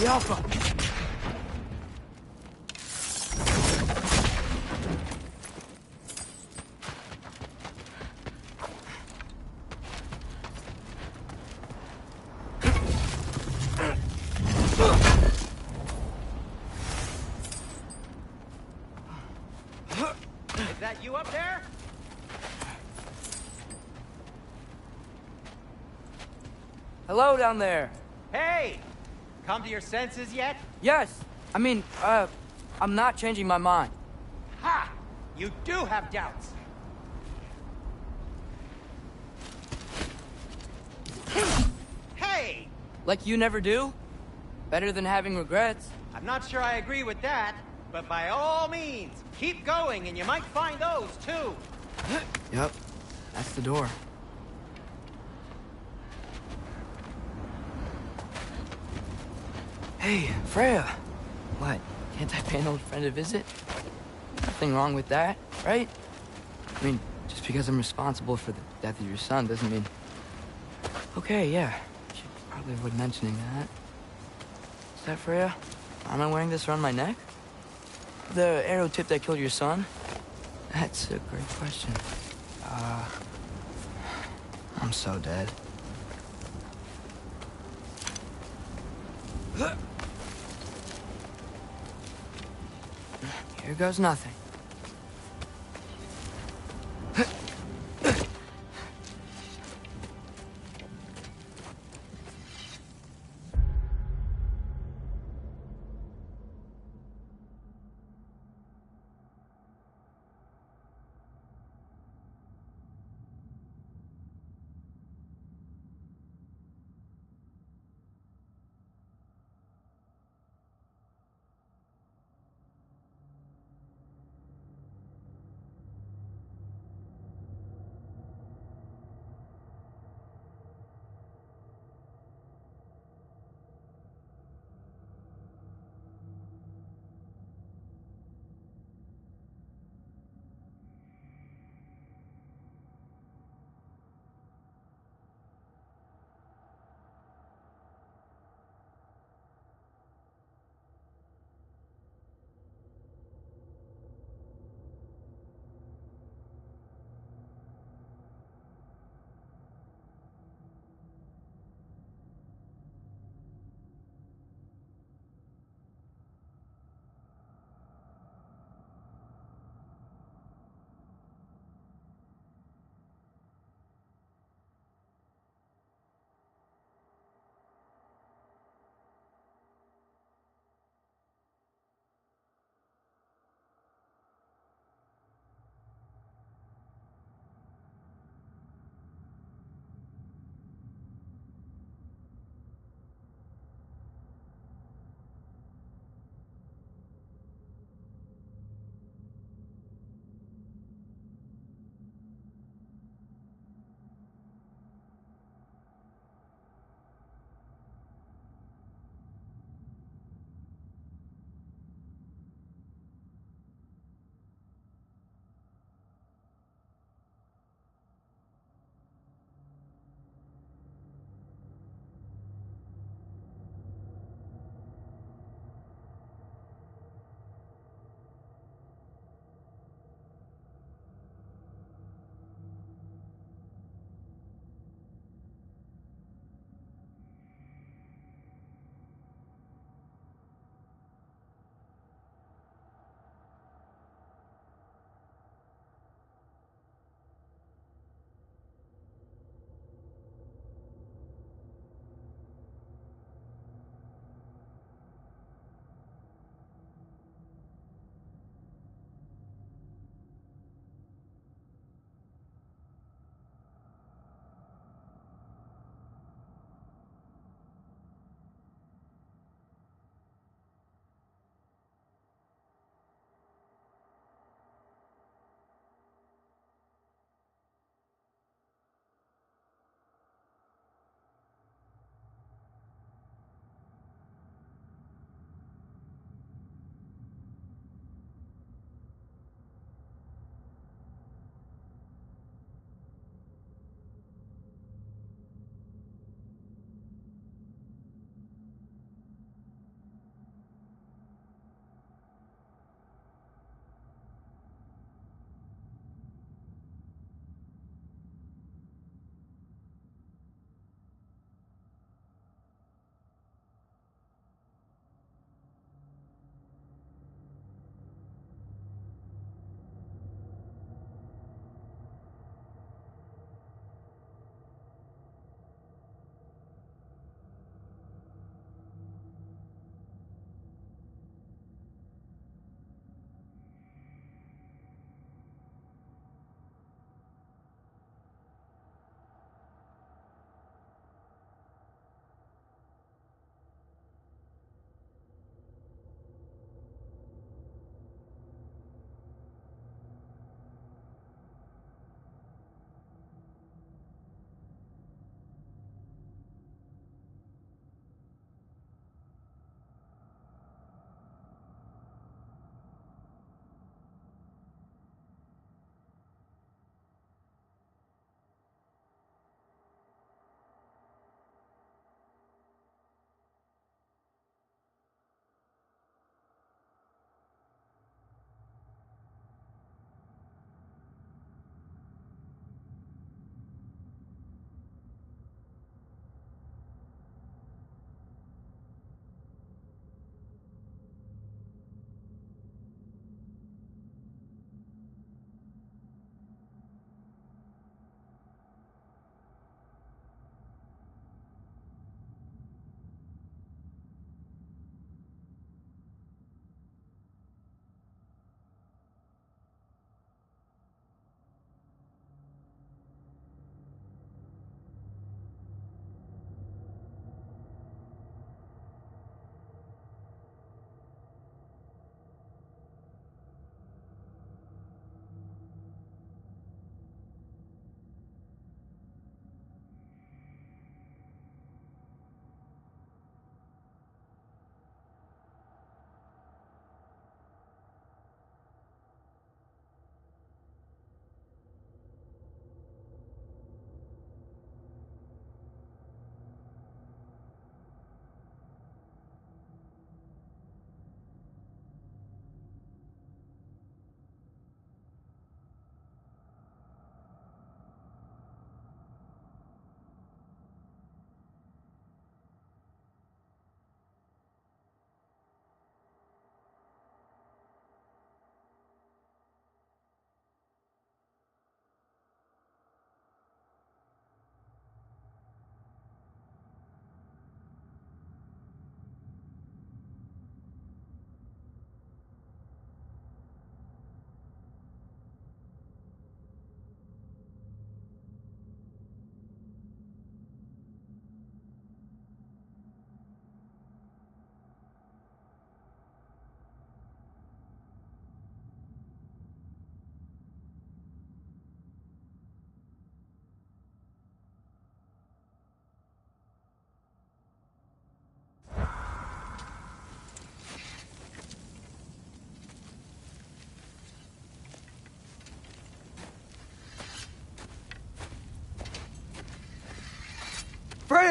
Alpha! Hello down there. Hey! Come to your senses yet? Yes. I mean, I'm not changing my mind. Ha! You do have doubts. Hey! Like you never do? Better than having regrets. I'm not sure I agree with that, but by all means, keep going and you might find those too. Yep. That's the door. Hey, Freya. What? Can't I pay an old friend a visit? Nothing wrong with that, right? I mean, just because I'm responsible for the death of your son doesn't mean... Okay, yeah. Should probably avoid mentioning that. Is that Freya? Am I wearing this around my neck? The arrow tip that killed your son? That's a great question. I'm so dead. Here goes nothing.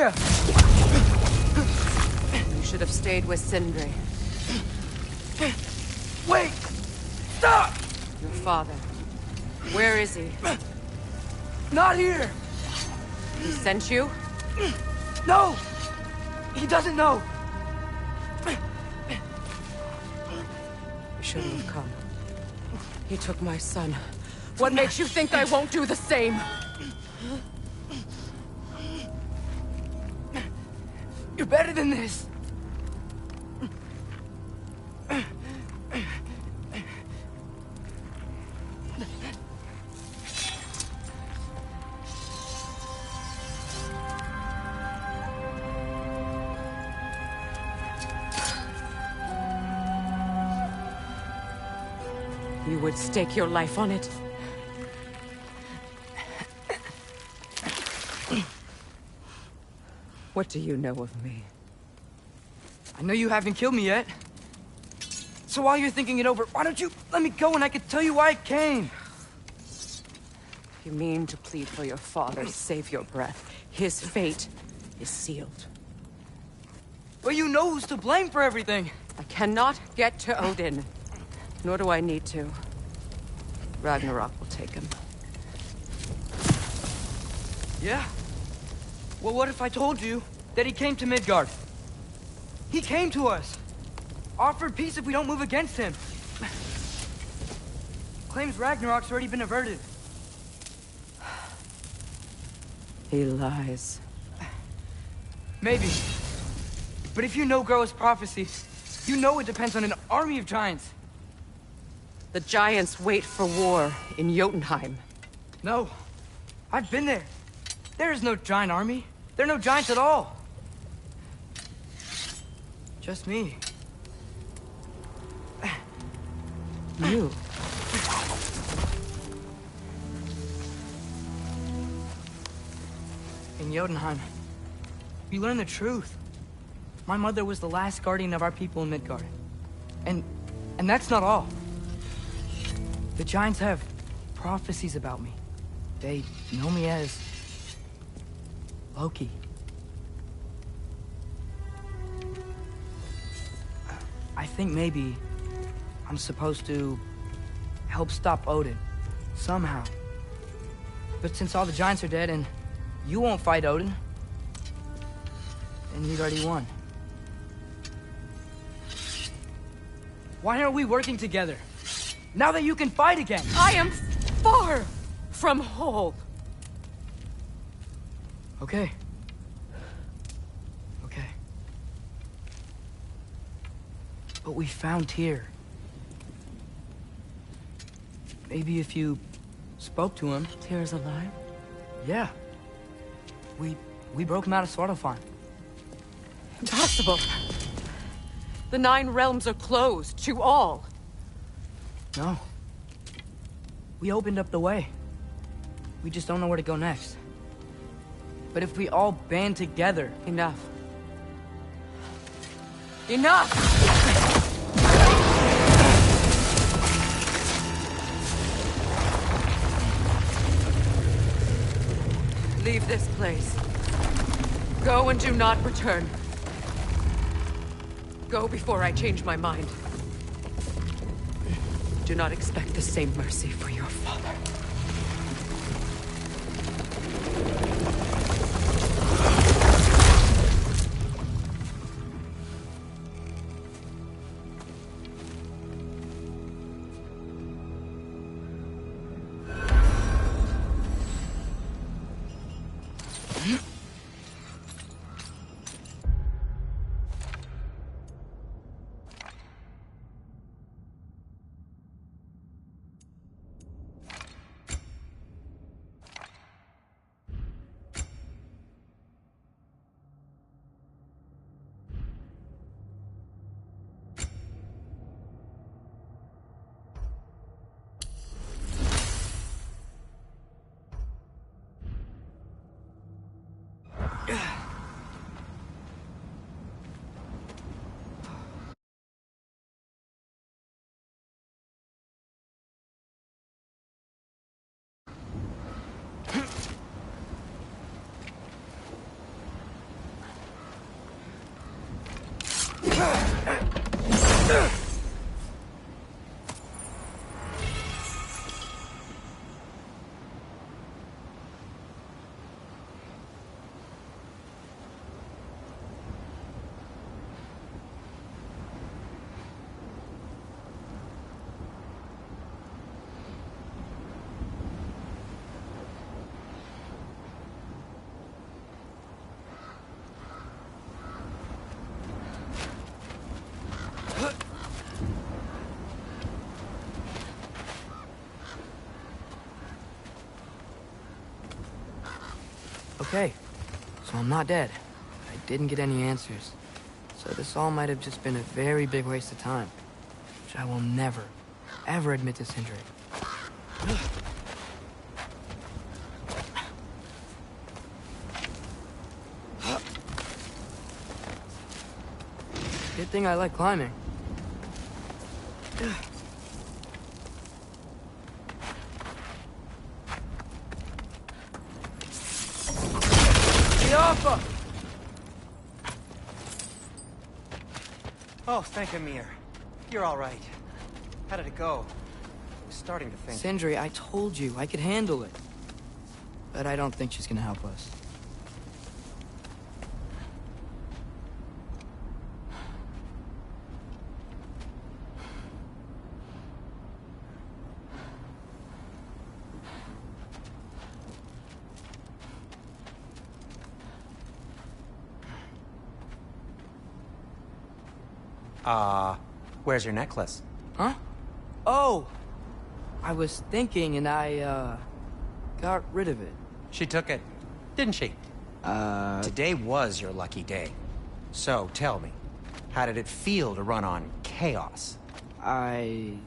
Freya! You should have stayed with Sindri. Wait! Stop! Your father. Where is he? Not here! He sent you? No! He doesn't know! You shouldn't have come. He took my son. What makes you think I won't do the same? You're better than this! You would stake your life on it? What do you know of me? I know you haven't killed me yet. So while you're thinking it over, why don't you let me go and I can tell you why I came? You mean to plead for your father, save your breath. His fate is sealed. But you know who's to blame for everything. I cannot get to Odin. Nor do I need to. Ragnarok will take him. Yeah? Well, what if I told you that he came to Midgard? He came to us. Offered peace if we don't move against him. Claims Ragnarok's already been averted. He lies. Maybe. But if you know Groa's prophecy, you know it depends on an army of giants. The giants wait for war in Jotunheim. No. I've been there. There is no giant army. There are no giants at all. Just me. You. In Jotunheim, we learn the truth. My mother was the last guardian of our people in Midgard. And that's not all. The giants have prophecies about me. They know me as Loki. I think maybe I'm supposed to help stop Odin, somehow. But since all the giants are dead and you won't fight Odin, then you've already won. Why aren't we working together? Now that you can fight again! I am far from whole. Okay. Okay. But we found Tyr. Maybe if you spoke to him... Tyr's alive? Yeah. We broke him out of Svartalfheim. Impossible. The 9 realms are closed to all. No. We opened up the way. We just don't know where to go next. But if we all band together... Enough. Enough! Leave this place. Go and do not return. Go before I change my mind. Do not expect the same mercy for your father. Okay, so I'm not dead. I didn't get any answers. So this all might have just been a very big waste of time, which I will never, ever admit to Sindri. Good thing I like climbing. Oh, thank Amir. You're all right. How did it go? I was starting to think... Sindri, I told you I could handle it. But I don't think she's gonna help us. Where's your necklace? Huh? Oh! I was thinking and I, got rid of it. She took it, didn't she? Today was your lucky day. So, tell me, how did it feel to run on chaos? I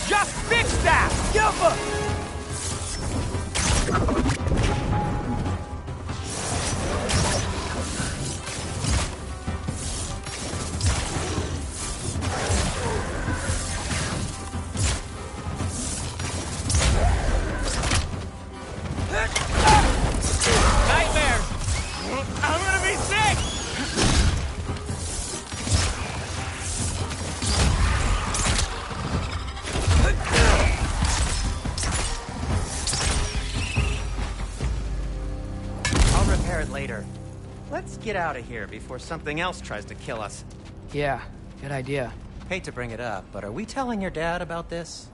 just fixed that! Nightmares! I'm gonna be sick! I'll repair it later. Let's get out of here before something else tries to kill us. Yeah, good idea. Hate to bring it up, but are we telling your dad about this?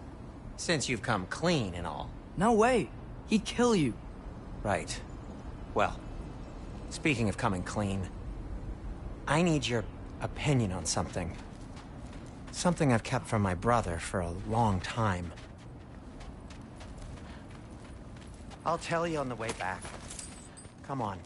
Since you've come clean and all. No way. He'd kill you. Right. Well, speaking of coming clean, I need your opinion on something. Something I've kept from my brother for a long time. I'll tell you on the way back. Come on.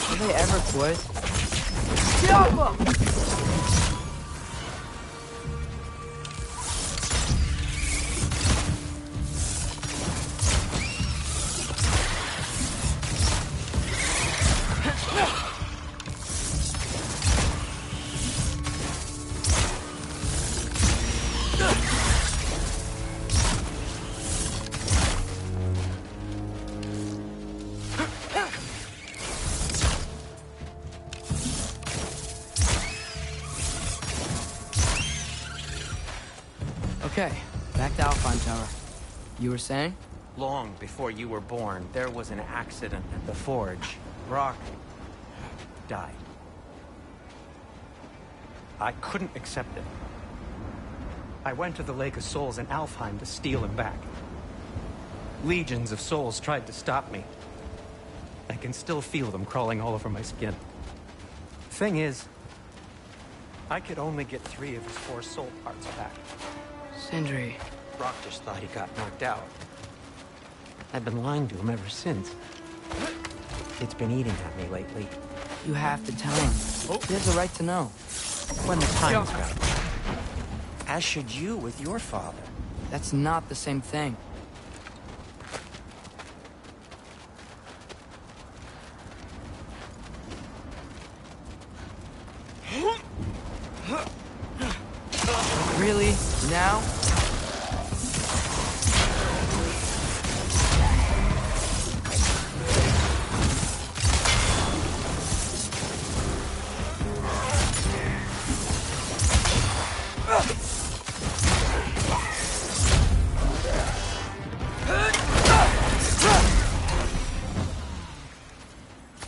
Will they ever quit? Okay, back to Alpine Tower. You were saying? Long before you were born, there was an accident at the forge. Brock died. I couldn't accept it. I went to the Lake of Souls in Alfheim to steal him back. Legions of souls tried to stop me. I can still feel them crawling all over my skin. Thing is, I could only get 3 of his 4 soul parts back. Sindri. Brock just thought he got knocked out. I've been lying to him ever since. It's been eating at me lately. You have to tell him. He has a right to know. When the time's right. As should you with your father. That's not the same thing. now?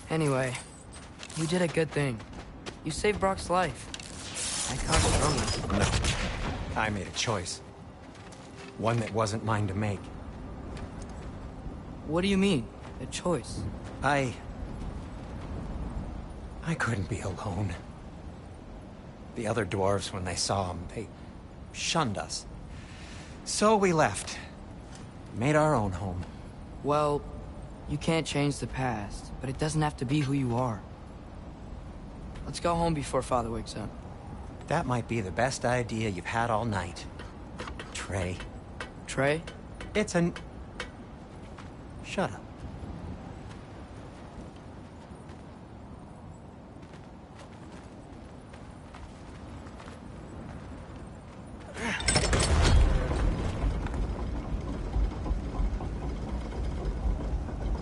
Anyway, you did a good thing. You saved Brock's life. I caused trouble. No. I made a choice. One that wasn't mine to make. What do you mean, a choice? I couldn't be alone. The other dwarves, when they saw him, they shunned us. So we left. Made our own home. Well, you can't change the past, but it doesn't have to be who you are. Let's go home before Father wakes up. That might be the best idea you've had all night. Trey. Trey? It's an... Shut up.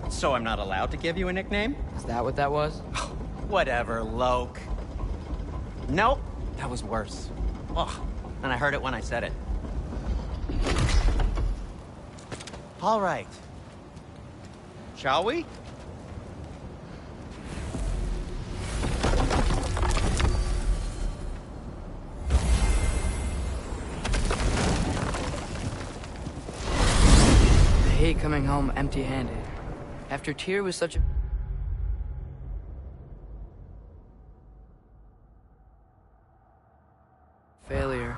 So I'm not allowed to give you a nickname? Is that what that was? Whatever, Loke. Nope, that was worse. Ugh, and I heard it when I said it. All right. Shall we? I hate coming home empty-handed. After Tyr was such a... failure.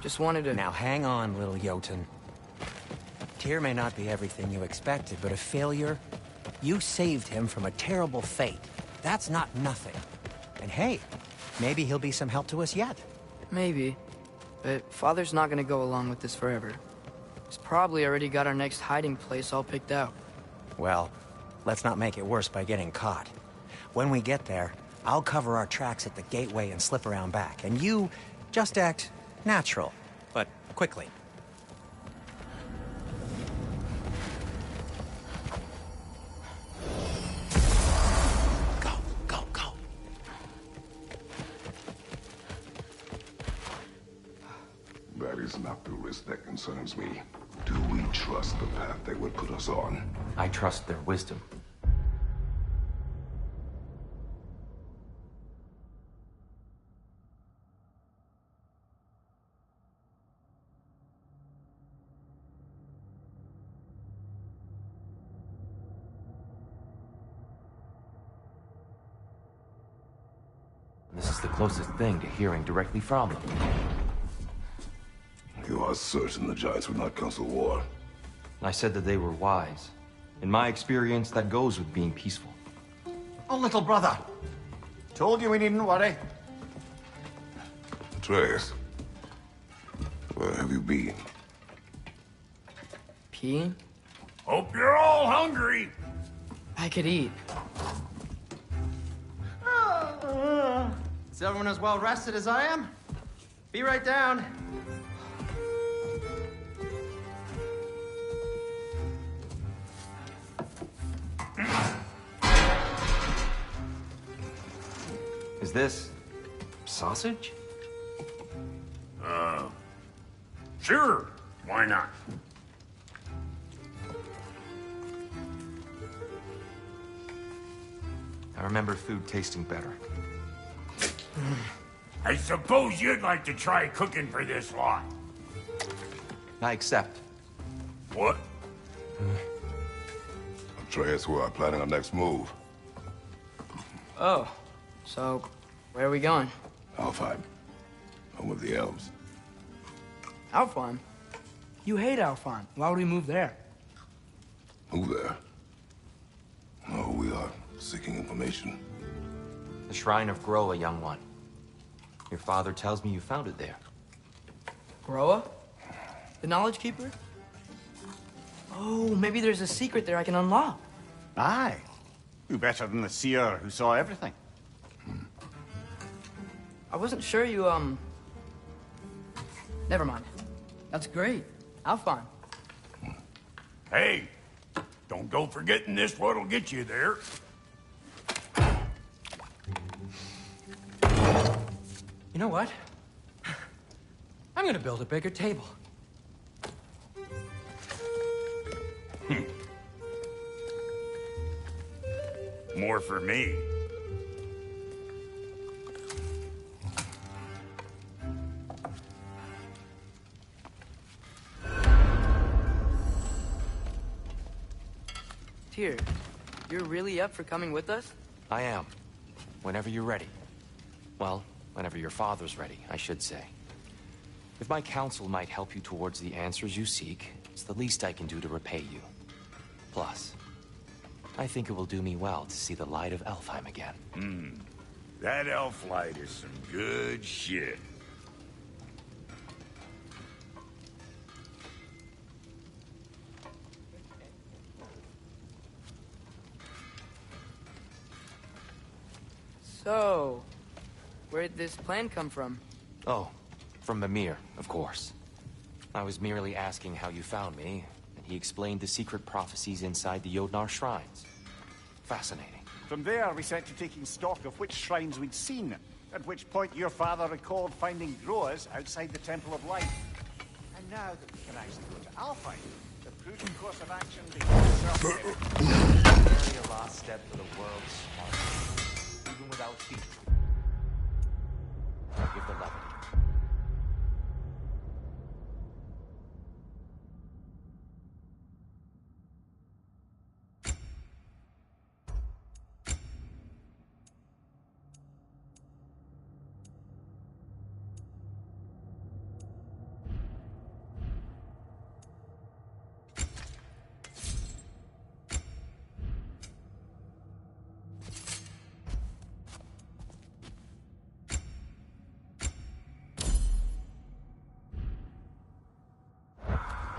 Just wanted to... Now hang on, little Jotun. Tyr may not be everything you expected, but a failure? You saved him from a terrible fate. That's not nothing. And hey, maybe he'll be some help to us yet. Maybe. But Father's not gonna go along with this forever. He's probably already got our next hiding place all picked out. Well, let's not make it worse by getting caught. When we get there, I'll cover our tracks at the gateway and slip around back, and you just act natural, but quickly. Go, go, go. That is not the risk that concerns me. Do we trust the path they would put us on? I trust their wisdom. This is the closest thing to hearing directly from them. You are certain the Giants would not counsel war? I said that they were wise. In my experience, that goes with being peaceful. Oh, little brother. Told you we needn't worry. Atreus, where have you been? Peeing? Hope you're all hungry. I could eat. Is everyone as well rested as I am? Be right down. Is this sausage? Sure. Why not? I remember food tasting better. I suppose you'd like to try cooking for this lot. I accept. What? Atreus, we are planning our next move. Oh, so where are we going? Alfheim. Home of the elves. Alfheim? You hate Alfheim. Why would we move there? Move there? No, we are seeking information. The Shrine of Groa, young one. Your father tells me you found it there. Groa? The Knowledge Keeper? Oh, maybe there's a secret there I can unlock. Aye. Who better than the seer who saw everything? I wasn't sure you, Never mind. That's great. How fun. Hey, don't go forgetting this what'll get you there. You know what? I'm gonna build a bigger table. More for me. Tyr, you're really up for coming with us? I am. Whenever you're ready. Well, whenever your father's ready, I should say. If my counsel might help you towards the answers you seek, it's the least I can do to repay you. Plus, I think it will do me well to see the light of Elfheim again. That elf light is some good shit. So, where'd this plan come from? Oh, from Mimir, of course. I was merely asking how you found me, and he explained the secret prophecies inside the Jotnar shrines. Fascinating. From there, we set to taking stock of which shrines we'd seen, at which point your father recalled finding growers outside the Temple of Light. And now that we can actually go to Alfheim, the prudent course of action becomes certain. Carry a last step for the world's smartest, even without feet. Give the levity.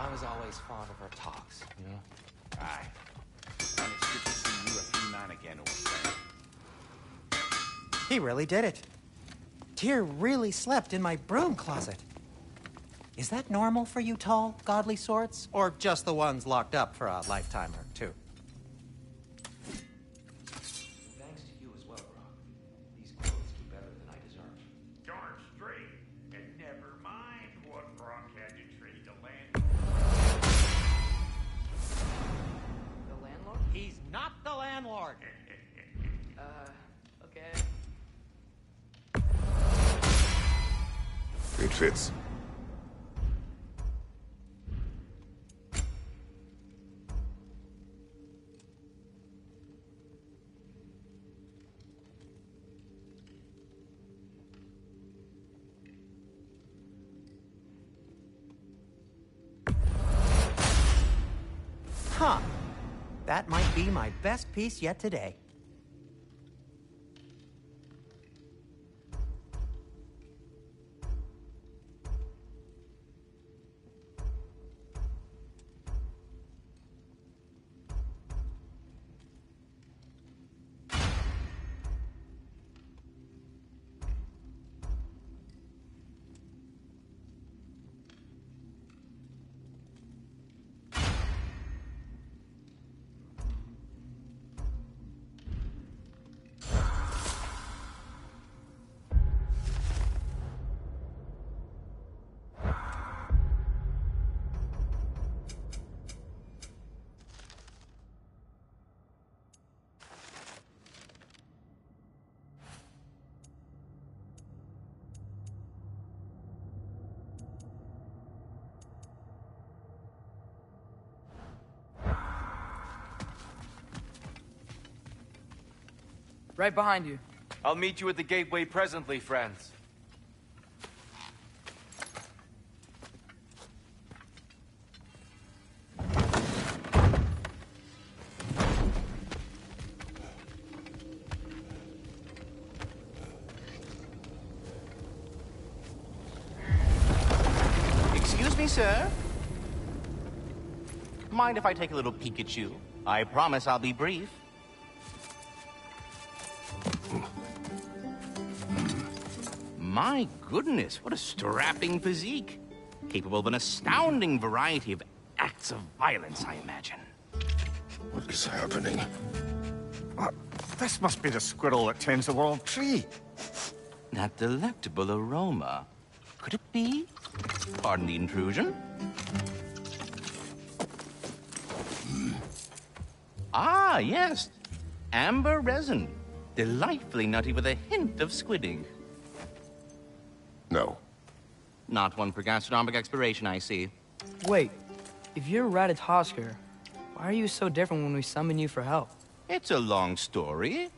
I was always fond of our talks, you know? Aye. And it's good to see you a free man again, old friend. He really did it. Tyr really slept in my broom closet. Is that normal for you tall, godly sorts? Or just the ones locked up for a lifetime or two? Thanks to you as well, Brock. These clothes do better than I deserve. Darn straight. And never mind what Brock had to trade the land. The landlord? He's not the landlord. Okay. It fits. Huh. That might be my best piece yet today. Right behind you. I'll meet you at the gateway presently, friends. Excuse me, sir? Mind if I take a little Pikachu? I promise I'll be brief. My goodness, what a strapping physique. capable of an astounding variety of acts of violence, I imagine. What is happening? This must be the squirrel that tends the world tree. That delectable aroma. Could it be? Pardon the intrusion. Ah, yes. Amber resin. Delightfully nutty with a hint of squid ink. No. Not one for gastronomic exploration, I see. Wait, if you're Ratatosker, why are you so different when we summon you for help? It's a long story.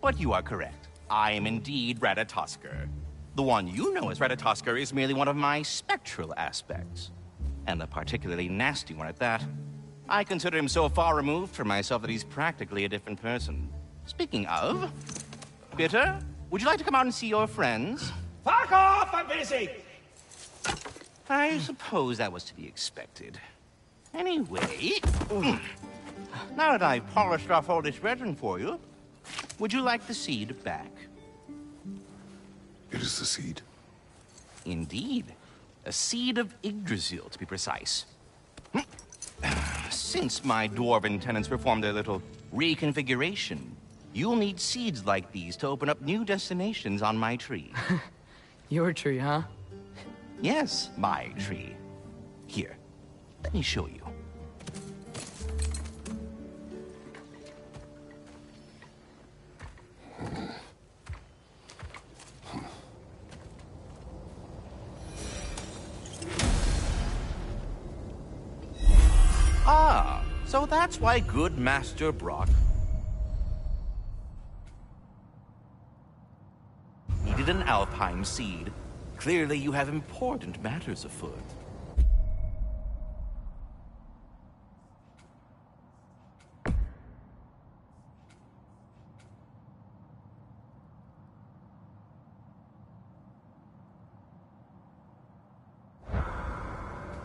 But you are correct. I am indeed Ratatosker. The one you know as Ratatosker is merely one of my spectral aspects. And a particularly nasty one at that. I consider him so far removed from myself that he's practically a different person. Speaking of, Bitter, would you like to come out and see your friends? Fuck off! I'm busy! I suppose that was to be expected. Anyway, now that I've polished off all this resin for you, would you like the seed back? It is the seed? Indeed. A seed of Yggdrasil, to be precise. Since my dwarven tenants performed their little reconfiguration, you'll need seeds like these to open up new destinations on my tree. Your tree, huh? Yes, my tree. Here, let me show you. Ah, so that's why good Master Brock needed an Alpine seed. Clearly you have important matters afoot.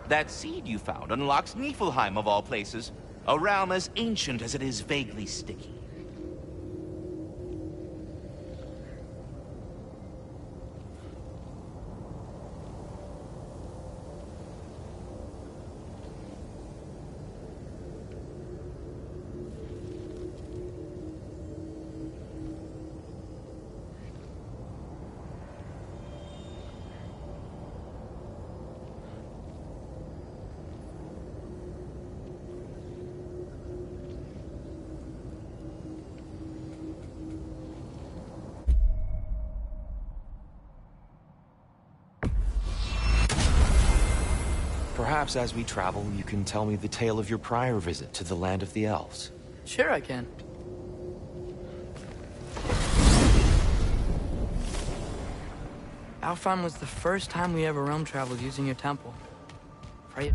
That seed you found unlocks Niflheim of all places, a realm as ancient as it is vaguely sticky. Perhaps as we travel, you can tell me the tale of your prior visit to the land of the elves. Sure I can. Alfheim was the first time we ever realm traveled using your temple. Freya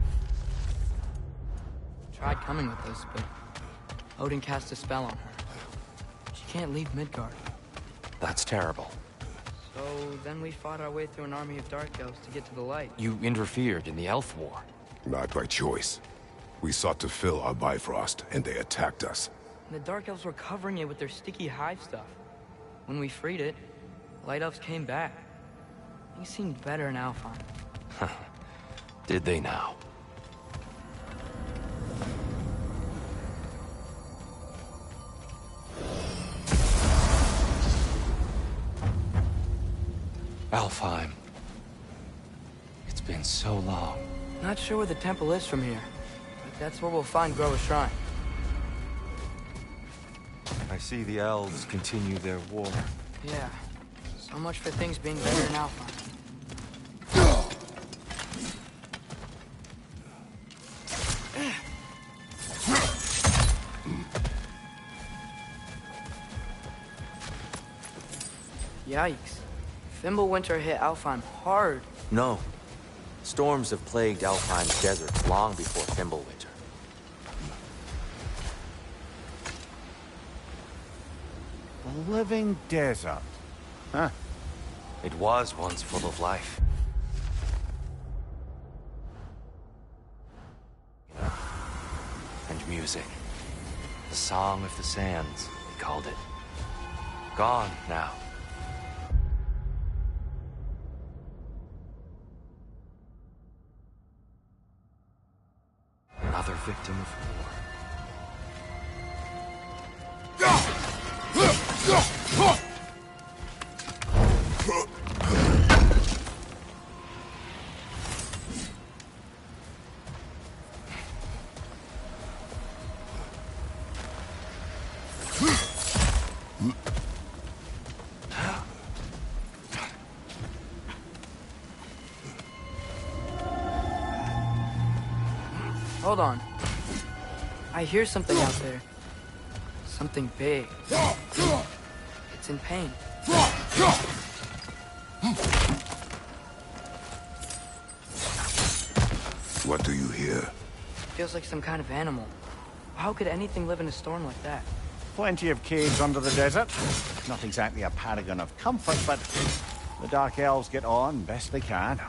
tried coming with us, but Odin cast a spell on her. She can't leave Midgard. That's terrible. So then we fought our way through an army of dark elves to get to the light. You interfered in the elf war. Not by choice. We sought to fill our Bifrost, and they attacked us. And the dark elves were covering it with their sticky hive stuff. When we freed it, light elves came back. Things seemed better in Alfheim. Did they now? Alfheim. It's been so long. Not sure where the temple is from here, but that's where we'll find Groa's shrine. I see the elves continue their war. Yeah. So much for things being better in Alpha. Yikes. Fimbulwinter hit Alfheim hard. No. Storms have plagued Alfheim's deserts long before Fimbulwinter. A living desert. Huh. It was once full of life. And music. The Song of the Sands, they called it. Gone now. victim of war. Hold on. I hear something out there. Something big. It's in pain. What do you hear? Feels like some kind of animal. How could anything live in a storm like that? Plenty of caves under the desert. Not exactly a paragon of comfort, but the Dark Elves get on best they can.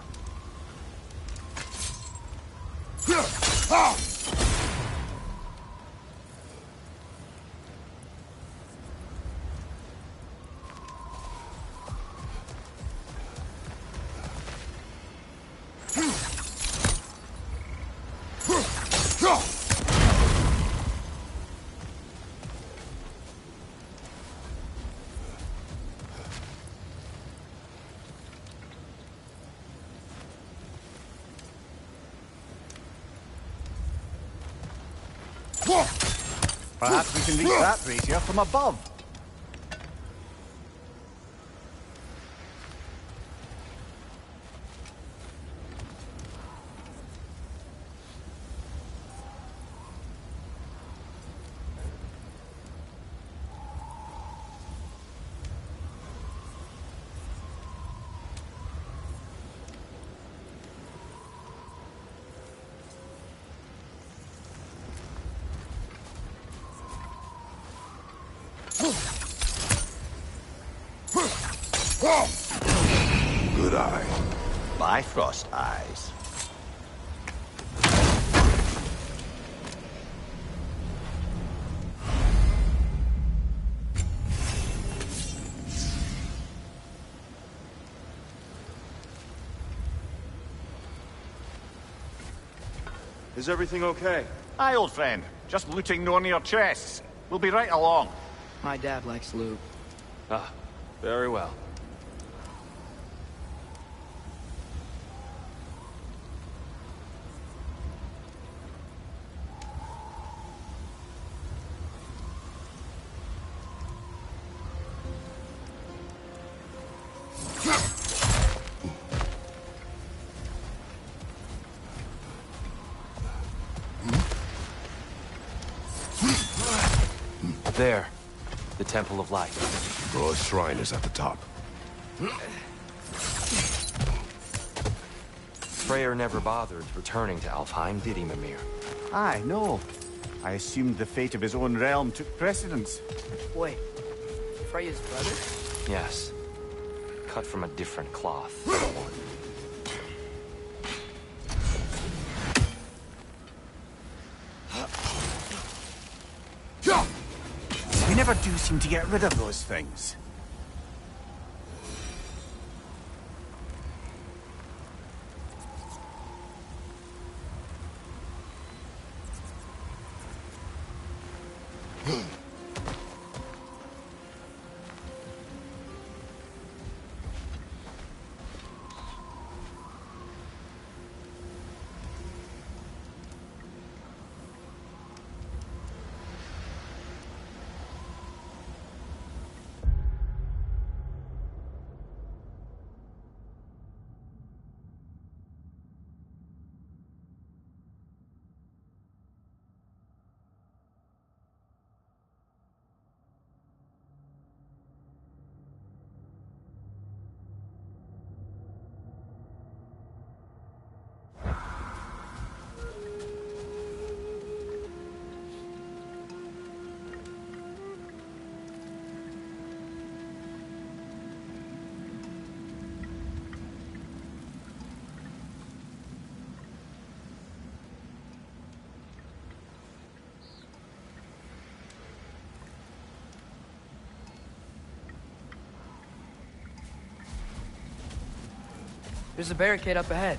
Perhaps we can reach that brazier from above. Good eye. My frost eyes. Is everything okay? Aye, old friend. Just looting Nornir chests. We'll be right along. My dad likes loot. Ah, very well. There. The Temple of Light. Roa's shrine is at the top. Freyr never bothered returning to Alfheim, did he, Mimir? Aye, no. I assumed the fate of his own realm took precedence. Wait. Freya's brother? Yes. Cut from a different cloth. We never do seem to get rid of those things. There's a barricade up ahead.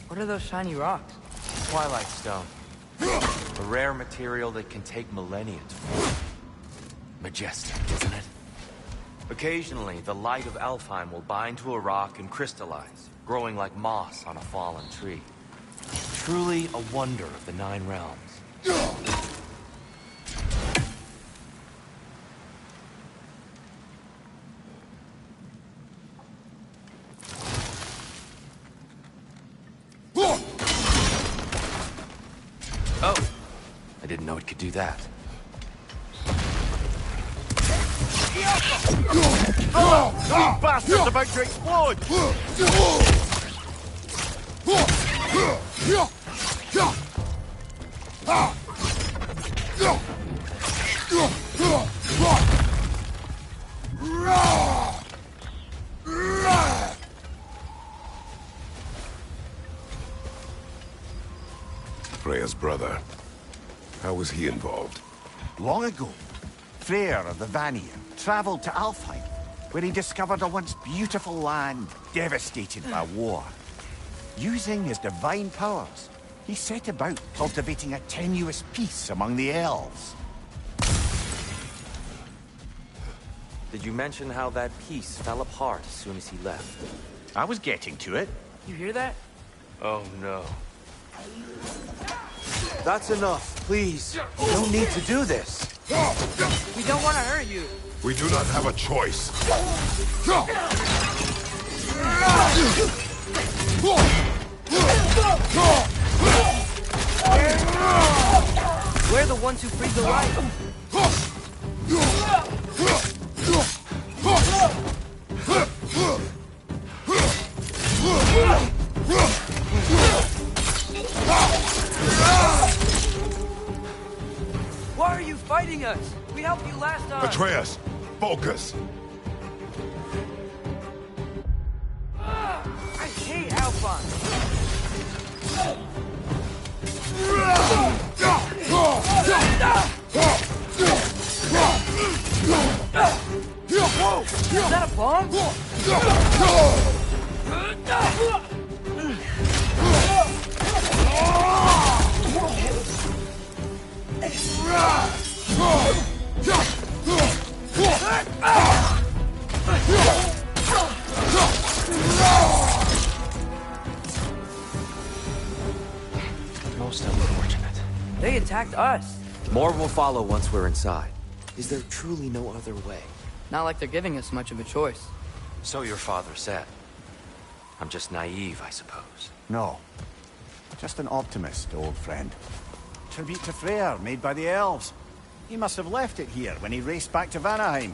What are those shiny rocks? Twilight Stone. A rare material that can take millennia to form. Majestic, isn't it? Occasionally, the light of Alfheim will bind to a rock and crystallize, growing like moss on a fallen tree. Truly a wonder of the Nine Realms. Oh, I didn't know it could do that. You bastard's about to explode! Freya's brother. How was he involved? Long ago, Freyr of the Vanir traveled to Alfheim, where he discovered a once beautiful land devastated by war. Using his divine powers, he set about cultivating a tenuous peace among the elves. Did you mention how that piece fell apart as soon as he left? I was getting to it. You hear that? Oh no. That's enough, please. You don't need to do this. We don't want to hurt you. We do not have a choice. We're the ones who freed the light. Why are you fighting us? We helped you last time. Atreus, focus. I hate Alphonse. Whoa! Is that a bomb? Most unfortunate. They attacked us. More will follow once we're inside. Is there truly no other way? Not like they're giving us much of a choice. So your father said. I'm just naive, I suppose. No. Just an optimist, old friend. Tribute to Freyr, made by the elves. He must have left it here when he raced back to Vanaheim.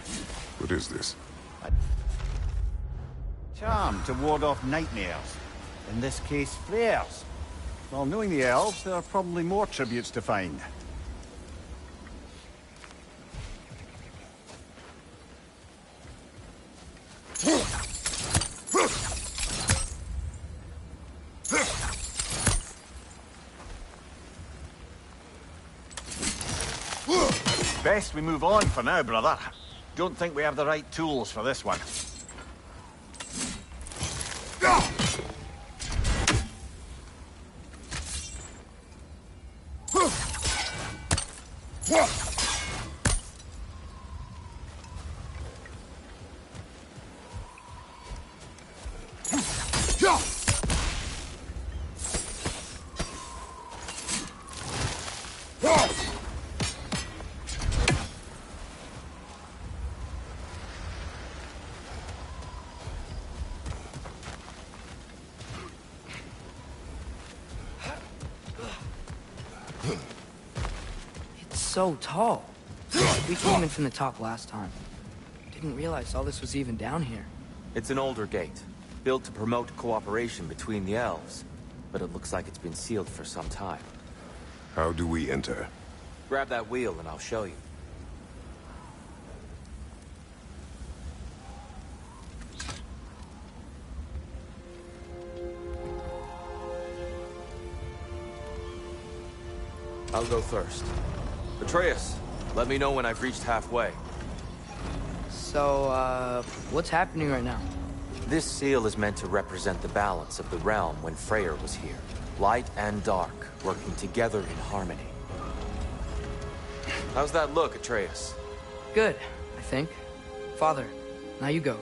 What is this? A charm to ward off nightmares. In this case, Freyr's. Well, knowing the elves, there are probably more tributes to find. Best we move on for now, brother. Don't think we have the right tools for this one. So tall. We came in from the top last time. Didn't realize all this was even down here. It's an older gate, built to promote cooperation between the elves. But it looks like it's been sealed for some time. How do we enter? Grab that wheel and I'll show you. I'll go first. Atreus, let me know when I've reached halfway. So, what's happening right now? This seal is meant to represent the balance of the realm when Freyr was here. Light and dark, working together in harmony. How's that look, Atreus? Good, I think. Father, now you go.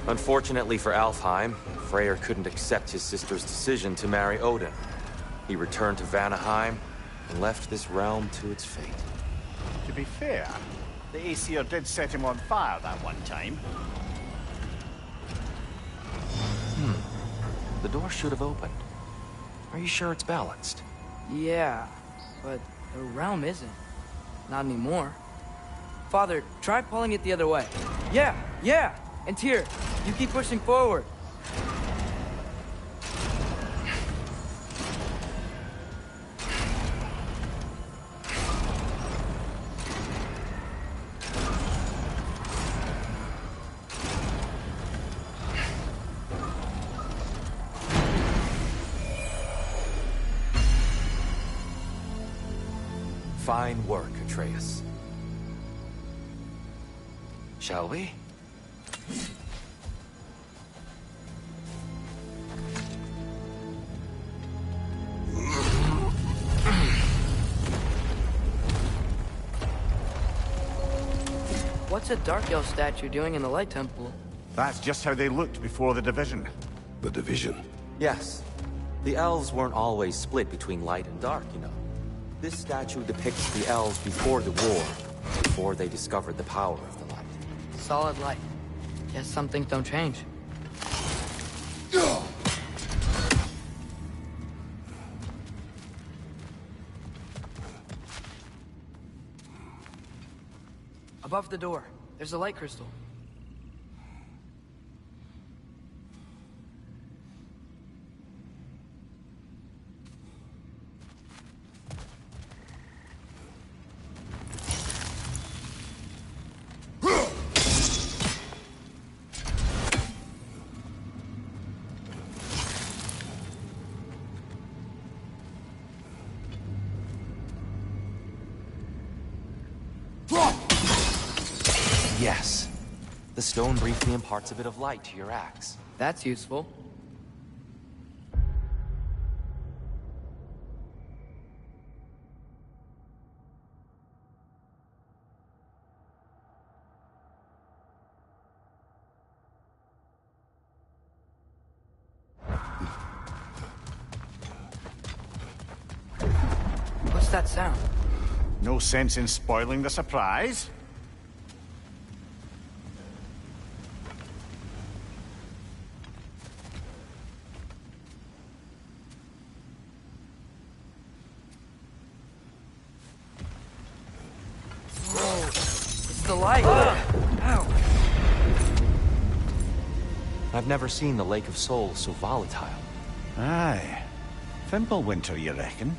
Unfortunately for Alfheim, Freyr couldn't accept his sister's decision to marry Odin. He returned to Vanaheim and left this realm to its fate. To be fair, the Aesir did set him on fire that one time. The door should have opened. Are you sure it's balanced? Yeah, but the realm isn't. Not anymore. Father, try pulling it the other way. Yeah! And Tyr, you keep pushing forward. Fine work, Atreus. Shall we? What's a Dark Elf statue doing in the Light Temple? That's just how they looked before the division. The division? Yes. The elves weren't always split between light and dark, you know. This statue depicts the elves before the war, before they discovered the power of the light. Solid light. Guess some things don't change. Above the door, there's a light crystal. Yes. The stone briefly imparts a bit of light to your axe. That's useful. What's that sound? No sense in spoiling the surprise. The light! Ow! I've never seen the Lake of Souls so volatile. Aye. Fimbulwinter, you reckon?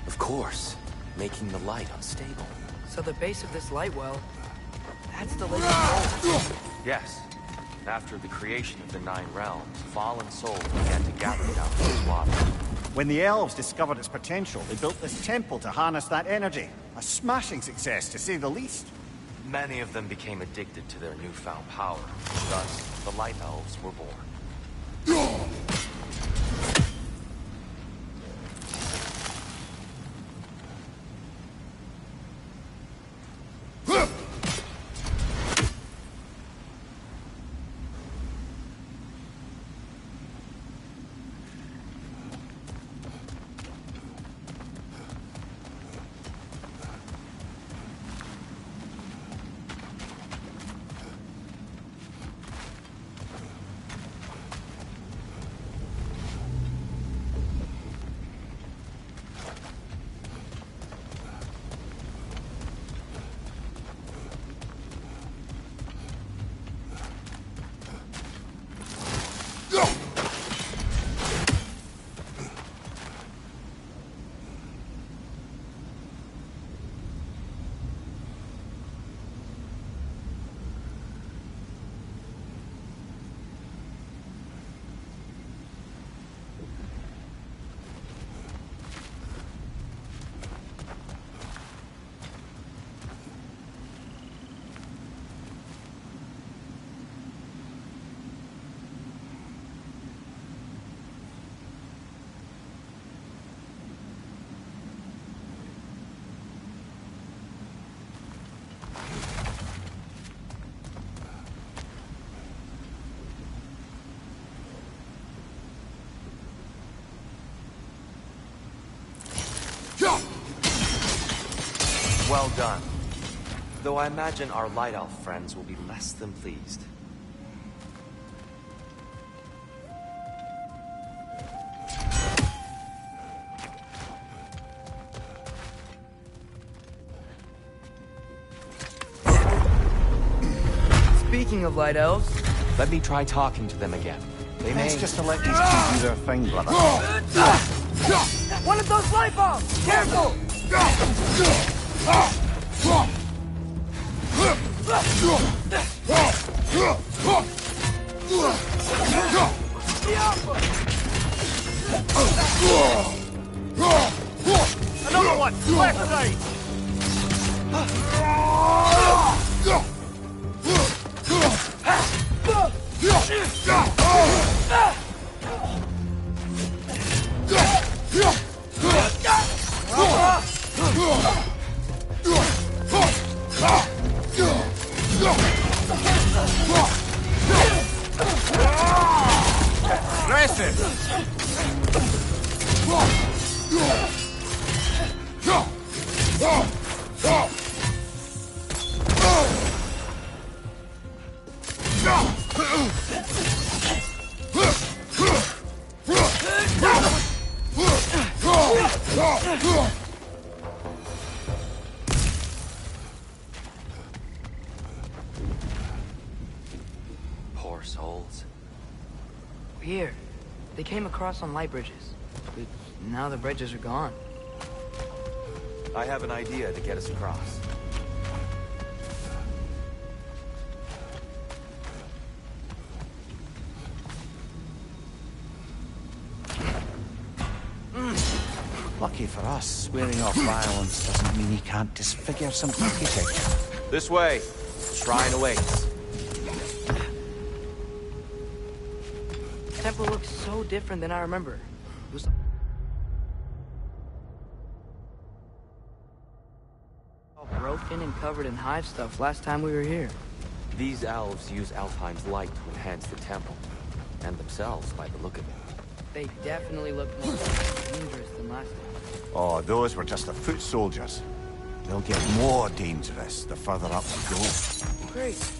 Of course. Making the light unstable. So the base of this light well, that's the Lake of Souls. Yes. After the creation of the Nine Realms, fallen souls began to gather down this water. When the elves discovered its potential, they built this temple to harness that energy. A smashing success, to say the least. Many of them became addicted to their newfound power. Thus, the Light Elves were born. Well done. Though I imagine our Light Elf friends will be less than pleased. Speaking of Light Elves... Let me try talking to them again. They may... It's just to let these two do their thing, brother. One of those light bombs! Careful! Another one! Left side! Poor souls. Here. They came across on light bridges. But now the bridges are gone. I have an idea to get us across. Lucky for us, swearing off violence doesn't mean he can't disfigure some architecture. This way. Shrine awaits. The temple looks so different than I remember. It was all broken and covered in hive stuff last time we were here. These elves use Alfheim's light to enhance the temple. And themselves, by the look of it. They definitely look more dangerous than last time. Oh, those were just the foot soldiers. They'll get more dangerous the further up we go. Great.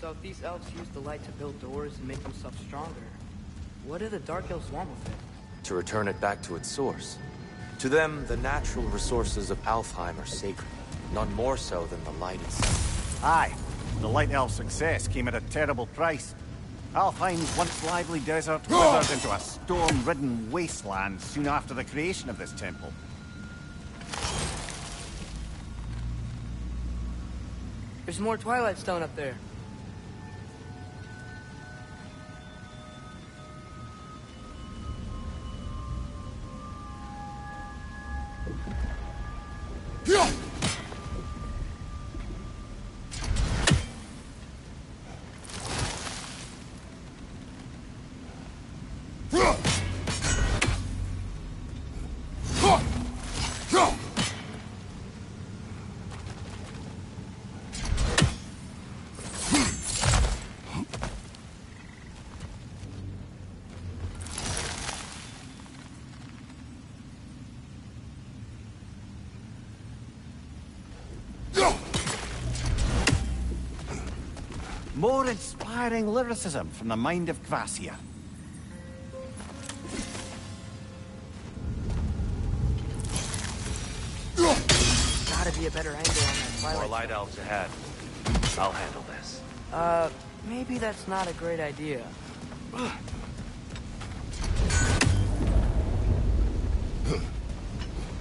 So if these elves use the light to build doors and make themselves stronger, what do the Dark Elves want with it? To return it back to its source. To them, the natural resources of Alfheim are sacred. None more so than the light itself. Aye. The Light Elf success came at a terrible price. Alfheim's once lively desert withered into a storm-ridden wasteland soon after the creation of this temple. There's more Twilight Stone up there. More inspiring lyricism from the mind of Kvasir. Gotta be a better angle on that Twilight. More light elves ahead. I'll handle this. Maybe that's not a great idea.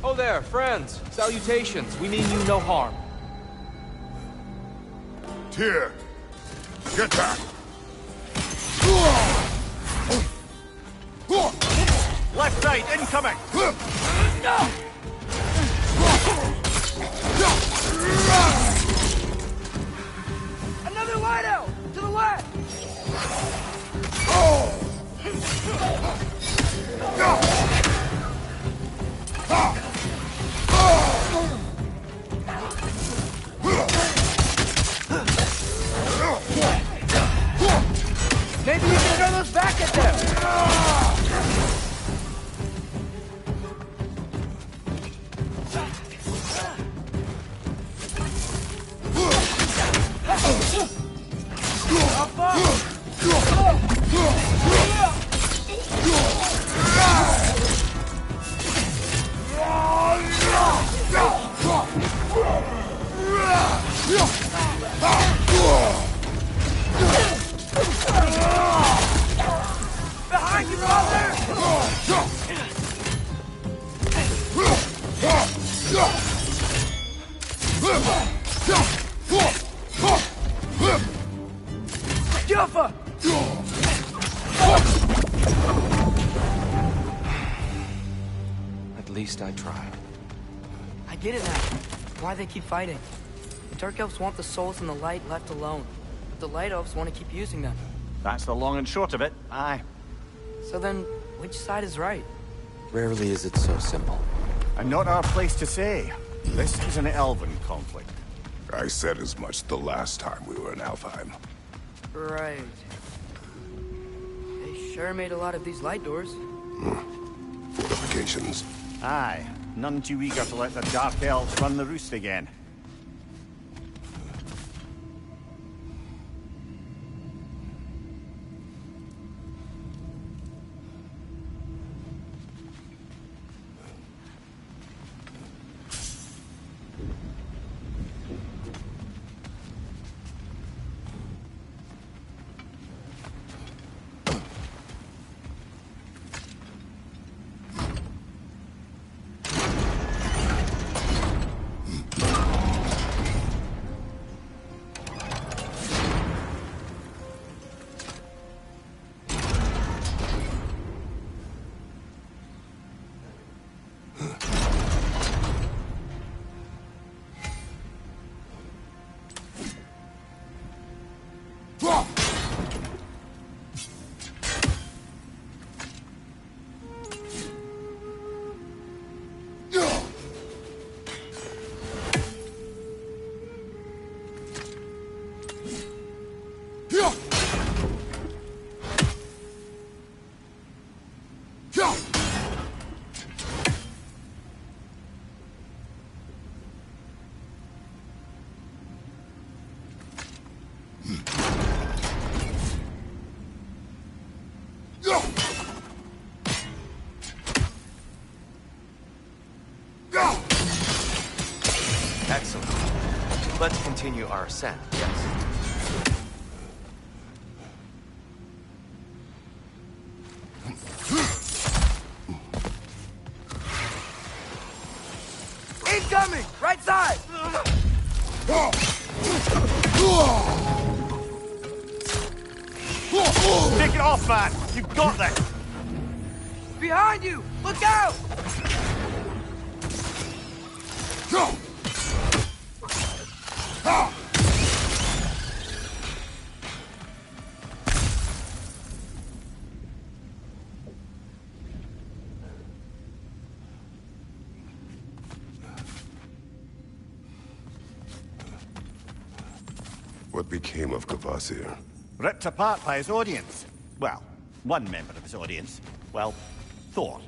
Oh there, friends. Salutations. We mean you no harm. Tyr! Get back! Left side, incoming! Another light out! To the left! Maybe you can throw those back at them! Behind you, brother! Juffa! At least I tried. I get it now. Why they keep fighting. The Dark Elves want the souls in the light left alone. But the Light Elves want to keep using them. That's the long and short of it, aye. So then, which side is right? Rarely is it so simple. And not our place to say. This is an elven conflict. I said as much the last time we were in Alfheim. Right. They sure made a lot of these light doors. Fortifications. Aye. None too eager to let the Dark Elves run the roost again. Excellent. Let's continue our ascent, yes. Incoming! Right side! Take it off, man! You've got this! Behind you! Look out! What became of Kvasir? Ripped apart by his audience. Well, one member of his audience. Well, Thor.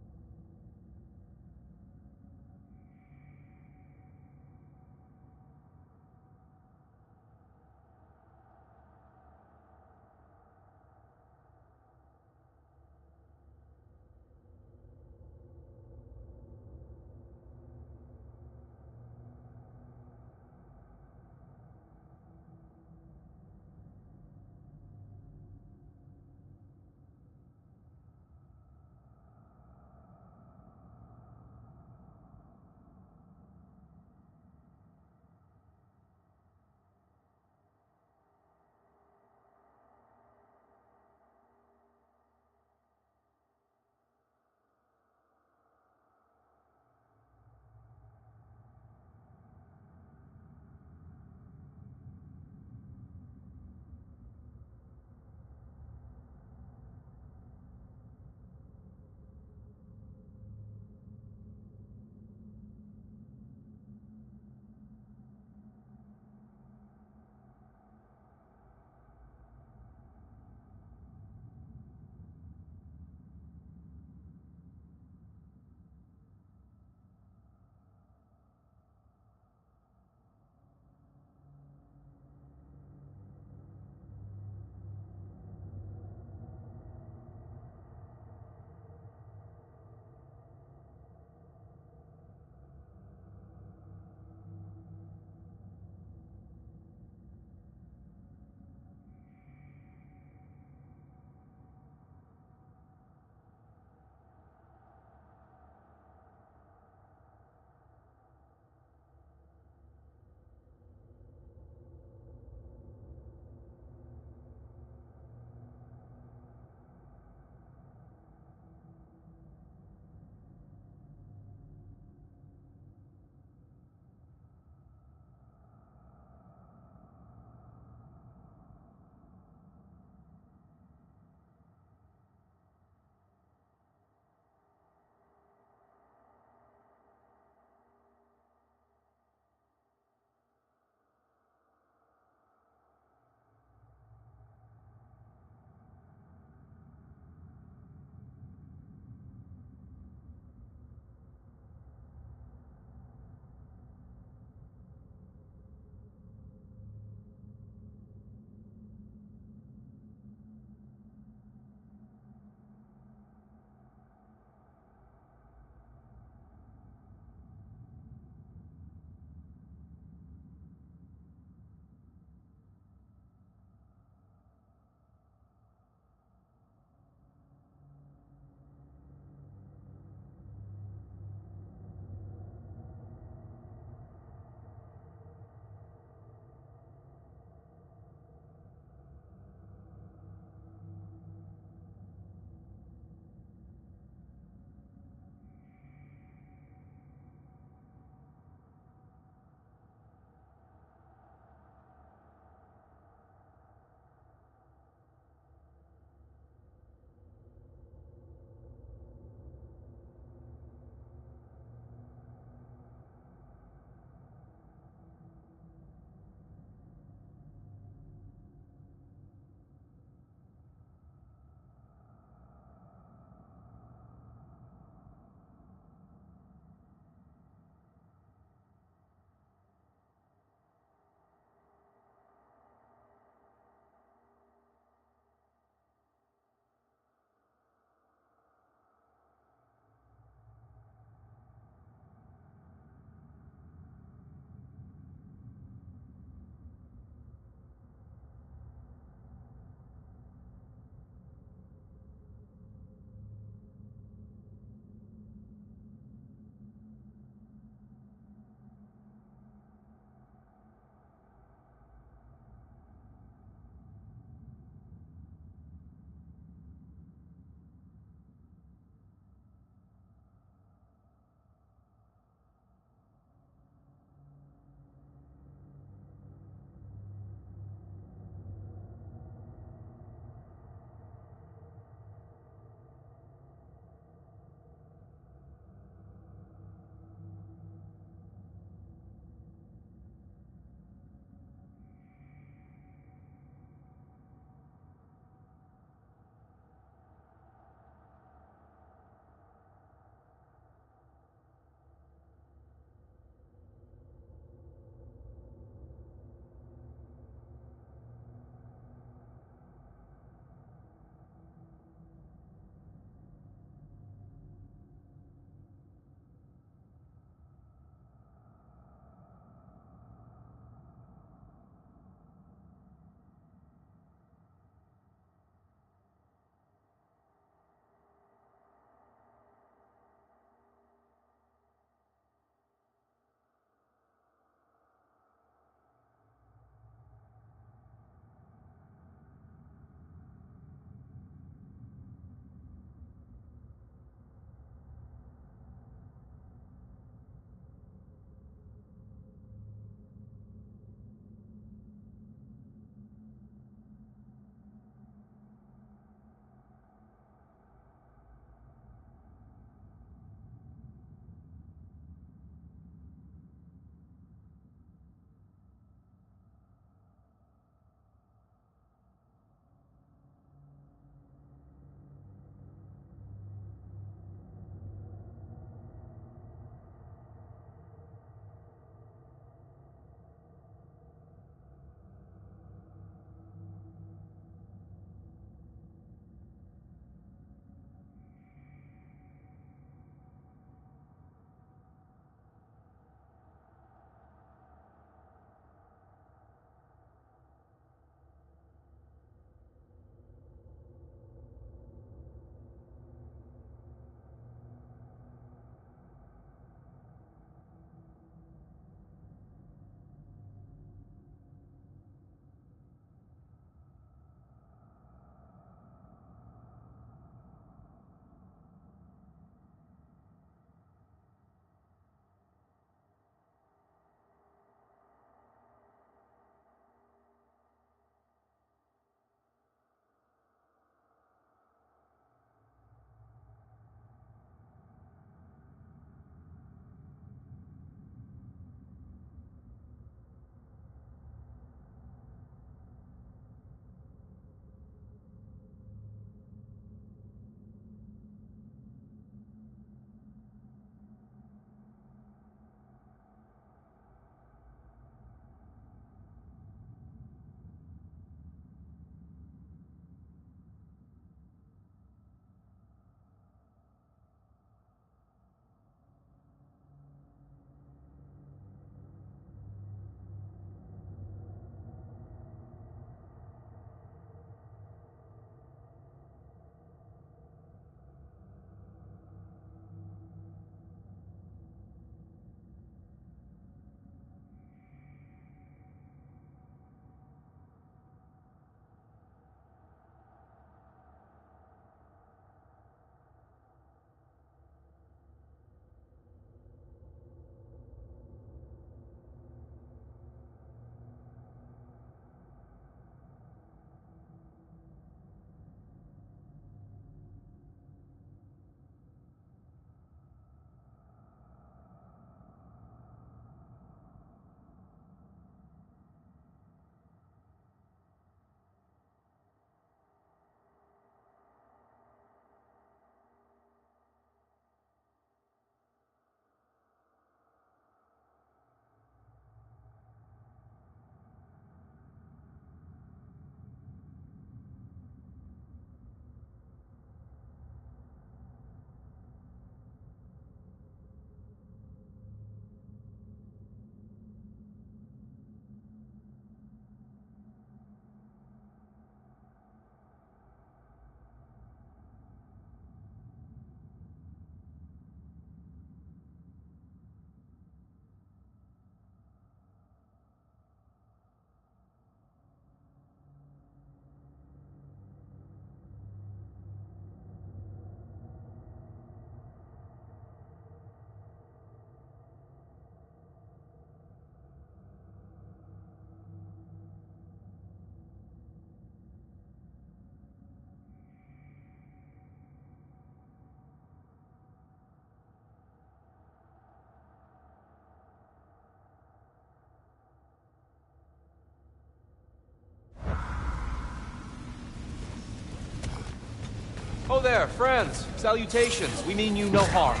Oh there, friends. Salutations. We mean you no harm.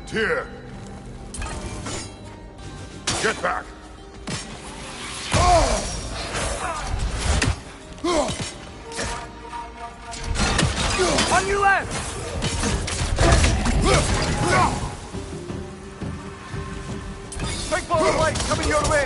Tyr! Get back! On your left! Big ball of light coming your way!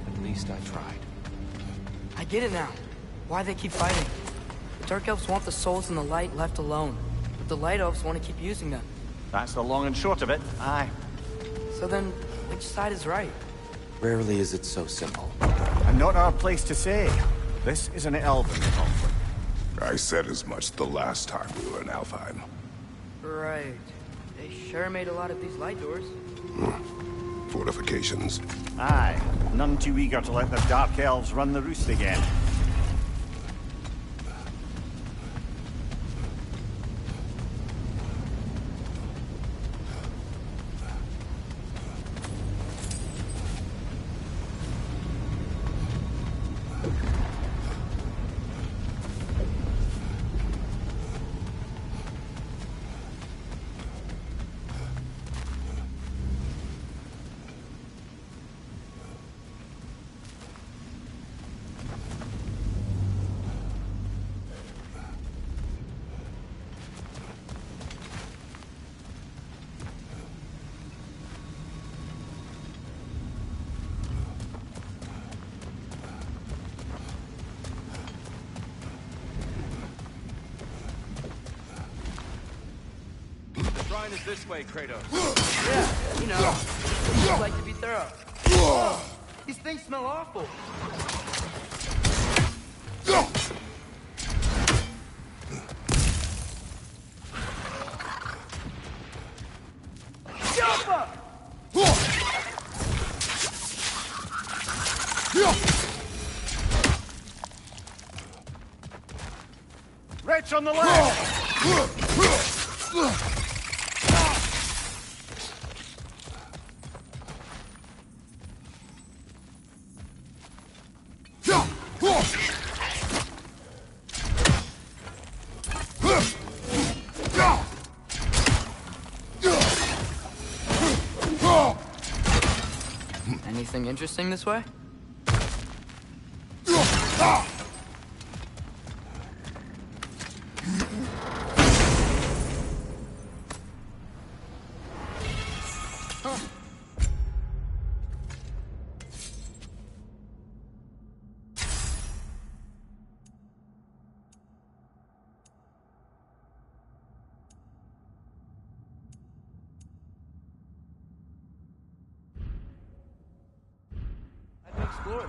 At least I tried. I get it now. Why they keep fighting. The Dark Elves want the souls in the light left alone, but the Light Elves want to keep using them. That's the long and short of it, aye. So then, which side is right? Rarely is it so simple. And not our place to say. This is an elven conflict. I said as much the last time we were in Alfheim. Right. They sure made a lot of these light doors. Fortifications. Aye, none too eager to let the Dark Elves run the roost again. Shrine is this way, Kratos. Yeah, you know. Just like to be thorough. These things smell awful. Jump up! Wretch on the left! Anything interesting this way? Explore.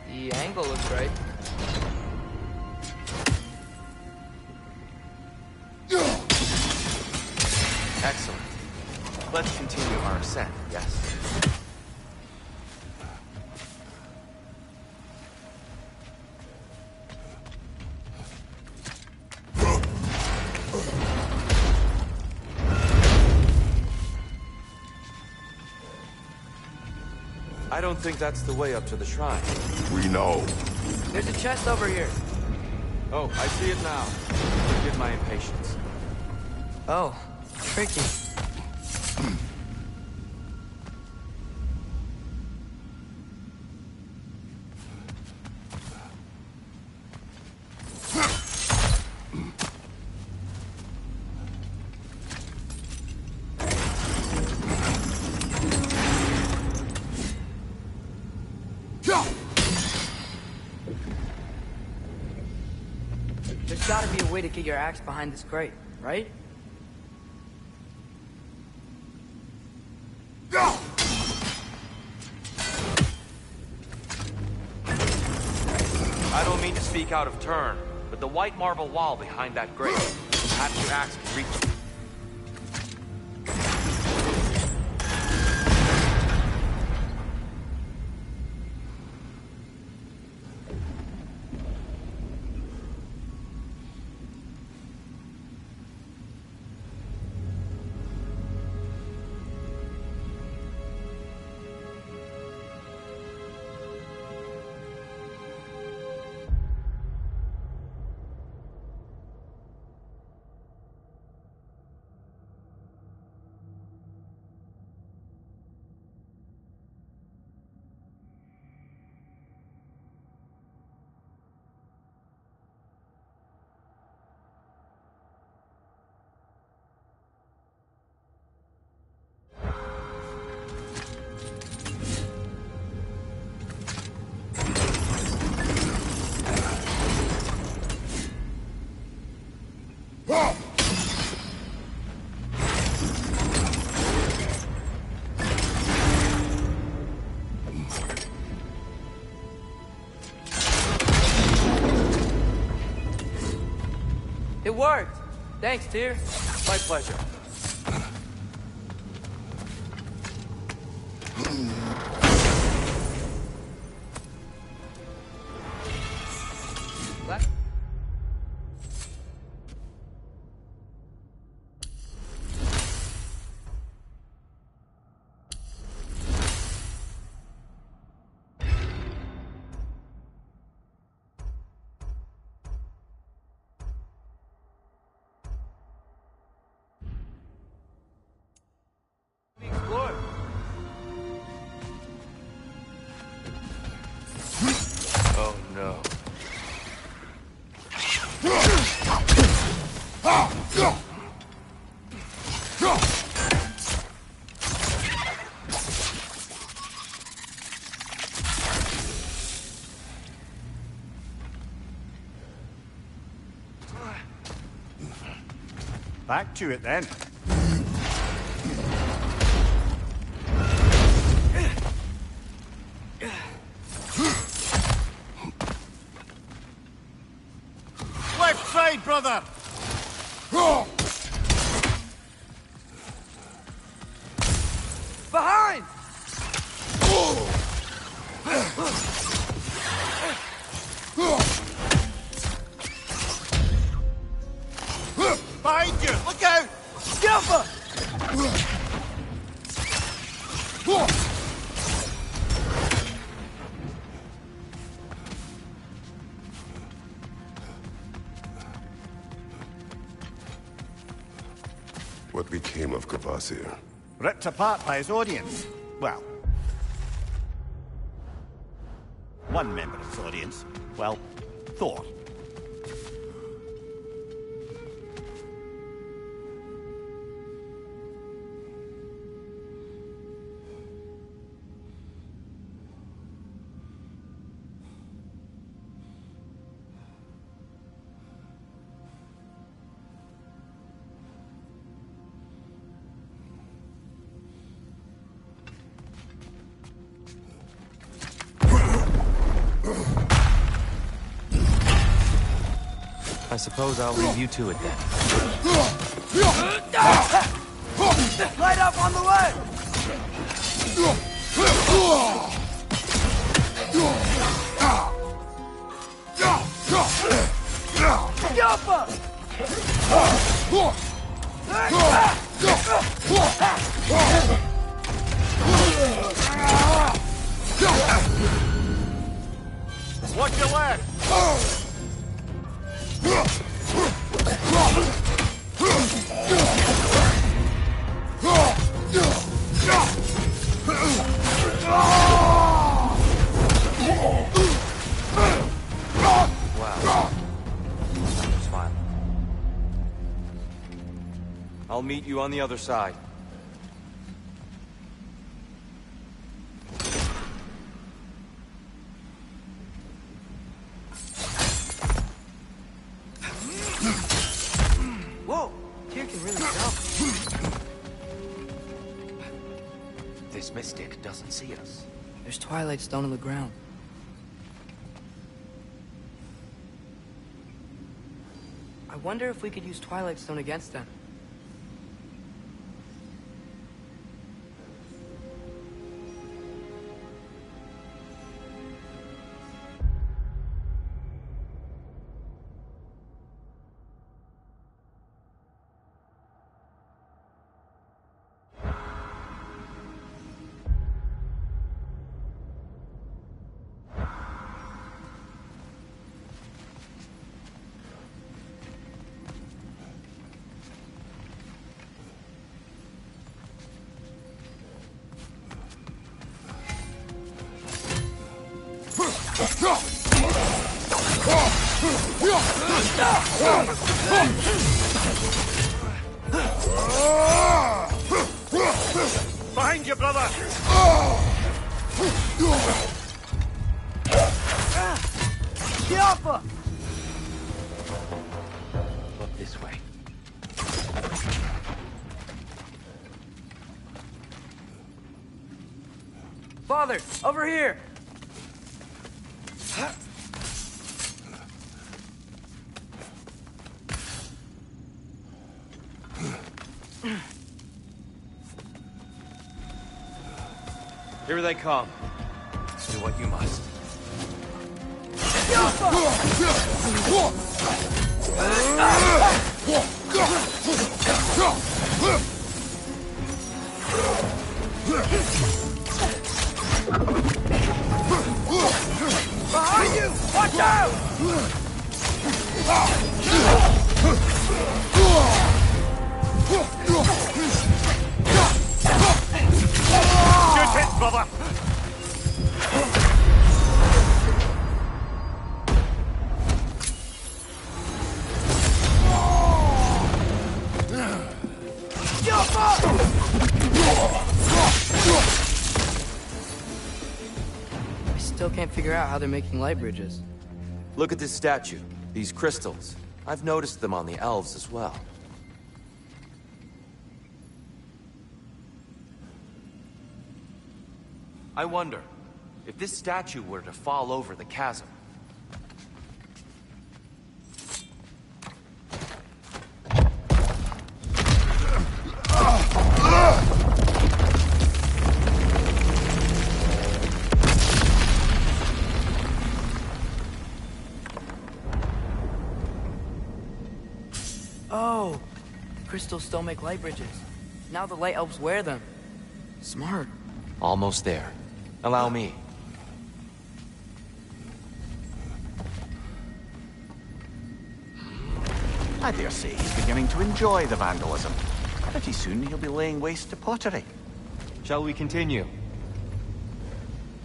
The angle looks right. Excellent. Let's continue our ascent, yes? I don't think that's the way up to the shrine. We know. There's a chest over here. Oh, I see it now. Forgive my impatience. Oh, tricky. There's gotta be a way to get your axe behind this crate, right? I don't mean to speak out of turn, but the white marble wall behind that grate, perhaps your axe can reach it. worked! Thanks, Tyr. My pleasure. Oh no. Back to it then. Left side, brother! Behind! Behind you! Look out! Skipper! What became of Kvasir? Ripped apart by his audience. Well, one member of his audience. Well, Thor. I suppose I'll leave you to it then. Light up on the way! Skipper! Watch your left! Wow. It's fine. I'll meet you on the other side. Whoa! Tyr can really jump. This mystic doesn't see us. There's Twilight Stone on the ground. I wonder if we could use Twilight Stone against them. Behind you, brother! Skipper! Look this way. Father, over here! Here they come. Do what you must. Behind you! Watch out! Shoot it, brother! I still can't figure out how they're making light bridges. Look at this statue. These crystals. I've noticed them on the elves as well. I wonder, if this statue were to fall over the chasm... Oh, the crystals still make light bridges. Now the light elves wear them. Smart. Almost there. Allow me. I dare say he's beginning to enjoy the vandalism. Pretty soon he'll be laying waste to pottery. Shall we continue?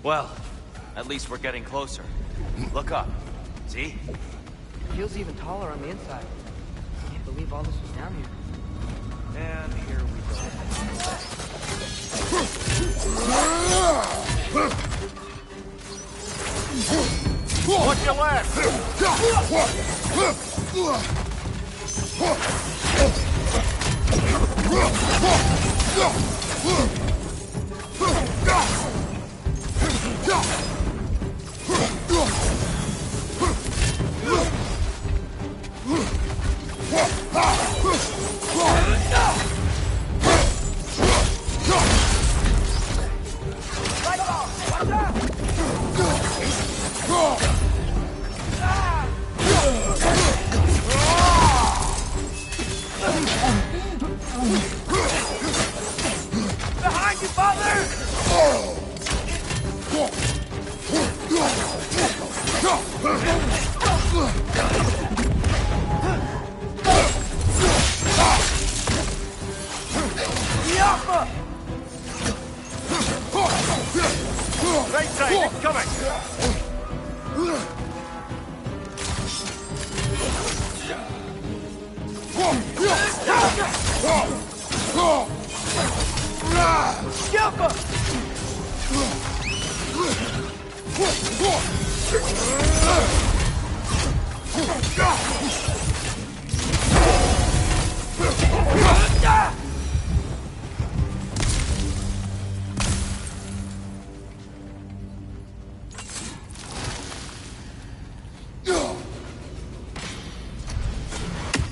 Well, at least we're getting closer. Look up. See? It feels even taller on the inside. I can't believe all this was down here. And here we go. Watch your left! Behind you, father! Right side, it's coming!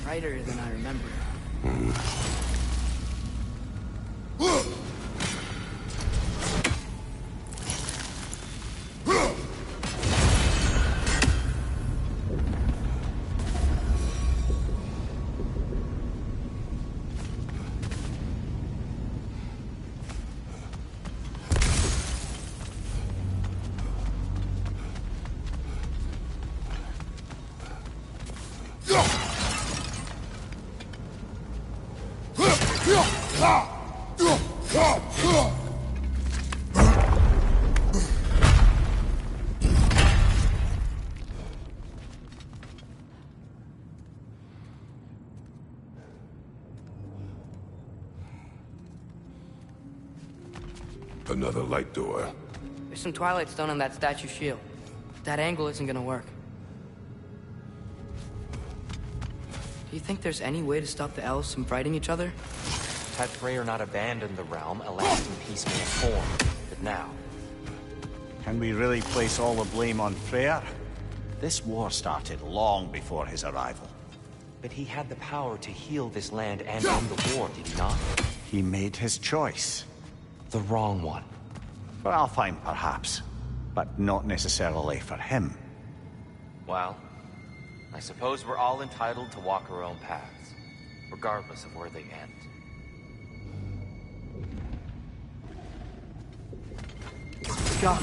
Brighter than I remember. Another light door. There's some Twilight Stone on that statue shield. That angle isn't gonna work. Do you think there's any way to stop the elves from fighting each other? Had Freyr not abandoned the realm, a lasting peace may have formed. But now... Can we really place all the blame on Freyr? This war started long before his arrival. But he had the power to heal this land and end the war, did he not? He made his choice. The wrong one. For Alfheim, perhaps, but not necessarily for him. Well, I suppose we're all entitled to walk our own paths, regardless of where they end. God.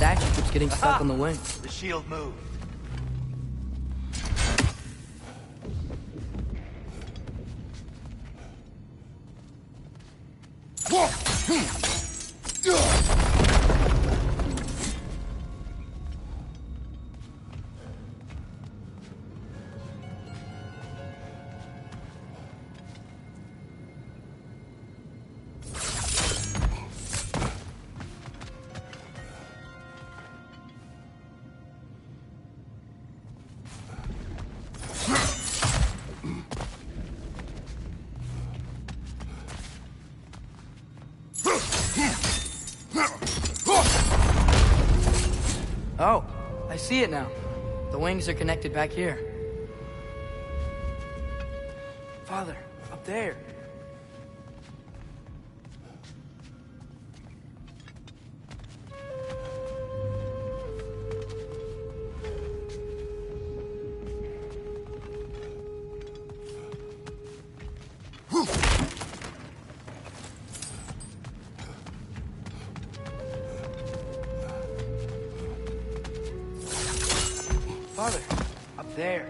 Statue keeps getting stuck on the wing. The shield moved. Oh, I see it now. The wings are connected back here. Father, up there. Father, up there.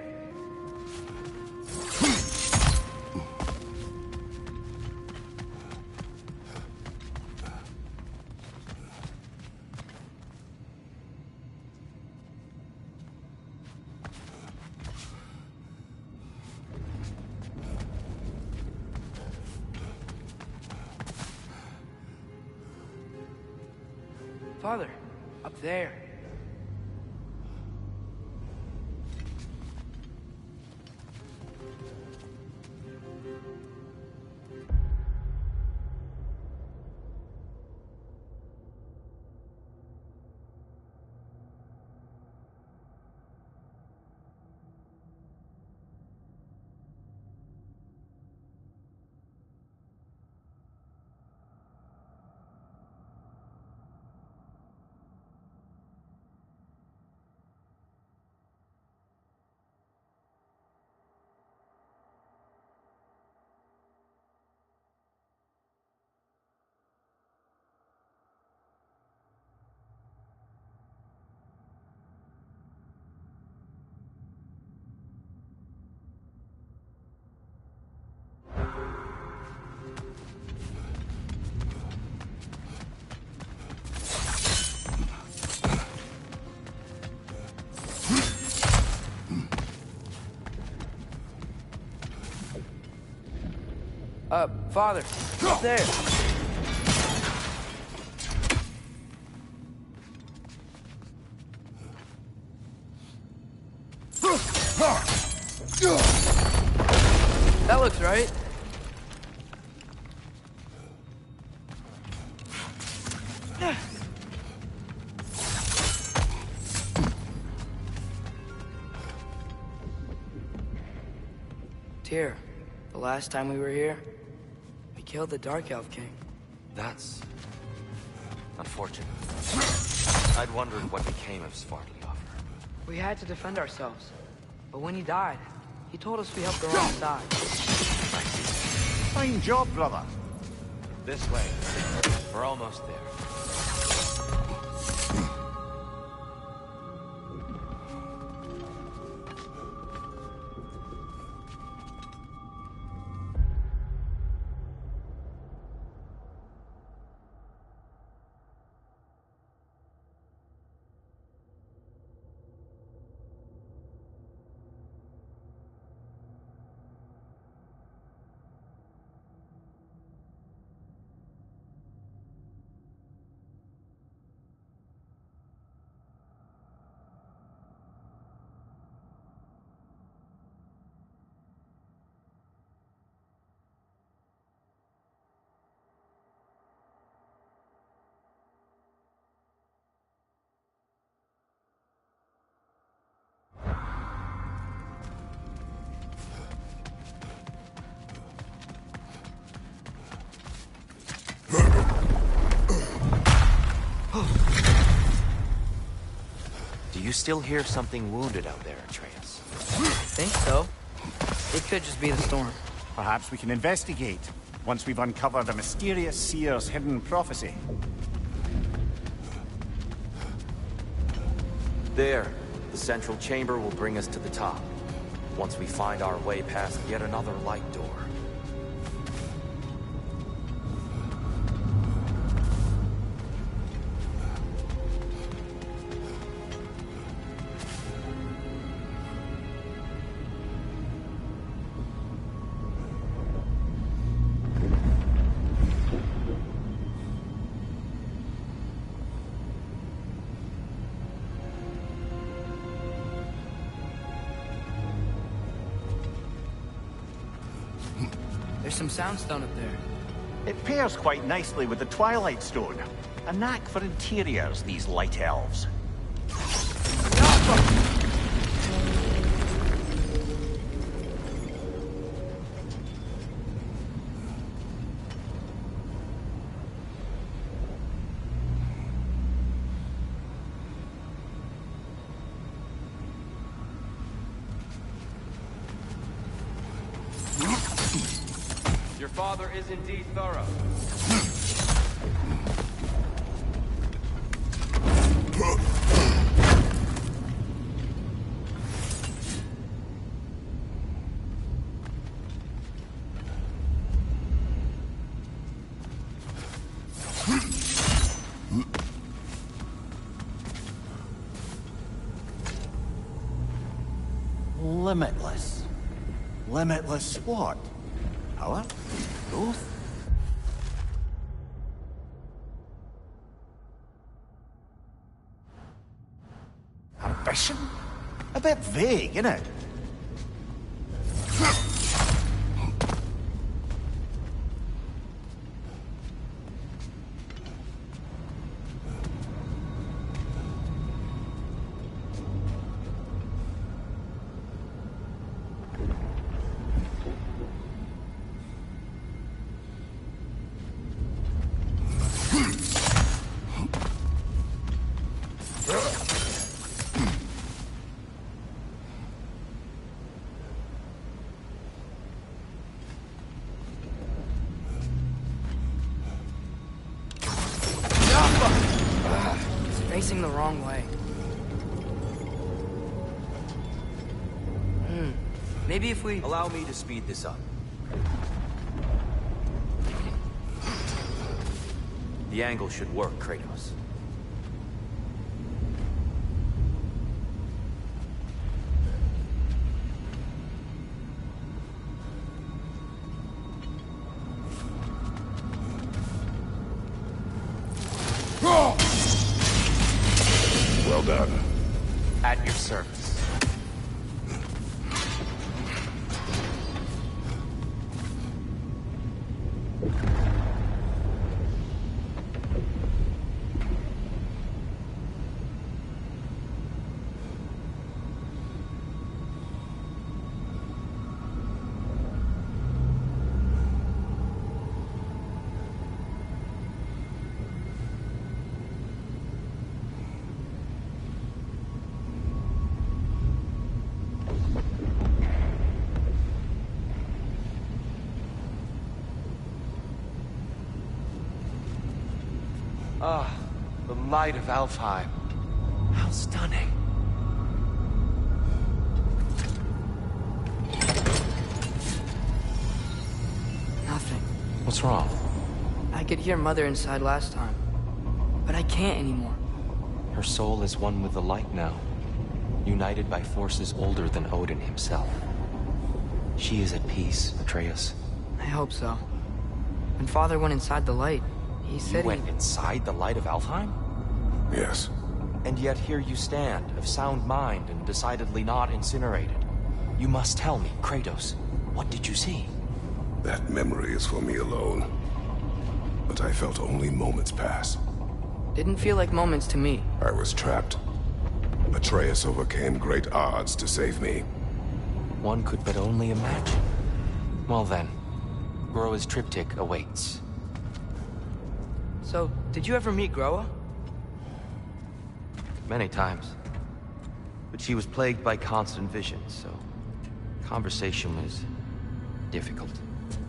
Father, up there. Father, up there. That looks right. Tyr, the last time we were here, we killed the Dark Elf King. That's unfortunate. I'd wondered what became of Svartalfheim. We had to defend ourselves. But when he died, he told us we helped our own side. Fine job, brother. This way. We're almost there. Do you still hear something wounded out there, Atreus? Think so. It could just be the storm. Perhaps we can investigate, once we've uncovered a mysterious seer's hidden prophecy. There. The central chamber will bring us to the top. Once we find our way past yet another light door. There's some soundstone up there. It pairs quite nicely with the Twilight Stone. A knack for interiors, these light elves. Your father is indeed thorough. Limitless. Limitless what? Power? Growth? Ambition? A bit vague, isn't it? It's facing the wrong way. Maybe if we... Allow me to speed this up. The angle should work, Kratos. Well done. At your service. Ah, the light of Alfheim. How stunning. Nothing. What's wrong? I could hear Mother inside last time, but I can't anymore. Her soul is one with the light now, united by forces older than Odin himself. She is at peace, Atreus. I hope so. When Father went inside the light, he said You went inside the light of Alfheim? Yes. And yet here you stand, of sound mind and decidedly not incinerated. You must tell me, Kratos, what did you see? That memory is for me alone. But I felt only moments pass. Didn't feel like moments to me. I was trapped. Atreus overcame great odds to save me. One could but only imagine. Well then, Groa's triptych awaits. So, did you ever meet Groa? Many times. But she was plagued by constant visions, so conversation was difficult,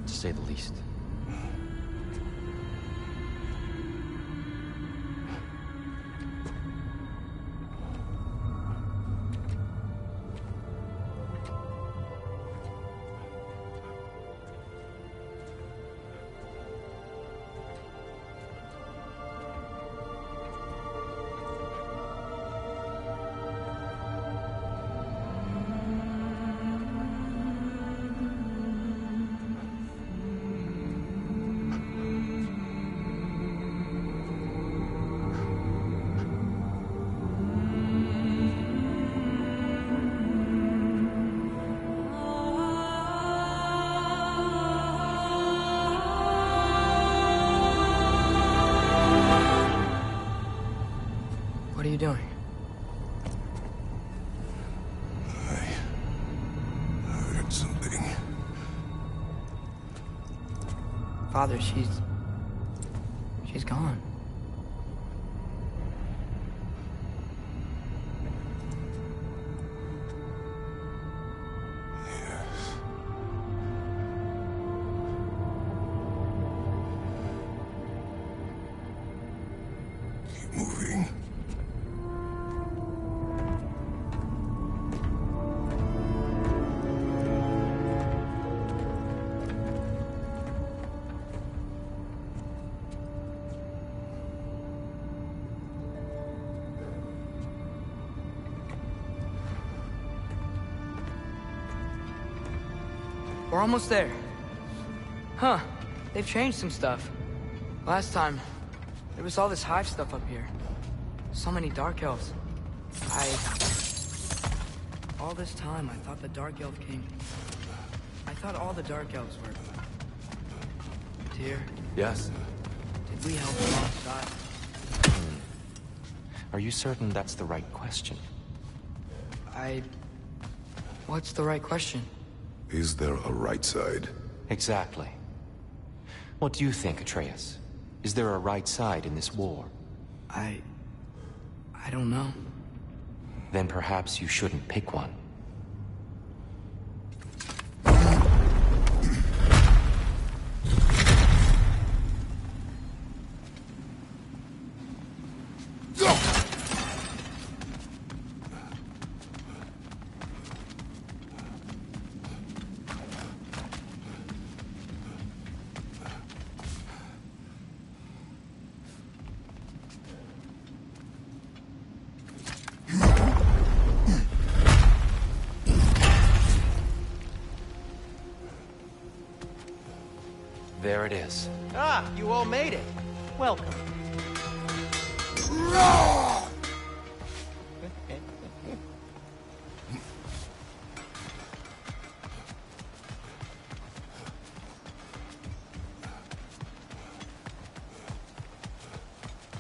to say the least. What are you doing? I heard something. Father, she's gone. Keep moving. We're almost there. Huh. They've changed some stuff. Last time, there was all this hive stuff up here. So many dark elves. All this time, I thought the Dark Elf King... I thought all the Dark Elves were... Tyr, Yes? did we help alongside? Are you certain that's the right question? What's the right question? Is there a right side? Exactly. What do you think, Atreus? Is there a right side in this war? I don't know. Then perhaps you shouldn't pick one. There it is. Ah, you all made it. Welcome.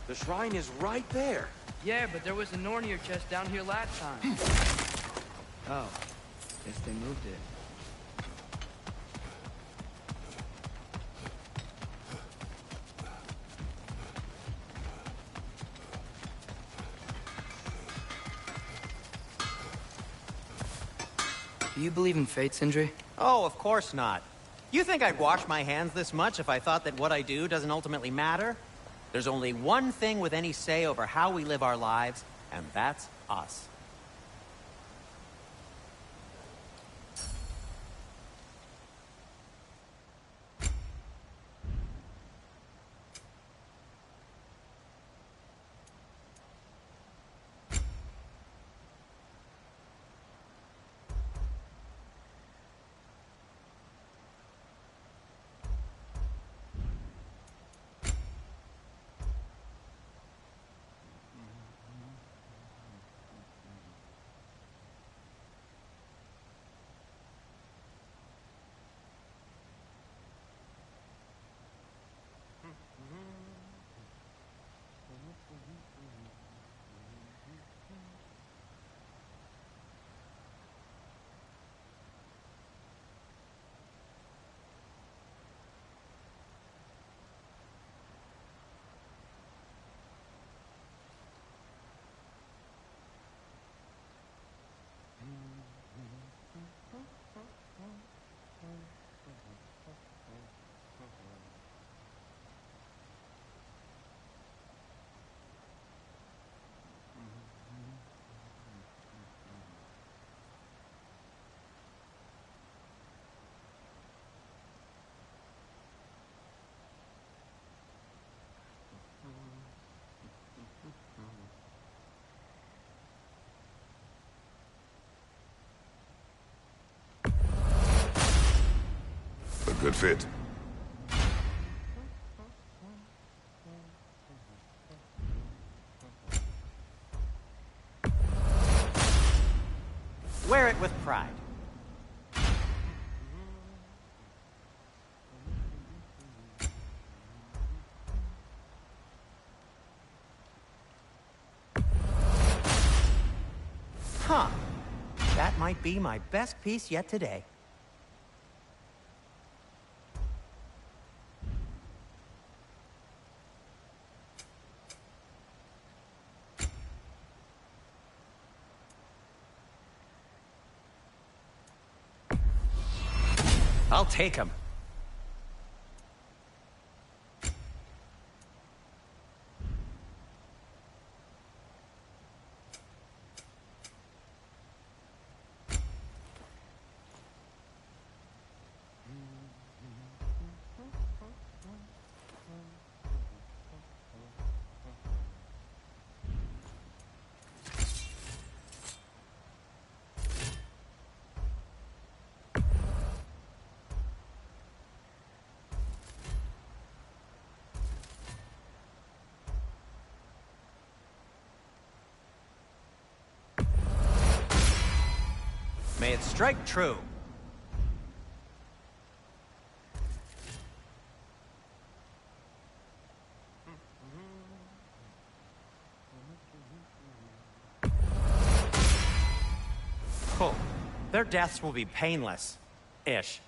The shrine is right there. Yeah, but there was a Nornir chest down here last time. Oh, guess they moved it. Do you believe in fate, Sindri? Oh, of course not. You think I'd wash my hands this much if I thought that what I do doesn't ultimately matter? There's only one thing with any say over how we live our lives, and that's us. A good fit. Wear it with pride. Huh. That might be my best piece yet today. I'll take him. May it strike true. Cool. Their deaths will be painless-ish.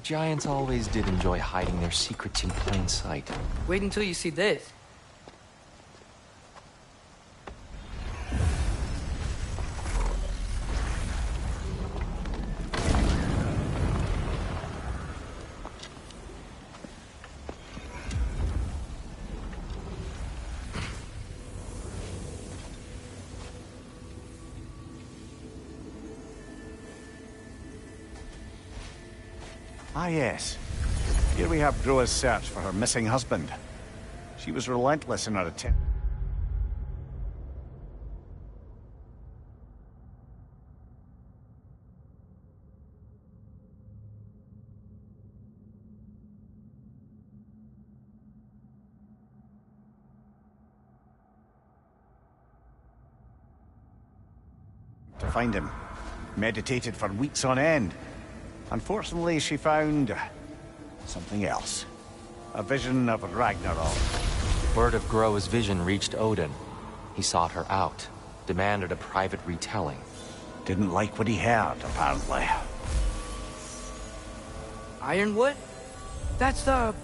The giants always did enjoy hiding their secrets in plain sight. Wait until you see this. Ah, yes. Here we have Groa's search for her missing husband. She was relentless in her attempt to find him. Meditated for weeks on end. Unfortunately, she found something else. A vision of Ragnarok. Word of Groa's vision reached Odin. He sought her out, demanded a private retelling. Didn't like what he heard, apparently. Ironwood? That's the...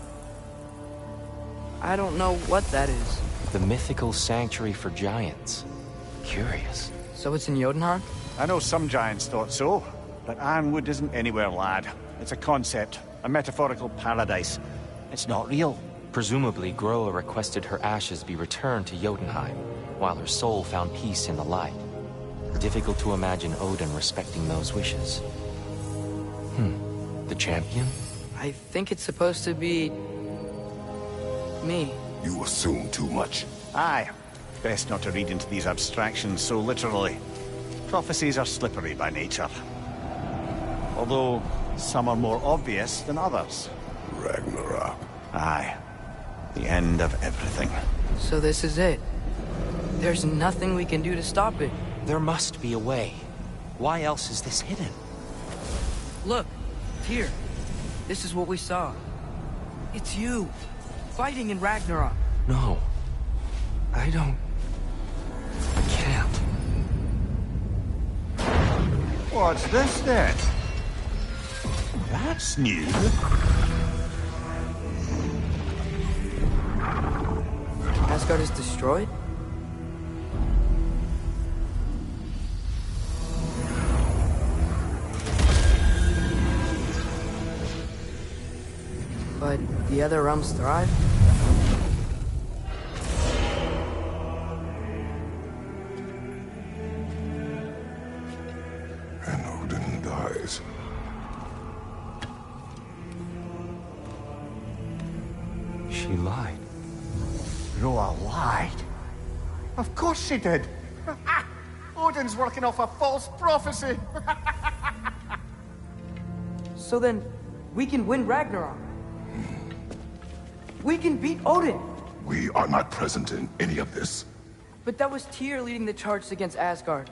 I don't know what that is. The mythical sanctuary for giants. Curious. So it's in Jotunheim? I know some giants thought so, but Ironwood isn't anywhere, lad. It's a concept, a metaphorical paradise. It's not real. Presumably, Groa requested her ashes be returned to Jotunheim, while her soul found peace in the light. Difficult to imagine Odin respecting those wishes. The champion? I think it's supposed to be... me. You assume too much. Aye. Best not to read into these abstractions so literally. Prophecies are slippery by nature. Although, some are more obvious than others. Ragnarok. Aye. The end of everything. So this is it. There's nothing we can do to stop it. There must be a way. Why else is this hidden? Look, here. This is what we saw. It's you, fighting in Ragnarok. No. I don't... I can't. What's this then? That's new. Asgard is destroyed? But the other realms thrive? And Odin dies. She lied. Groa lied. Of course she did. Odin's working off a false prophecy. So then, we can win Ragnarok. We can beat Odin. We are not present in any of this. But that was Tyr leading the charge against Asgard.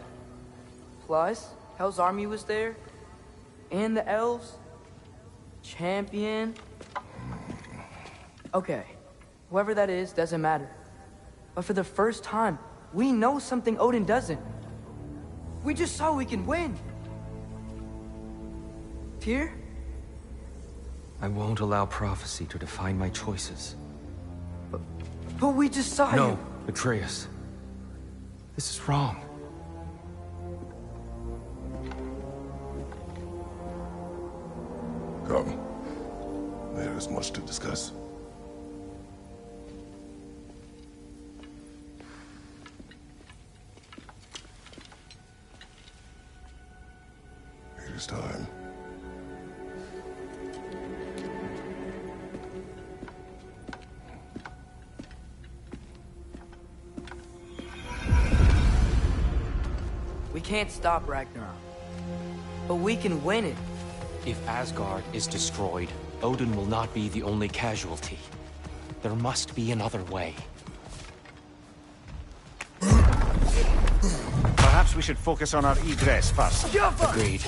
Plus, Hell's army was there. And the elves. Champion. Okay. Whoever that is doesn't matter. But for the first time, we know something Odin doesn't. We just saw we can win. Tyr? I won't allow prophecy to define my choices. But we just saw you. No, Atreus. This is wrong. Come. There is much to discuss. It is time. We can't stop Ragnarok. But we can win it. If Asgard is destroyed, Odin will not be the only casualty. There must be another way. Perhaps we should focus on our egress first. Agreed.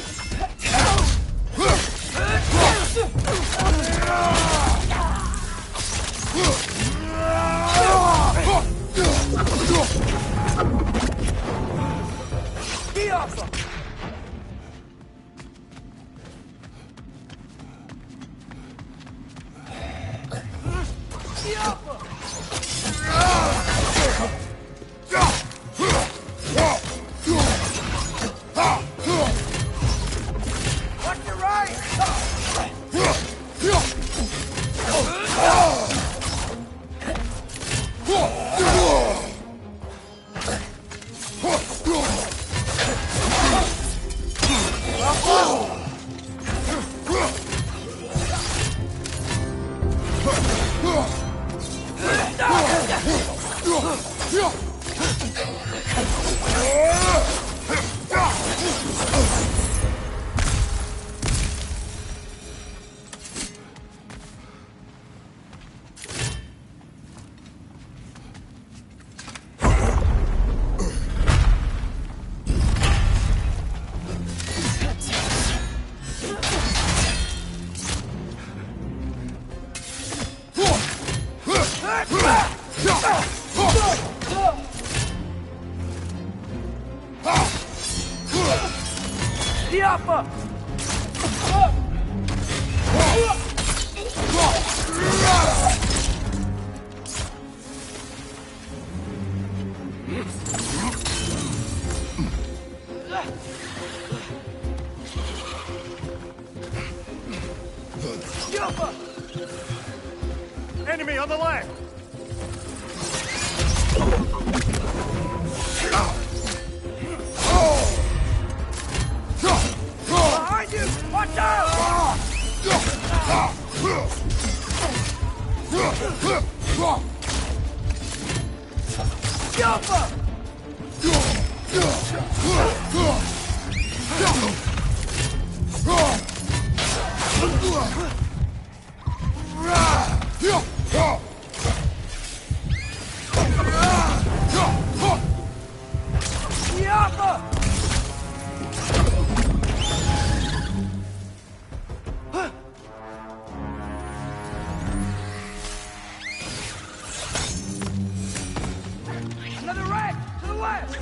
Enemy on the left! Behind you! Watch out! Another red! To the left!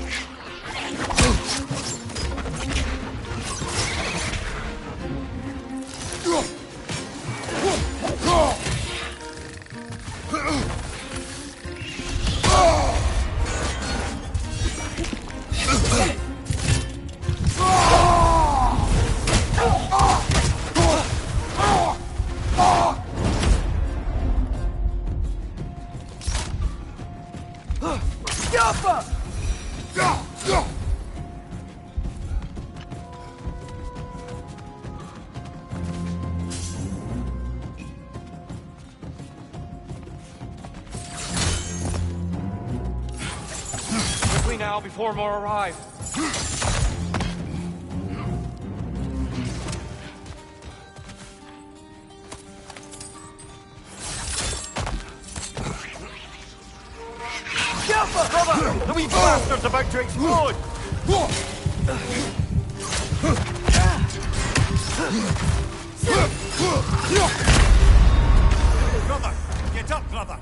Quickly now, before more arrive. Brother! The wee bastard's about to explode! Brother! Get up, brother!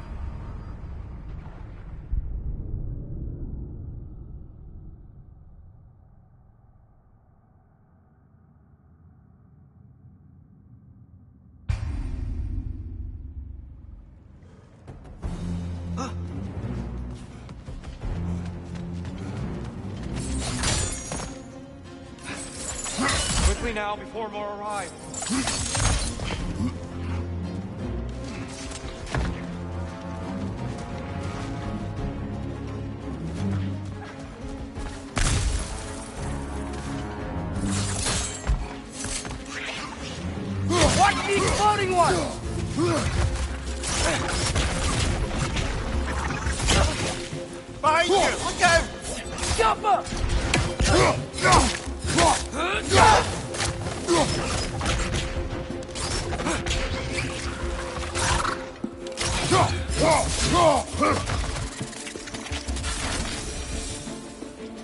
Quickly now, before more arrive. Watch the exploding one! Behind you! Look out! Jumper!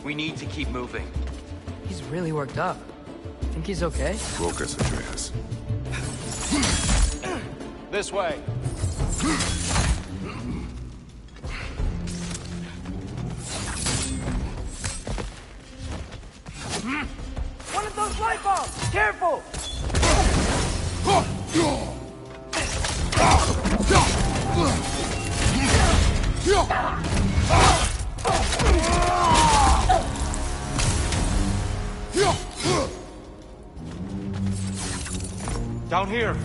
We need to keep moving. He's really worked up. Think he's okay? Focus, Atreus. This way. One of those light bulbs! Careful! Down here.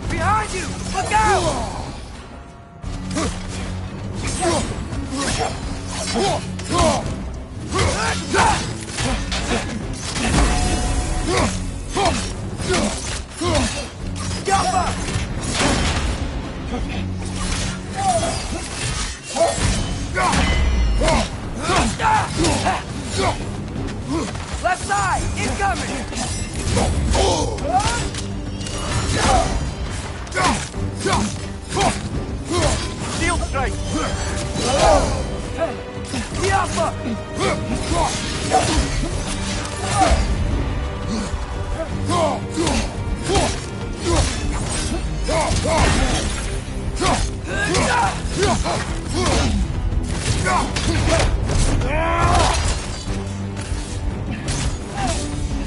Behind you! Look out! Left side! Incoming! Shield strike!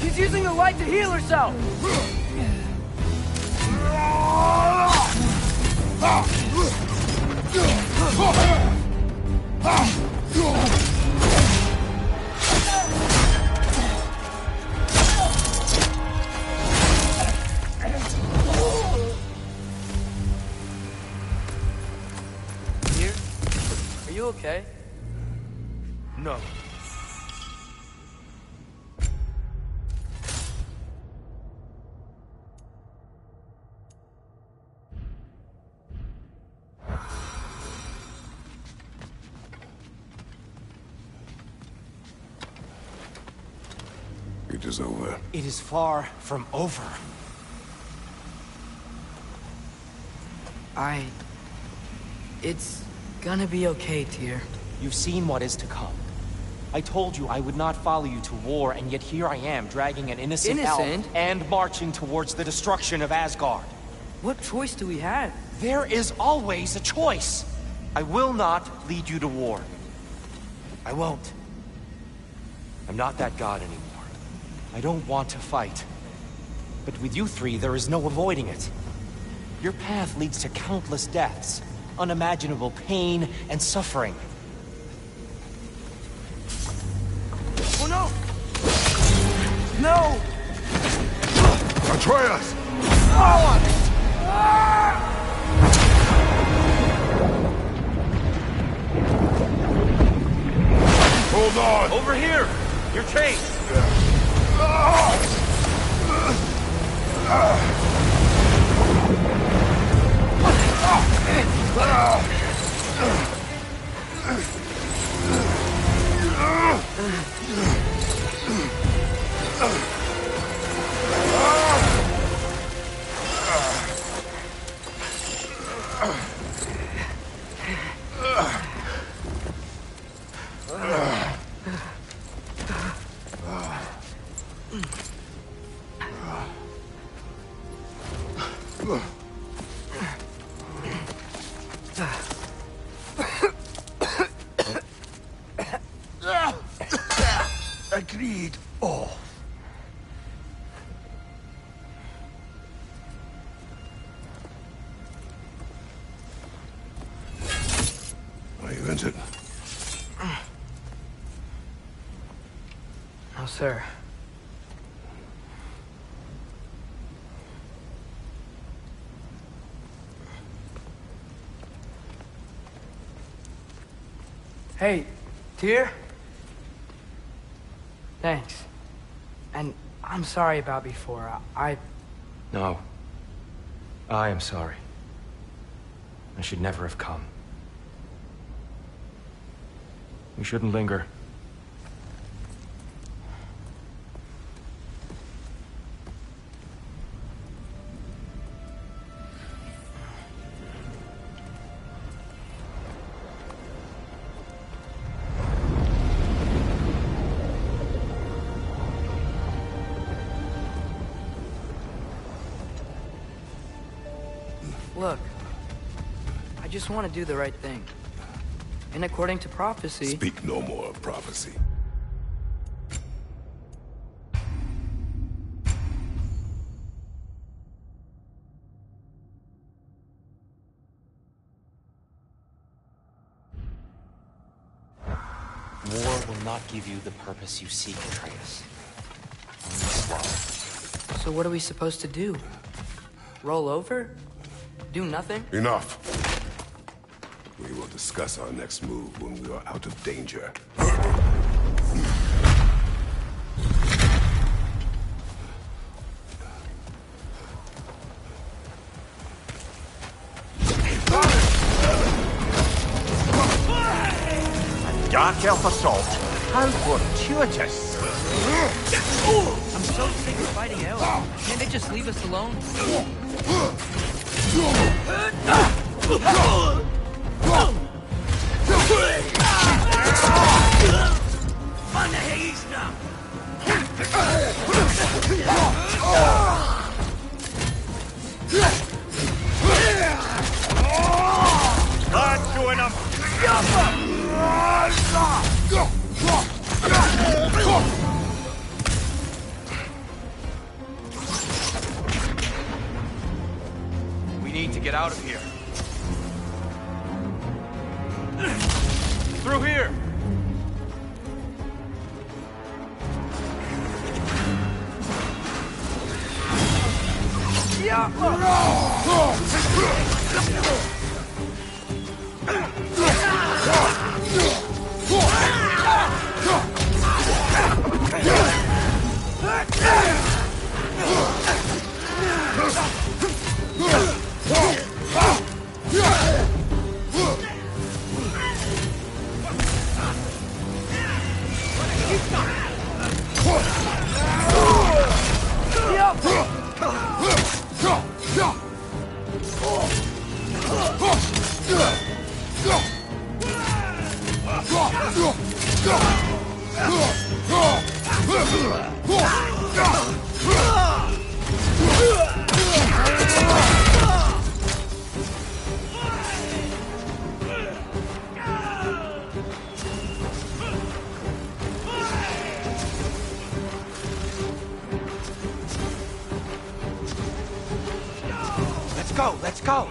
She's using the light to heal herself! Here? Are you okay? No. It is over. It is far from over. It's gonna be okay, Tyr. You've seen what is to come. I told you I would not follow you to war, and yet here I am, dragging an innocent elf and marching towards the destruction of Asgard. What choice do we have? There is always a choice. I will not lead you to war. I won't. I'm not that god anymore. I don't want to fight. But with you three, there is no avoiding it. Your path leads to countless deaths, unimaginable pain and suffering. Oh no! No! Atreus! Hold on! Over here! You're chased! Agreed. Oh. Are you injured? No, sir. Hey, Tyr? Thanks. And I'm sorry about before. No. I am sorry. I should never have come. We shouldn't linger. Look, I just want to do the right thing. And according to prophecy... Speak no more of prophecy. War will not give you the purpose you seek, Atreus. So what are we supposed to do? Roll over? Do nothing? Enough. We will discuss our next move when we are out of danger. Dark Elf Assault. How fortuitous. I'm so sick of fighting elves. Can't they just leave us alone? That's doing him. We need to get out of here. Through here! Let's go!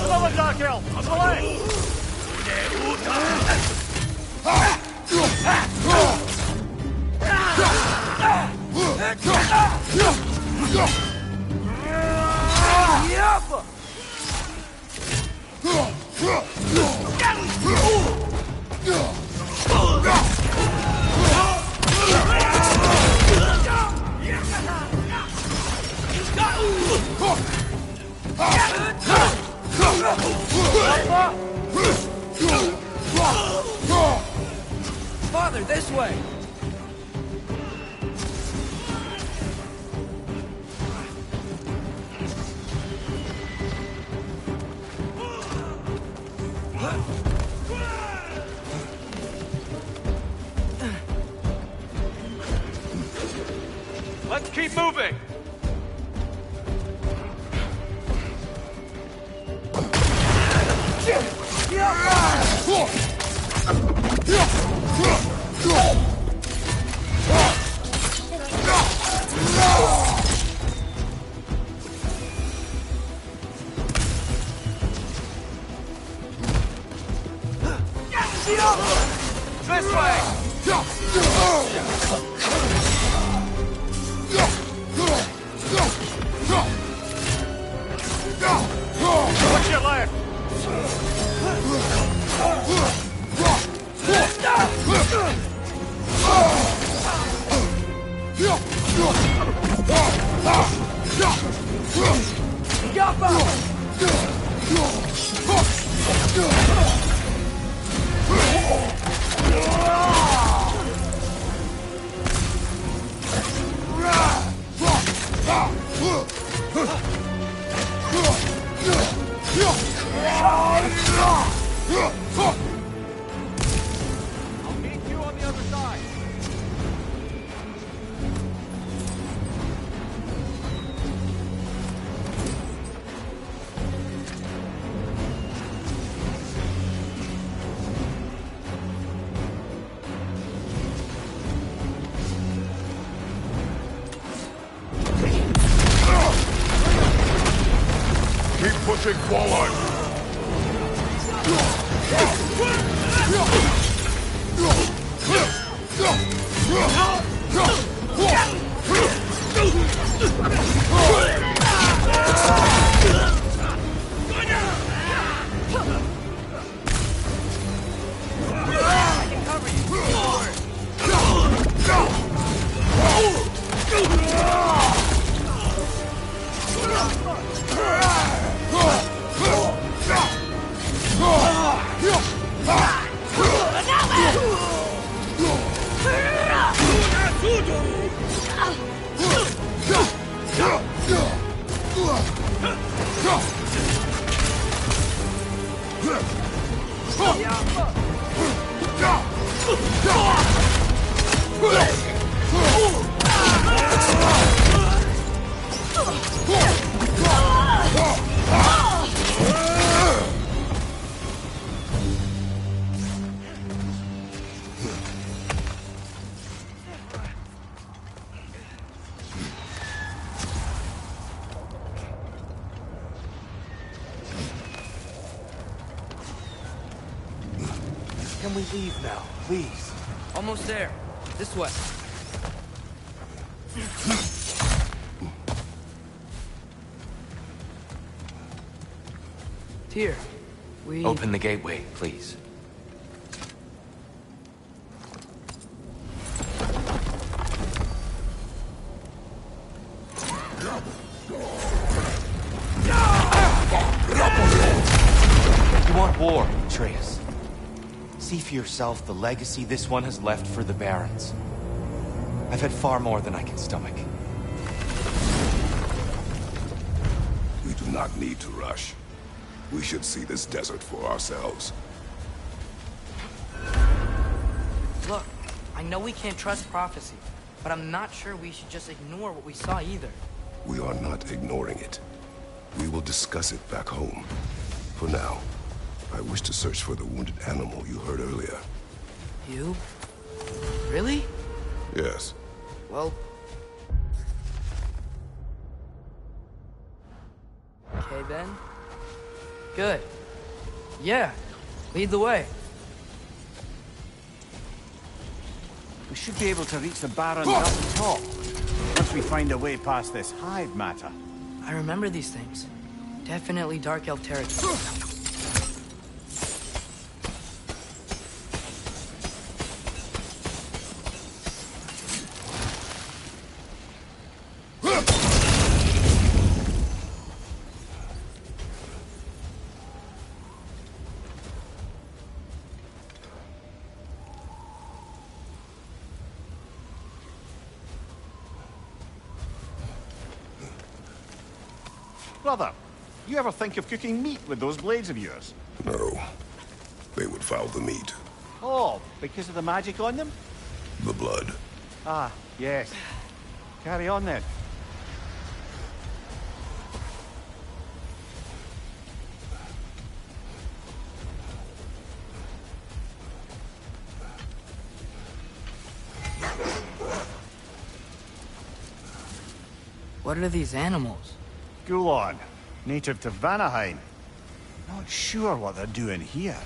Another Dark Elf! On the left! Father, this way! Let's keep moving! This way! Watch your left! I'll meet you on the other side. Approaching Fallen! Can we leave now, please? Almost there. This way. Here, we... Open the gateway, please. You want war, Atreus. See for yourself the legacy this one has left for the Barons. I've had far more than I can stomach. We do not need to rush. We should see this desert for ourselves. Look, I know we can't trust prophecy, but I'm not sure we should just ignore what we saw either. We are not ignoring it. We will discuss it back home. For now, I wish to search for the wounded animal you heard earlier. You? Really? Yes. Well... Okay then. Good. Yeah. Lead the way. We should be able to reach the Barons up top, once we find a way past this hive matter. I remember these things. Definitely Dark Elf territory. Brother, you ever think of cooking meat with those blades of yours? No. They would foul the meat. Oh, because of the magic on them? The blood. Ah, yes. Carry on then. What are these animals? Gulon, native to Vanaheim. Not sure what they're doing here.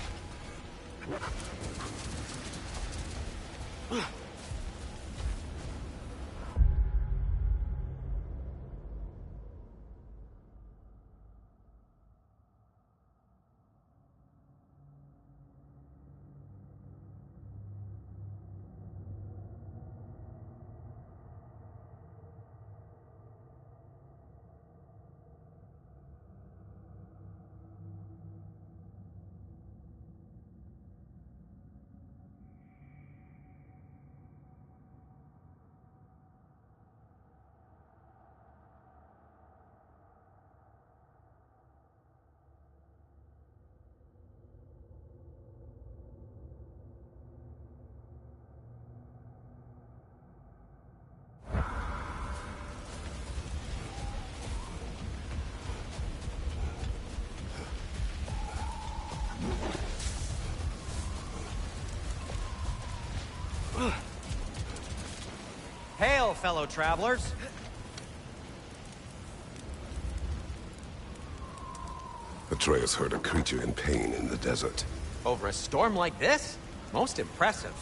Hail, fellow travelers! Atreus heard a creature in pain in the desert. Over a storm like this? Most impressive.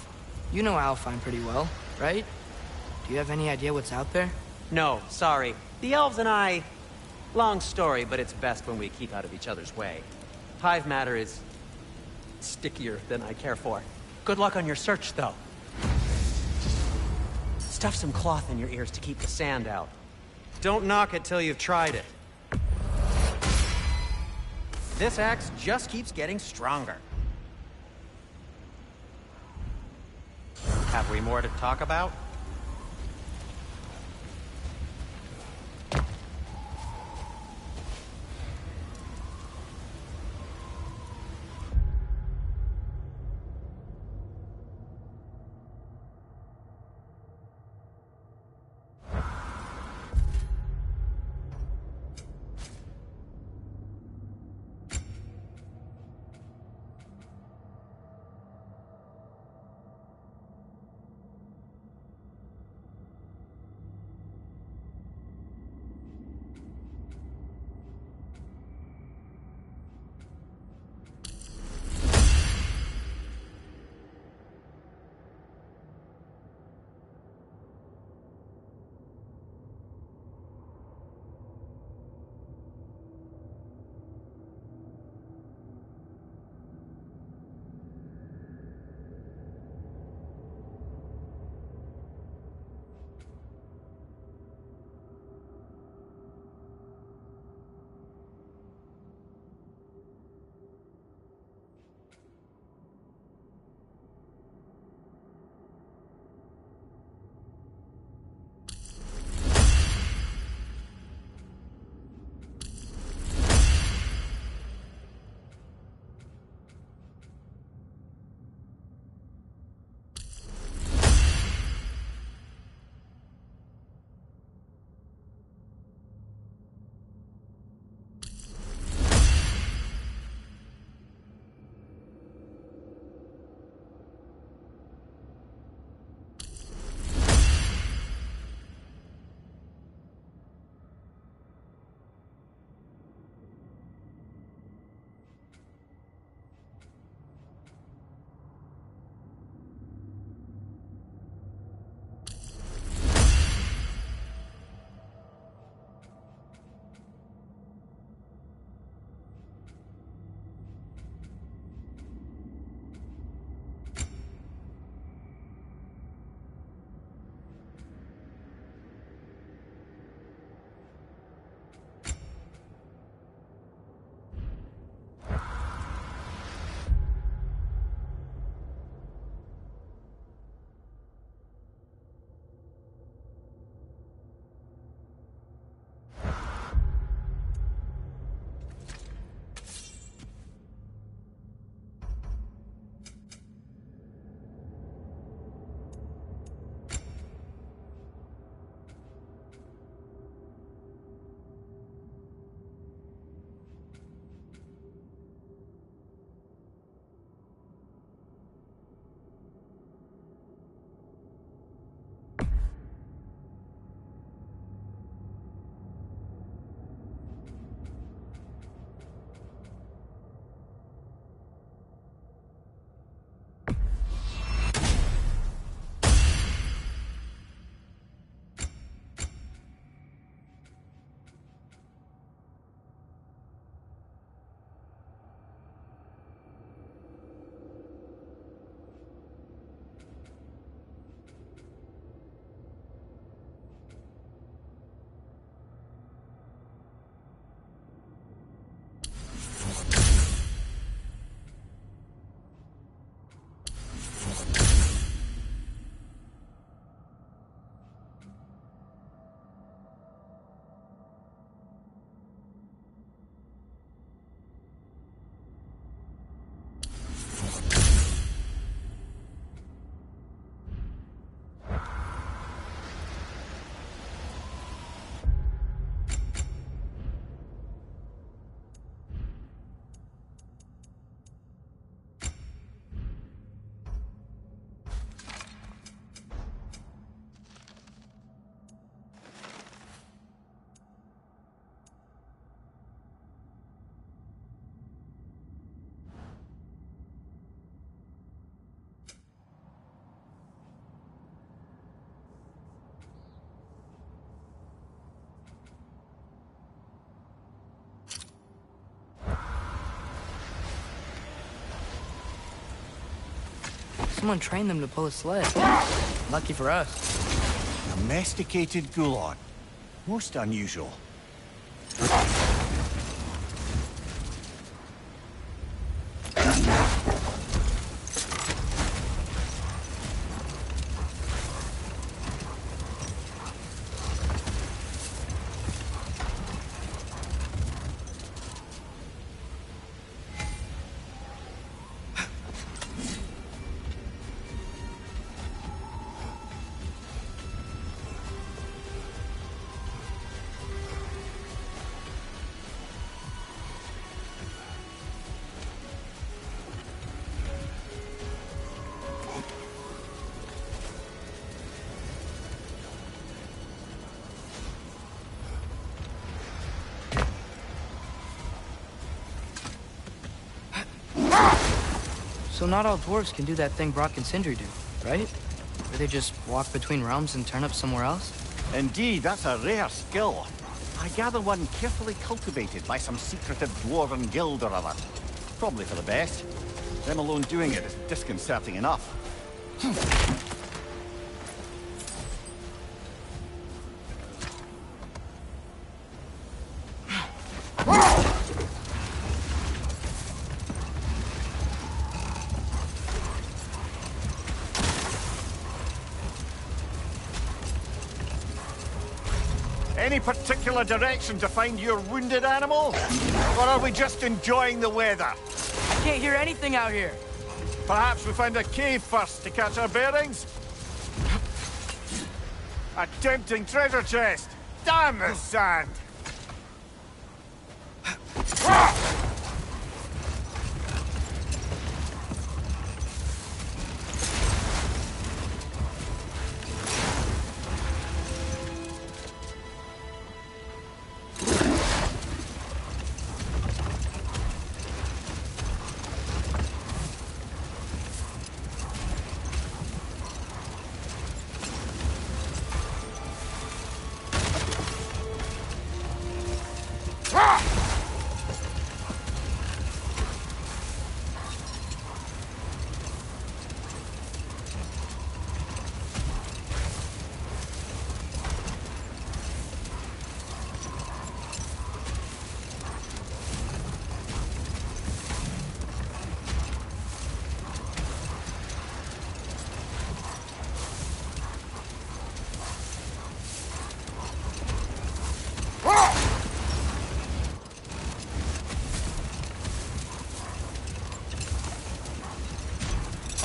You know Alfheim pretty well, right? Do you have any idea what's out there? No, sorry. The elves and I... Long story, but it's best when we keep out of each other's way. Hive matter is... stickier than I care for. Good luck on your search, though. Stuff some cloth in your ears to keep the sand out. Don't knock it till you've tried it. This axe just keeps getting stronger. Have we more to talk about? Someone trained them to pull a sled. Lucky for us. Domesticated Gulon. Most unusual. So not all dwarves can do that thing Brock and Sindri do, right? Where they just walk between realms and turn up somewhere else? Indeed, that's a rare skill. I gather one carefully cultivated by some secretive dwarven guild or other. Probably for the best. Them alone doing it is disconcerting enough. Any particular direction to find your wounded animal? Or are we just enjoying the weather? I can't hear anything out here. Perhaps we find a cave first to catch our bearings? A tempting treasure chest! Damn the sand!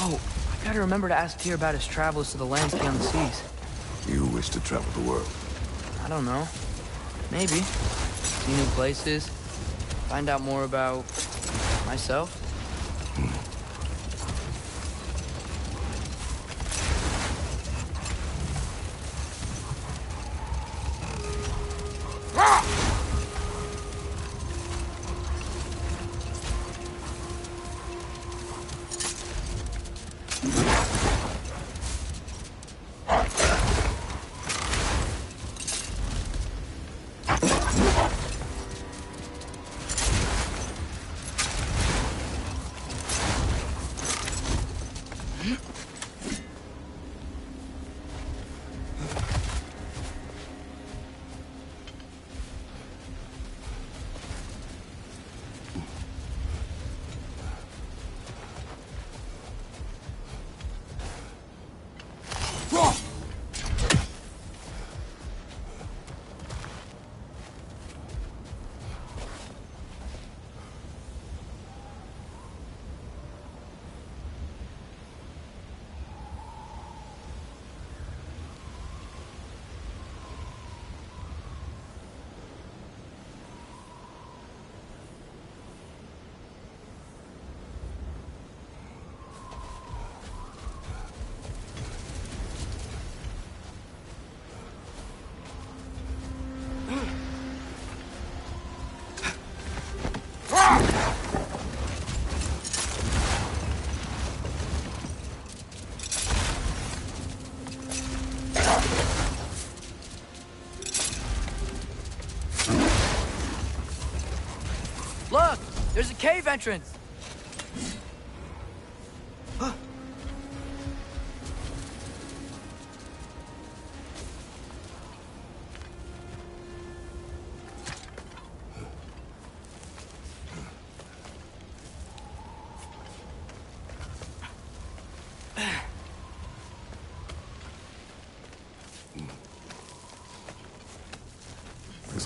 Oh, I gotta remember to ask Tyr about his travels to the lands beyond the seas. You wish to travel the world? I don't know. Maybe. See new places. Find out more about myself. Look! There's a cave entrance!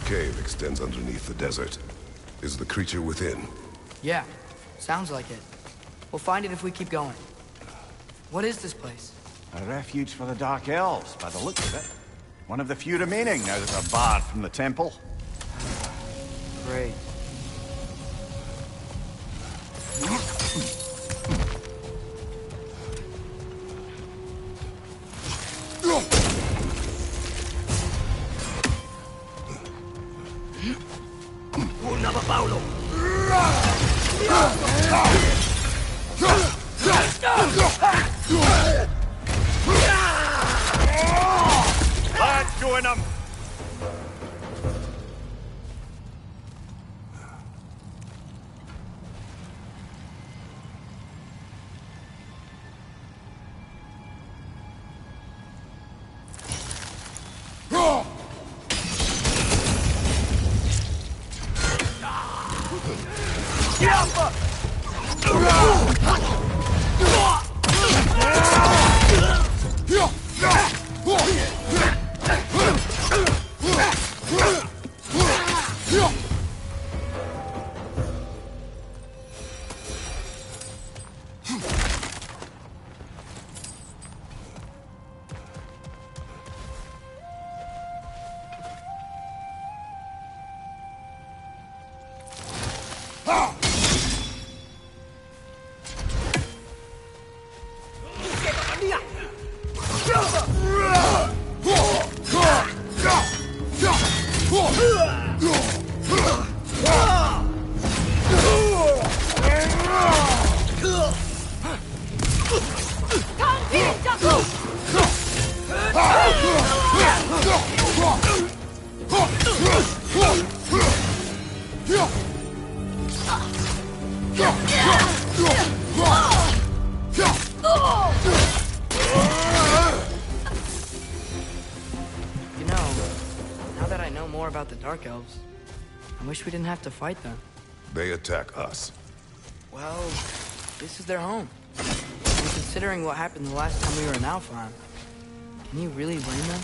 cave extends underneath the desert. Is the creature within? Yeah, sounds like it. We'll find it if we keep going. What is this place? A refuge for the Dark Elves, by the looks of it. One of the few remaining now that they're barred from the temple. Great. Let's join them! About the Dark Elves. I wish we didn't have to fight them. They attack us. Well, this is their home. And considering what happened the last time we were in Alfheim, can you really blame them?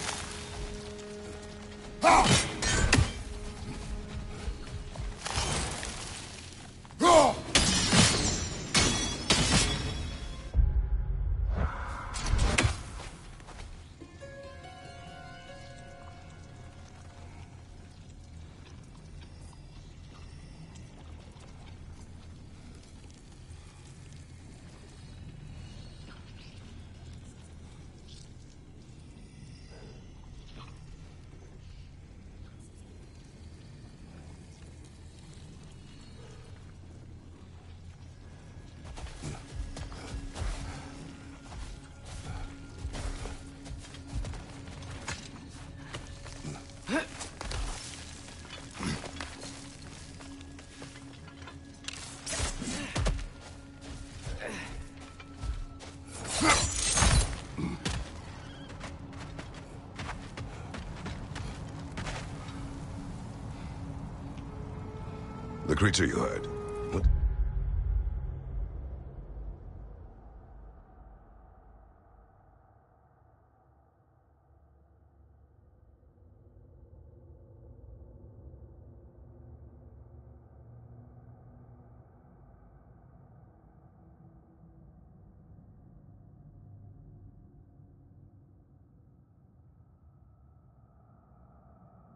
The creature you heard. What?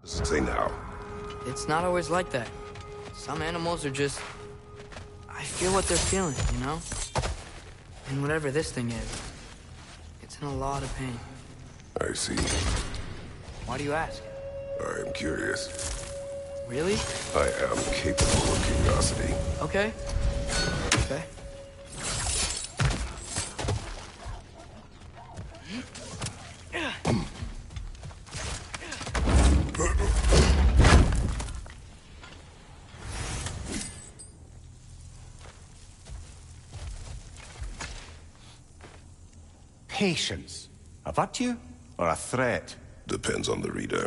What does it say now? It's not always like that. Some animals are just... I feel what they're feeling, you know? And whatever this thing is, it's in a lot of pain. I see. Why do you ask? I am curious. Really? I am capable of curiosity. Okay. Okay. Patience. A virtue or a threat? Depends on the reader.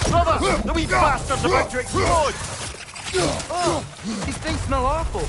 Brother! The wee bastard's about to explode! Oh, these things smell awful.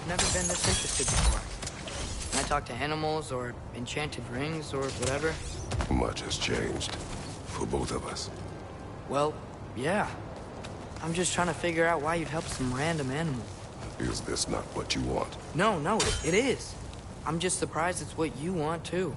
Never been this interested before. When I talk to animals or enchanted rings or whatever. Much has changed. For both of us. Well, yeah. I'm just trying to figure out why you'd help some random animal. Is this not what you want? No, it is. I'm just surprised it's what you want, too.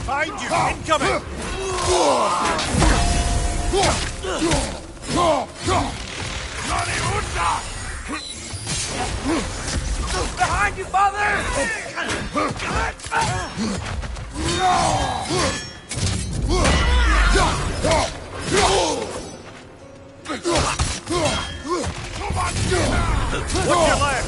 Find you! Incoming! Behind you, father! What's your leg?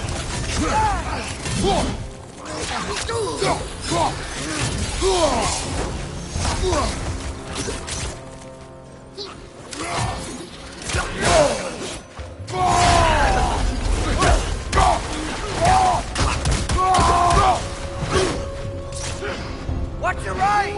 Watch your right!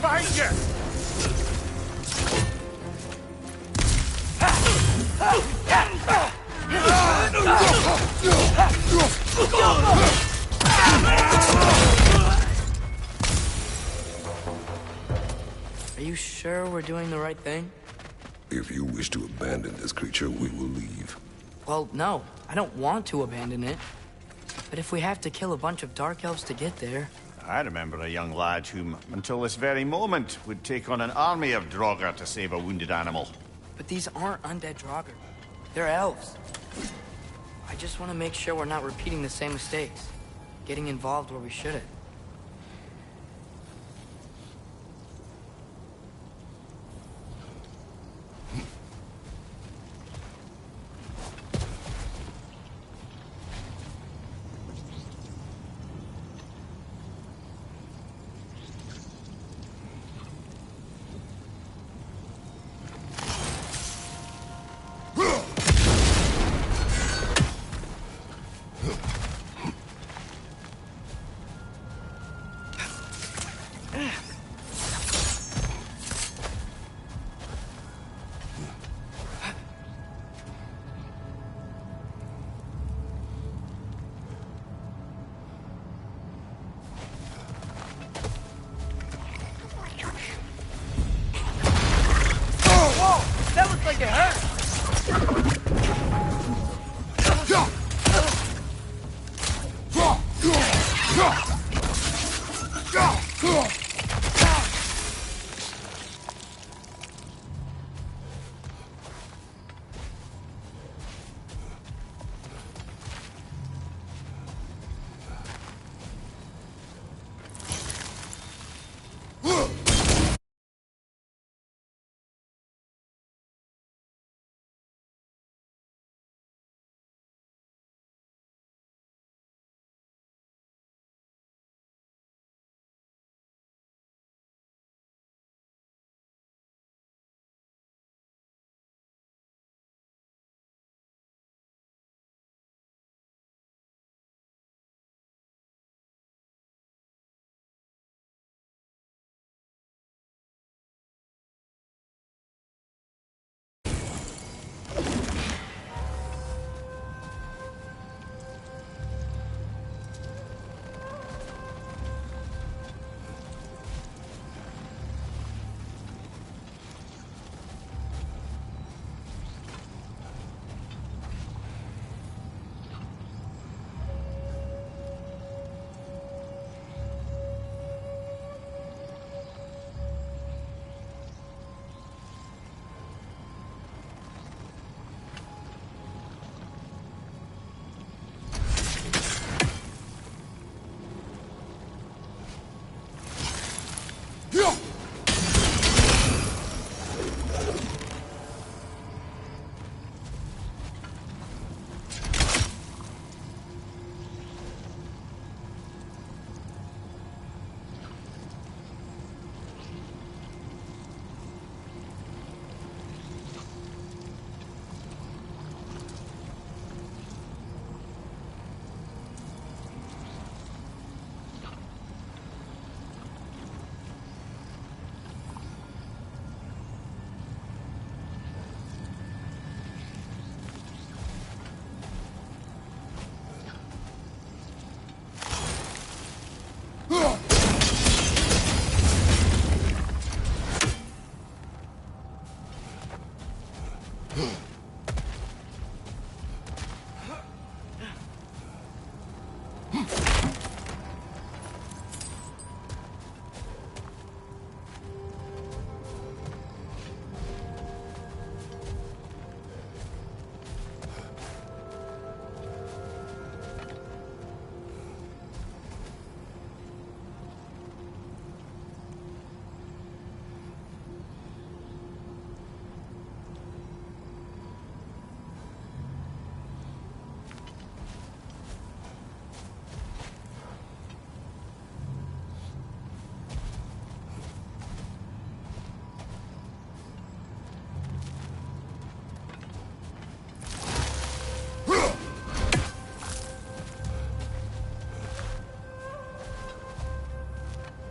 Find you! Are you sure we're doing the right thing? If you wish to abandon this creature, we will leave. Well, no. I don't want to abandon it. But if we have to kill a bunch of Dark Elves to get there... I remember a young lad whom, until this very moment, would take on an army of Draugr to save a wounded animal. But these aren't undead Draugr. They're elves. I just want to make sure we're not repeating the same mistakes. Getting involved where we shouldn't. That looks like it hurt!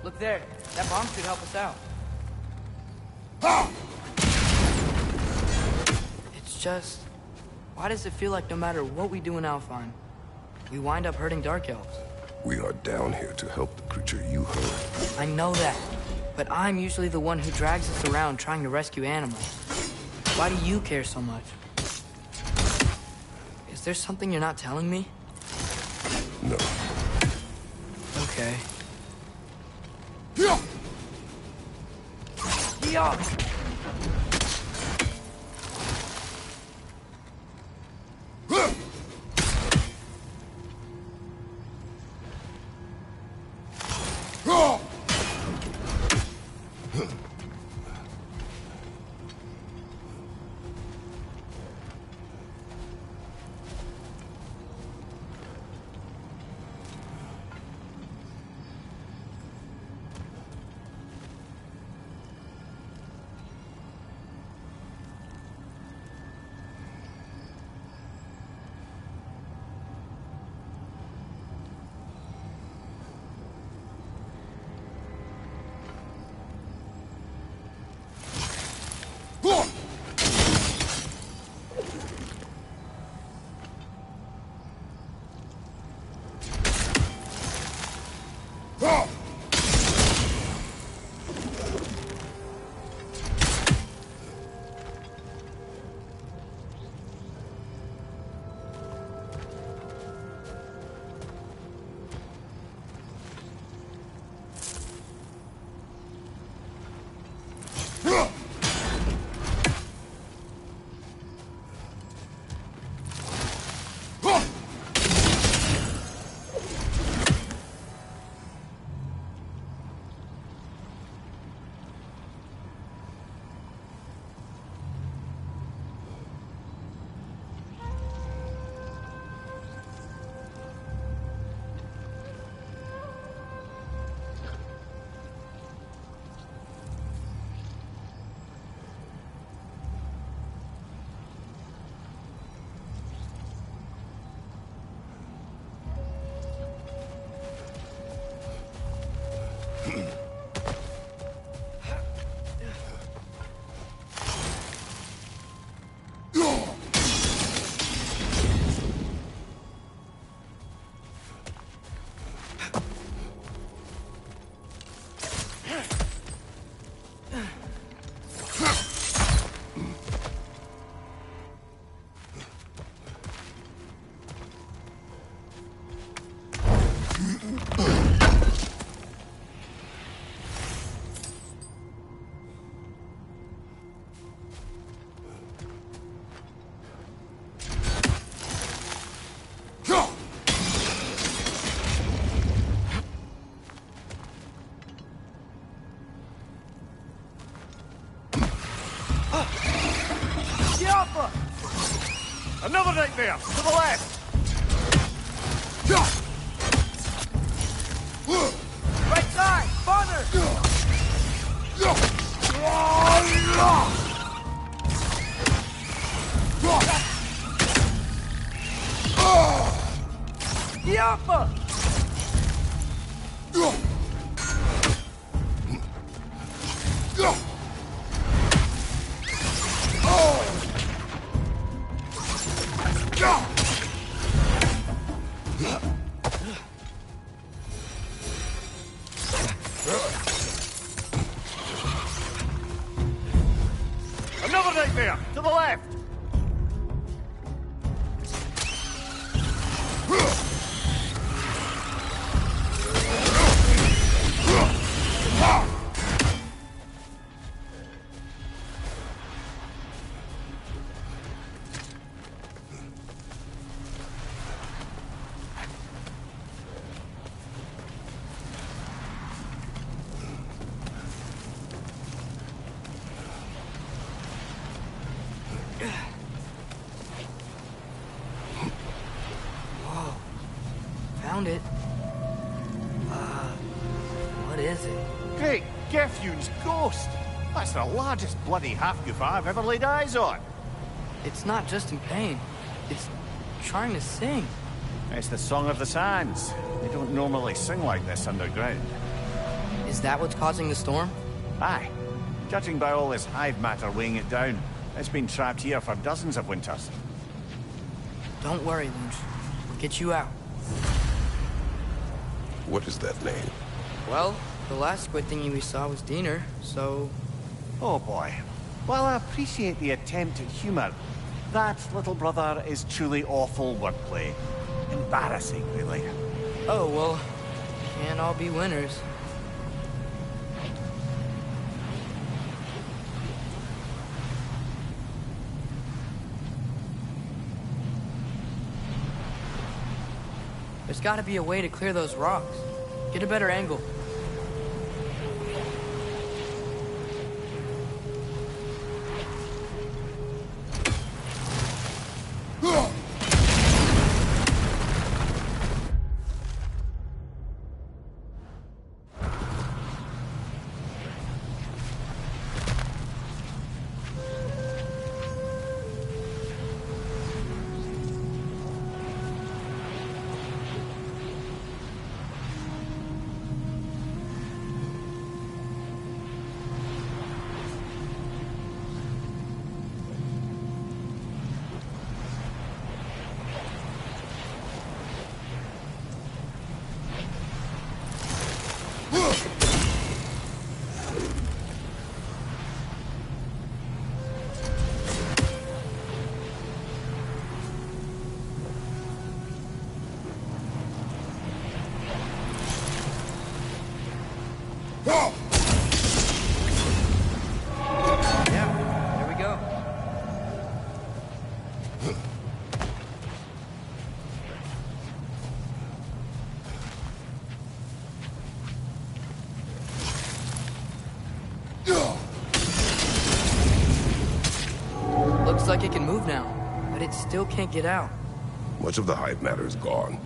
Look there. That bomb should help us out. It's just... Why does it feel like no matter what we do in Alfheim, we wind up hurting Dark Elves? We are down here to help the creature you hurt. I know that, but I'm usually the one who drags us around trying to rescue animals. Why do you care so much? Is there something you're not telling me? No. Okay. Yeah! Another nightmare! To the left! Right side! Father! Yappa! Another nightmare! To the left! Found it. What is it? Great Gefyun's ghost! That's the largest bloody half-goofer I've ever laid eyes on. It's not just in pain. It's trying to sing. It's the Song of the Sands. They don't normally sing like this underground. Is that what's causing the storm? Aye. Judging by all this hive matter weighing it down, it's been trapped here for dozens of winters. Don't worry, Lynch. We'll get you out. What is that name? Well, the last squid thingy we saw was Diener, so... Oh boy. While I appreciate the attempt at humor, that, little brother, is truly awful wordplay. Embarrassing, really. Oh, well, can't all be winners. There's gotta be a way to clear those rocks. Get a better angle. Looks like it can move now, but it still can't get out. Much of the hive matter is gone.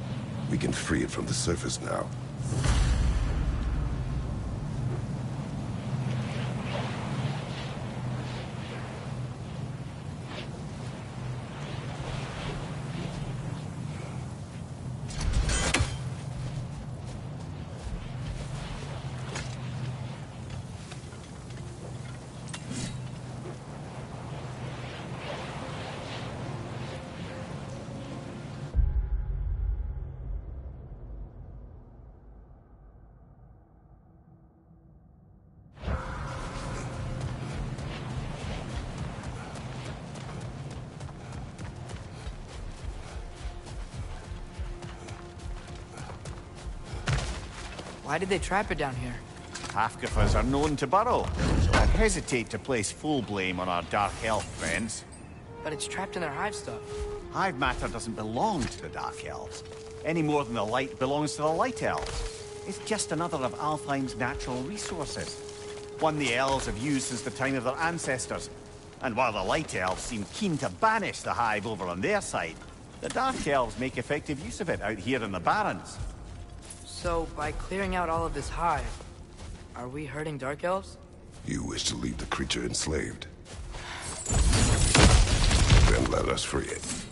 We can free it from the surface now. Why did they trap it down here? Half-goofers are known to burrow, so I'd hesitate to place full blame on our Dark Elf friends. But it's trapped in their hive stuff. Hive matter doesn't belong to the Dark Elves, any more than the light belongs to the Light Elves. It's just another of Alfheim's natural resources. One the elves have used since the time of their ancestors. And while the Light Elves seem keen to banish the hive over on their side, the Dark Elves make effective use of it out here in the Barrens. So, by clearing out all of this hive, are we hurting Dark Elves? You wish to leave the creature enslaved. Then let us free it.